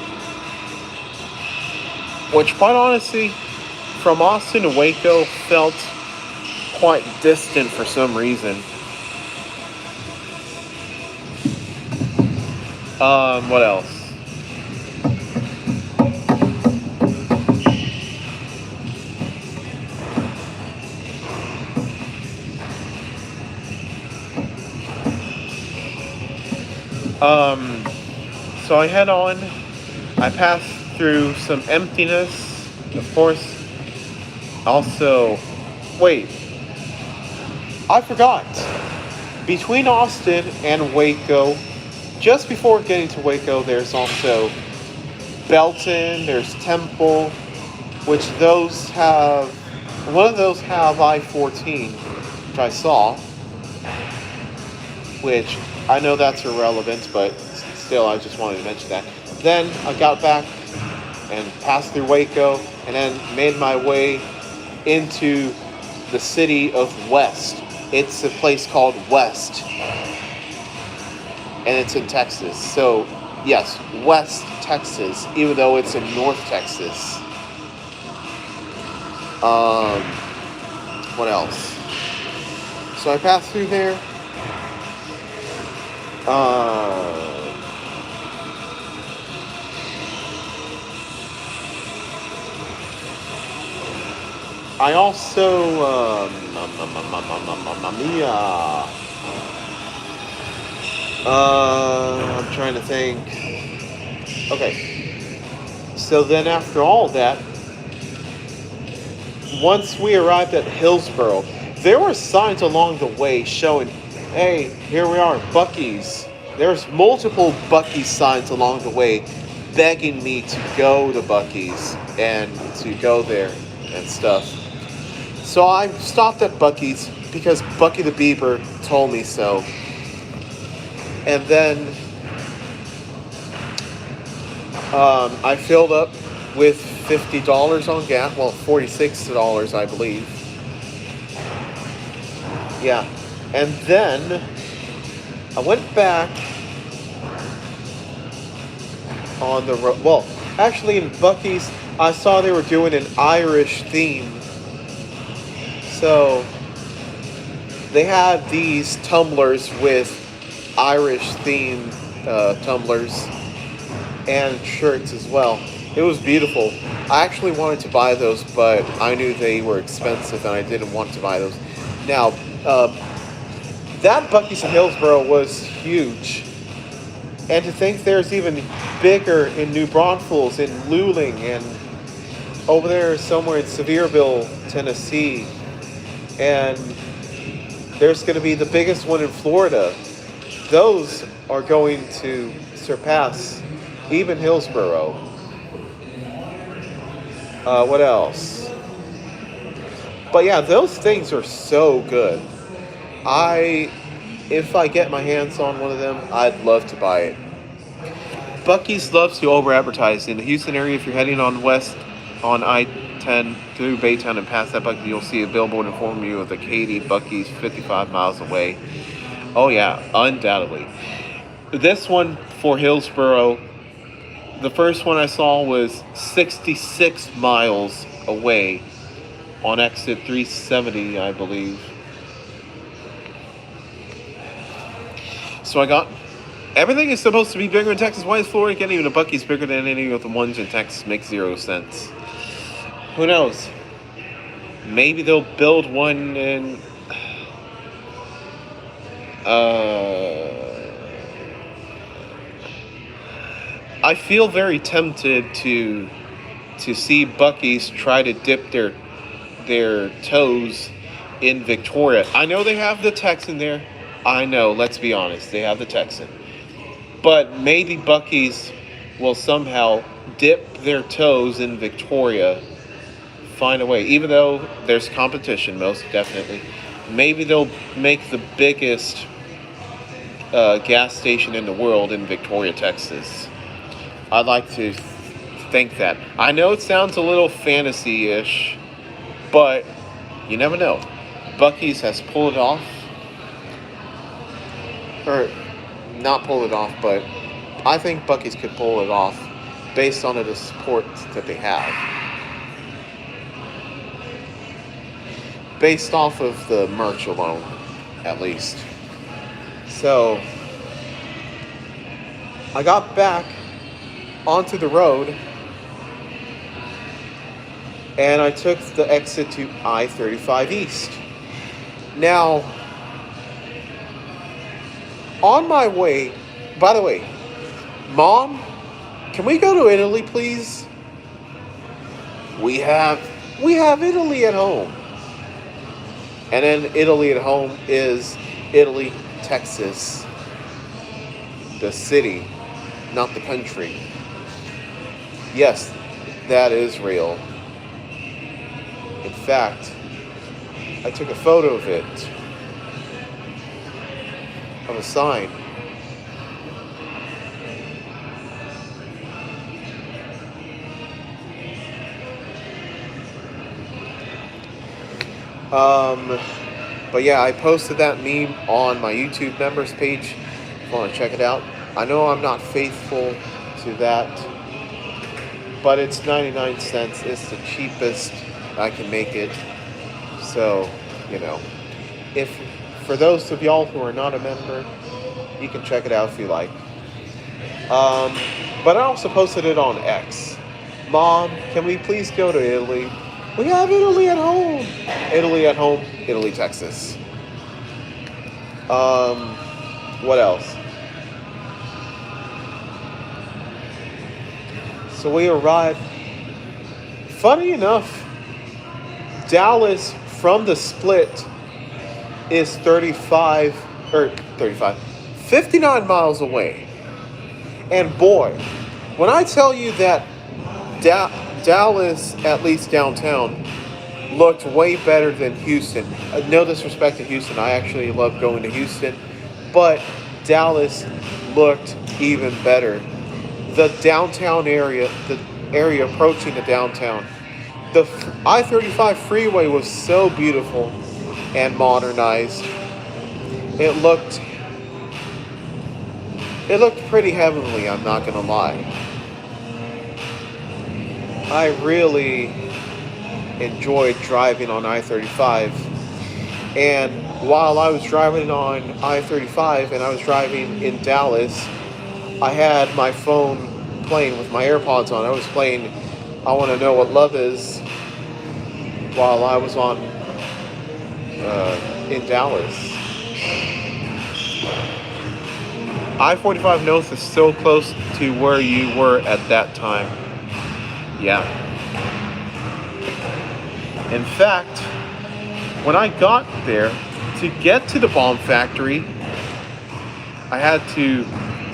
[SPEAKER 1] which quite honestly, from Austin to Waco felt quite distant for some reason. What else? So I head on. I pass through some emptiness, of course. Also, wait. I forgot. Between Austin and Waco, just before getting to Waco, there's also Belton, there's Temple, which those have, one of those have I-14, which I saw, which I know that's irrelevant, but still I just wanted to mention that. Then I got back and passed through Waco and then made my way into the city of West. It's a place called West, and it's in Texas. So yes, West Texas, even though it's in North Texas. What else? So I passed through there. I also, I'm trying to think. Okay. So then after all that, once we arrived at Hillsboro, there were signs along the way showing, hey, here we are, Buc-ee's. There's multiple Buc-ee's signs along the way begging me to go to Buc-ee's and to go there and stuff. So I stopped at Buc-ee's because Bucky the Beaver told me so. And then I filled up with $50 on gas. Well, $46, I believe. Yeah. And then I went back on the road. Well, actually in Buc-ee's, I saw they were doing an Irish theme. So they had these tumblers with Irish themed tumblers and shirts as well. It was beautiful. I actually wanted to buy those, but I knew they were expensive and I didn't want to buy those. Now, that Buc-ee's in Hillsboro was huge. And to think there's even bigger in New Braunfels, in Luling, and over there somewhere in Sevierville, Tennessee. And there's going to be the biggest one in Florida. Those are going to surpass even Hillsboro. What else? But yeah, those things are so good. If I get my hands on one of them, I'd love to buy it. Buc-ee's loves to over-advertise. In the Houston area, if you're heading on west on I-10 through Baytown and past that Buc-ee, you'll see a billboard informing you of the Katy Buc-ee's 55 miles away. Oh yeah, undoubtedly. This one for Hillsboro, the first one I saw was 66 miles away on exit 370, I believe. So I got, everything is supposed to be bigger in Texas. Why is Florida getting even a Buc-ee's bigger than any of the ones in Texas? Makes 0 sense. Who knows? Maybe they'll build one in, I feel very tempted to see Buc-ee's try to dip their toes in Victoria. I know they have the Texan there. I know, let's be honest, they have the Texan. But maybe Buc-ee's will somehow dip their toes in Victoria, find a way. Even though there's competition, most definitely. Maybe they'll make the biggest gas station in the world in Victoria, Texas. I'd like to think that. I know it sounds a little fantasy-ish, but you never know. Buc-ee's has pulled it off. Or not pull it off, but I think Buc-ee's could pull it off based on the support that they have. Based off of the merch alone, at least. So, I got back onto the road and I took the exit to I-35 East. Now, on my way, by the way, Mom, can we go to Italy, please? We have Italy at home. And then Italy at home is Italy, Texas. The city, not the country. Yes, that is real. In fact, I took a photo of it. Of a sign. But yeah, I posted that meme on my YouTube members page. If you want to check it out. I know I'm not faithful to that, but it's 99 cents. It's the cheapest I can make it. So, you know, if for those of y'all who are not a member, you can check it out if you like. But I also posted it on X. Mom, can we please go to Italy? We have Italy at home. Italy at home, Italy, Texas. What else? So we arrived. Funny enough, Dallas from the split is 59 miles away. And boy, when I tell you that Dallas, at least downtown, looked way better than Houston. No disrespect to Houston. I actually love going to Houston. But Dallas looked even better. The downtown area, the area approaching the downtown, the I-35 freeway was so beautiful and modernized. It looked pretty heavenly, I'm not gonna lie. I really enjoyed driving on I-35. And while I was driving on I-35 and I was driving in Dallas, I had my phone playing with my AirPods on. I was playing I Want to Know What Love Is while I was on in Dallas. I-45 North is so close to where you were at that time. Yeah. In fact, when I got there, to get to the bomb factory, I had to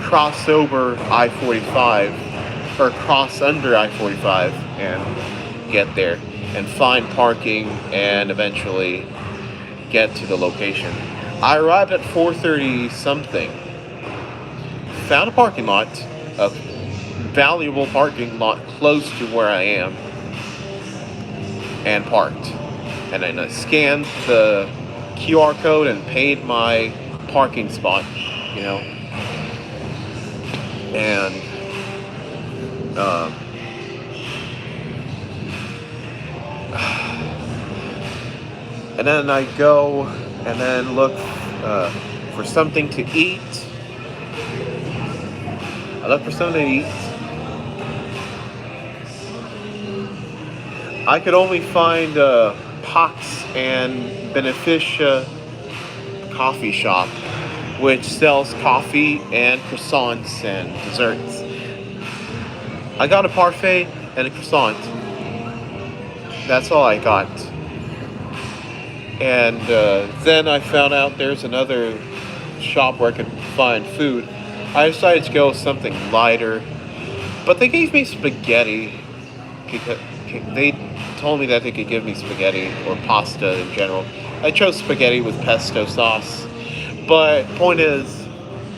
[SPEAKER 1] cross over I-45, or cross under I-45 and get there and find parking and eventually get to the location. I arrived at 4:30 something, found a parking lot, a valuable parking lot close to where I am, and parked. And then I scanned the QR code and paid my parking spot, you know. And and then I go and then look for something to eat. I look for something to eat. I could only find Pox and Beneficia coffee shop which sells coffee and croissants and desserts. I got a parfait and a croissant. That's all I got. And then I found out there's another shop where I can find food. I decided to go with something lighter, but they gave me spaghetti. They told me that they could give me spaghetti or pasta in general. I chose spaghetti with pesto sauce. But point is,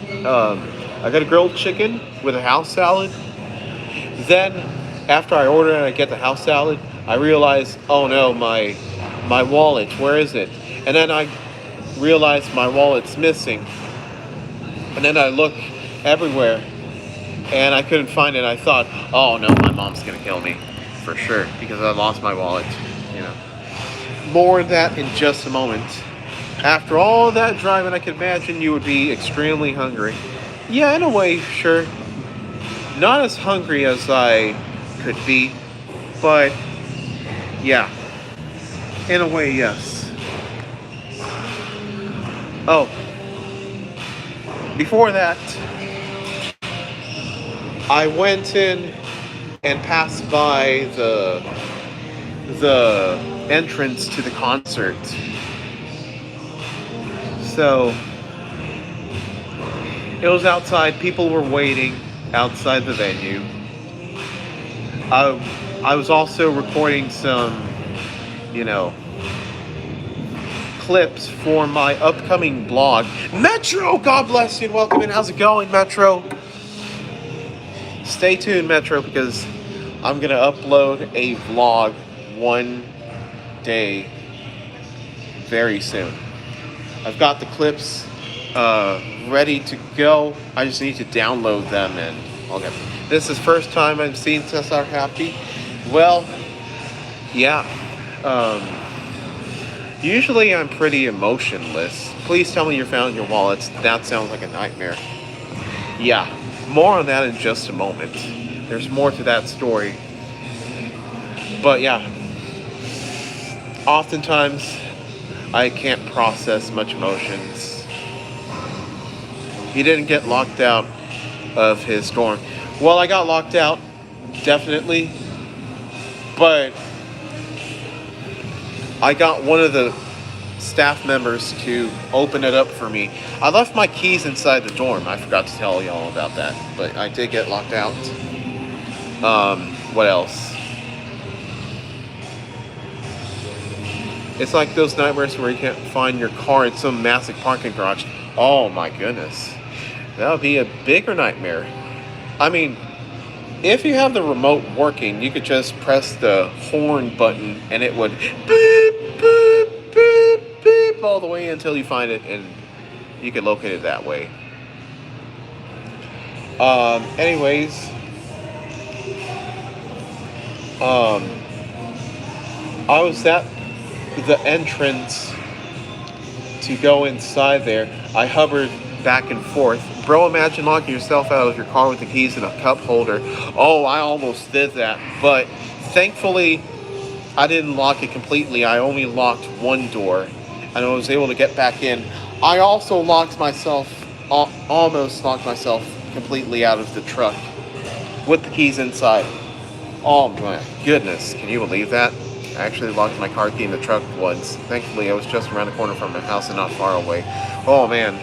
[SPEAKER 1] I got a grilled chicken with a house salad. Then, after I order and I get the house salad, I realize, oh no, my wallet, where is it? And then I realize my wallet's missing. And then I look everywhere, and I couldn't find it. I thought, oh no, my mom's gonna kill me, for sure, because I lost my wallet, you know. More of that in just a moment. After all that driving, I can imagine you would be extremely hungry. Yeah, in a way, sure. Not as hungry as I could be, but yeah, in a way, yes. Oh, before that, I went in and passed by the entrance to the concert. So it was outside. People were waiting outside the venue. I was also recording some, clips for my upcoming blog. Metro, God bless you and welcome in. How's it going, Metro? Stay tuned, Metro, because I'm going to upload a vlog one day very soon. I've got the clips ready to go. I just need to download them and okay. This is first time I've seen Cesar happy. Well, yeah. Usually I'm pretty emotionless. Please tell me you found your wallets. That sounds like a nightmare. Yeah, more on that in just a moment. There's more to that story. But yeah, oftentimes I can't process much emotions. He didn't get locked out of his dorm. Well, I got locked out, definitely. But I got one of the staff members to open it up for me. I left my keys inside the dorm. I forgot to tell y'all about that. But I did get locked out. What else? It's like those nightmares where you can't find your car in some massive parking garage. Oh my goodness. That would be a bigger nightmare. I mean, if you have the remote working, you could just press the horn button and it would beep, beep, beep, beep all the way until you find it and you can locate it that way. Anyways, I was at the entrance to go inside there. I hovered back and forth. Bro, imagine locking yourself out of your car with the keys in a cup holder. Oh, I almost did that. But thankfully, I didn't lock it completely. I only locked one door. And I was able to get back in. I also almost locked myself completely out of the truck with the keys inside. Oh my goodness, can you believe that? I actually locked my car key in the truck once. Thankfully, I was just around the corner from my house and not far away. Oh man.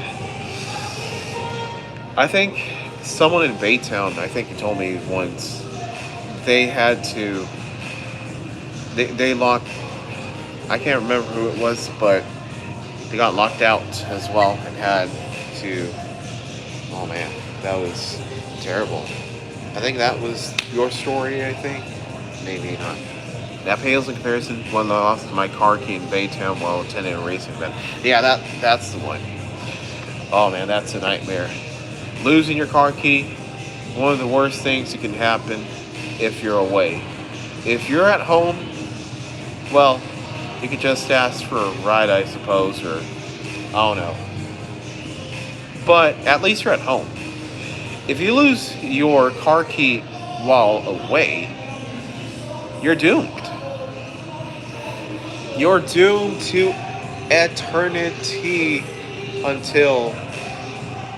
[SPEAKER 1] I think someone in Baytown, I think he told me once, they had to, they locked, I can't remember who it was, but they got locked out as well and had to, oh man, that was terrible. I think that was your story, I think. Maybe not. That pales in comparison when I lost my car key in Baytown while attending a racing event. Yeah, that's the one. Oh man, that's a nightmare. Losing your car key, one of the worst things that can happen if you're away. If you're at home, well, you could just ask for a ride, I suppose, or I don't know. But at least you're at home. If you lose your car key while away, you're doomed. You're doomed to eternity until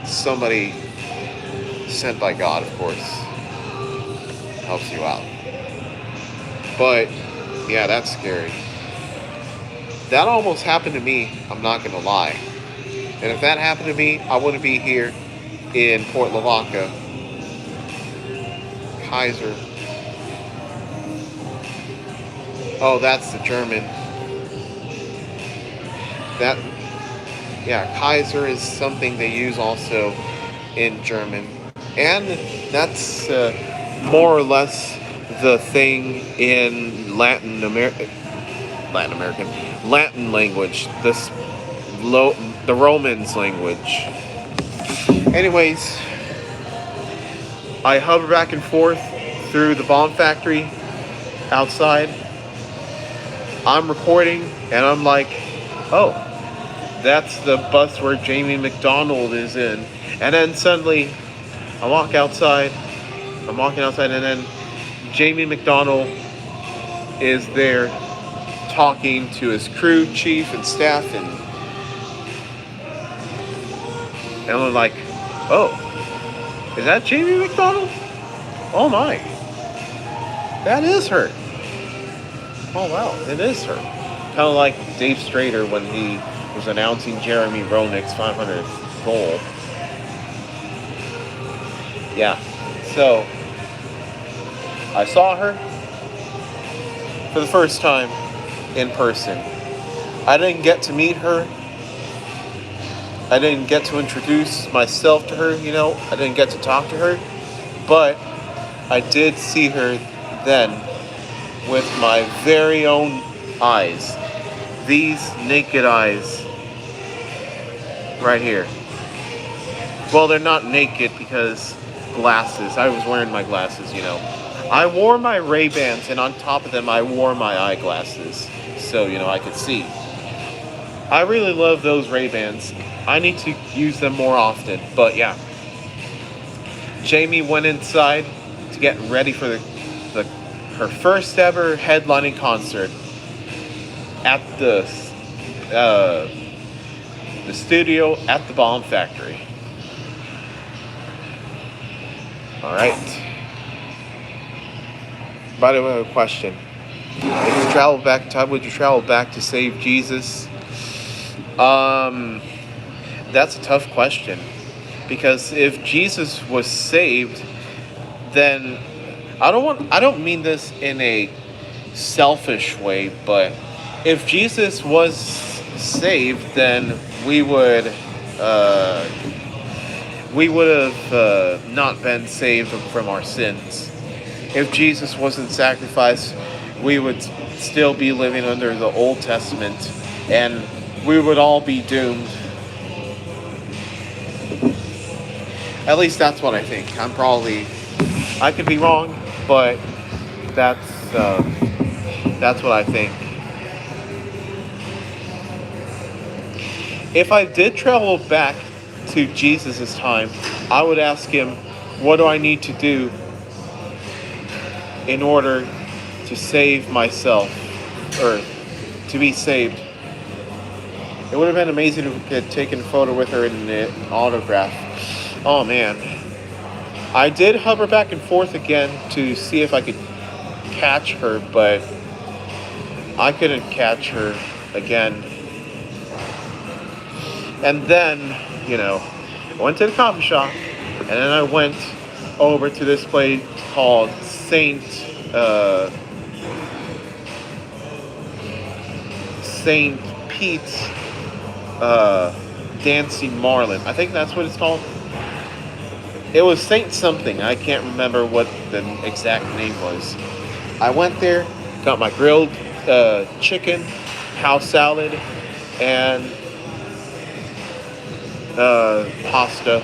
[SPEAKER 1] somebody sent by God, of course, helps you out. But yeah, that's scary. That almost happened to me, I'm not gonna lie. And if that happened to me, I wouldn't be here in Port Lavaca. Kaiser. Oh, that's the German. That, yeah, Kaiser is something they use also in German. And that's more or less the thing in Latin language. The Romans language. Anyways, I hover back and forth through the bomb factory outside. I'm recording and I'm like, oh, that's the bus where Jamie McDonald is in. And then suddenly I'm walking outside and then Jamie McDonald is there talking to his crew chief and staff, and I'm like, oh, is that Jamie McDonald? Oh my, that is her. Oh wow, it is her. Kind of like Dave Strader when he was announcing Jeremy Roenick's 500th goal. Yeah, so I saw her for the first time in person. I didn't get to meet her. I didn't get to introduce myself to her, I didn't get to talk to her. But I did see her then with my very own eyes. These naked eyes right here. Well, they're not naked because glasses. I was wearing my glasses, I wore my Ray-Bans, and on top of them I wore my eyeglasses so, I could see. I really love those Ray-Bans. I need to use them more often, but yeah. Jamie went inside to get ready for her first ever headlining concert at the studio at the Bomb Factory. All right. By the way, I have a question. If you travel back in time, would you travel back to save Jesus? That's a tough question. Because if Jesus was saved, then I don't mean this in a selfish way, but if Jesus was saved, then we would have not been saved from our sins. If Jesus wasn't sacrificed, we would still be living under the Old Testament, and we would all be doomed. At least that's what I think. I could be wrong, but that's what I think. If I did travel back to Jesus' time, I would ask him, what do I need to do in order to save myself, or to be saved? It would have been amazing if we could have taken a photo with her in an autograph. Oh man. I did hover back and forth again to see if I could catch her, but I couldn't catch her again. And then, I went to the coffee shop, and then I went over to this place called St. Pete's Dancing Marlin. I think that's what it's called. It was Saint something. I can't remember what the exact name was. I went there, got my grilled chicken, house salad, and pasta.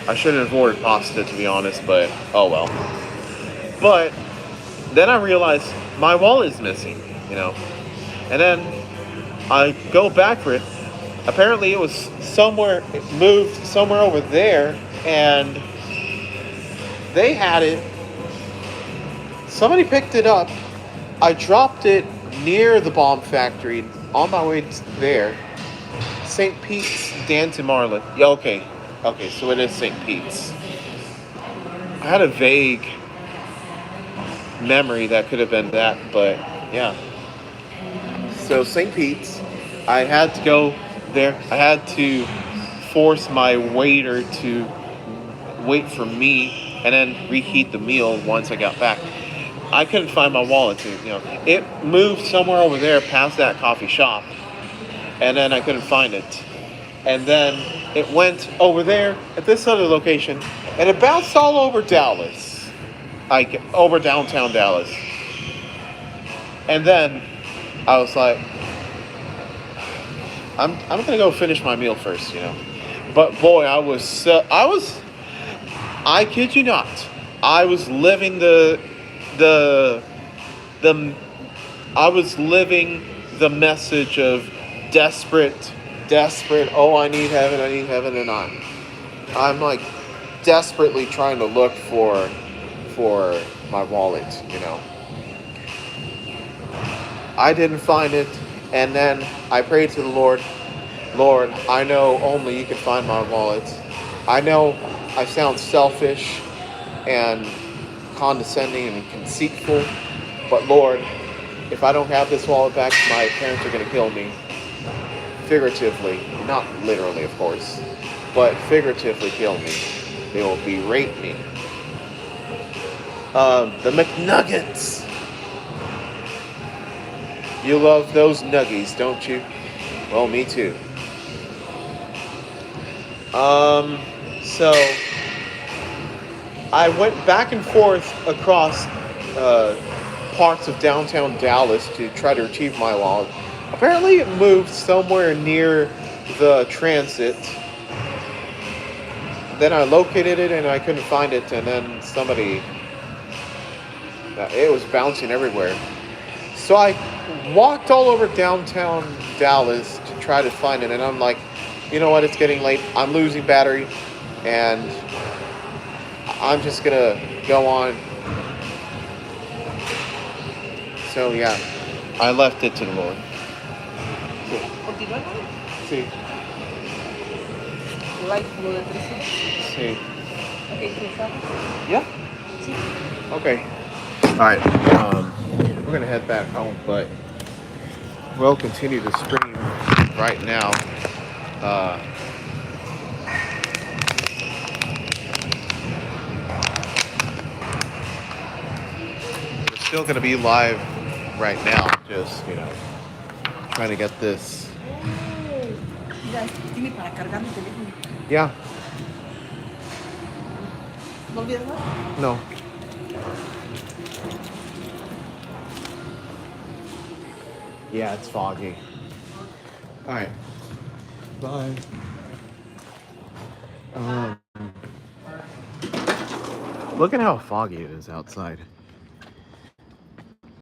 [SPEAKER 1] I shouldn't have ordered pasta, to be honest, but oh well. But then I realized my wallet is missing, And then I go back for it. Apparently it was moved somewhere over there, and they had it. Somebody picked it up. I dropped it near the bomb factory on my way to there. St. Pete's, Dance and Marlin. Yeah, okay. Okay, so it is St. Pete's. I had a vague memory that could have been that, but yeah. So St. Pete's, I had to go there. I had to force my waiter to wait for me and then reheat the meal once I got back. I couldn't find my wallet too, It moved somewhere over there past that coffee shop, and then I couldn't find it. And then it went over there at this other location, and it bounced all over Dallas, like over downtown Dallas. And then I was like, I'm gonna go finish my meal first, But boy, I kid you not, I was living I was living the message of desperate. Oh, I need heaven, and I'm like desperately trying to look for my wallet, I didn't find it, and then I prayed to the Lord, I know only you can find my wallet. I know I sound selfish and condescending and conceitful, but Lord, if I don't have this wallet back, my parents are going to kill me. Figuratively, not literally, of course, but figuratively kill me. They will berate me. The McNuggets. You love those nuggies, don't you? Well, me too. So I went back and forth across parts of downtown Dallas to try to retrieve my wallet. Apparently it moved somewhere near the transit. Then I located it and I couldn't find it, and then it was bouncing everywhere. So I walked all over downtown Dallas to try to find it, and I'm like, you know what, it's getting late, I'm losing battery, and I'm just gonna go on. So yeah, I left it to the Lord. Sí.
[SPEAKER 2] Like lo de 300.
[SPEAKER 1] Sí.
[SPEAKER 2] Okay,
[SPEAKER 1] Yeah. Okay. All right. We're gonna head back home, but we'll continue to stream right now. We're still gonna be live right now. Just trying to get this.
[SPEAKER 2] Mira, tiene para cargar mi teléfono.
[SPEAKER 1] Yeah.
[SPEAKER 2] ¿No olvidas nada?
[SPEAKER 1] No. Yeah, it's foggy. All right. Bye. Look at how foggy it is outside.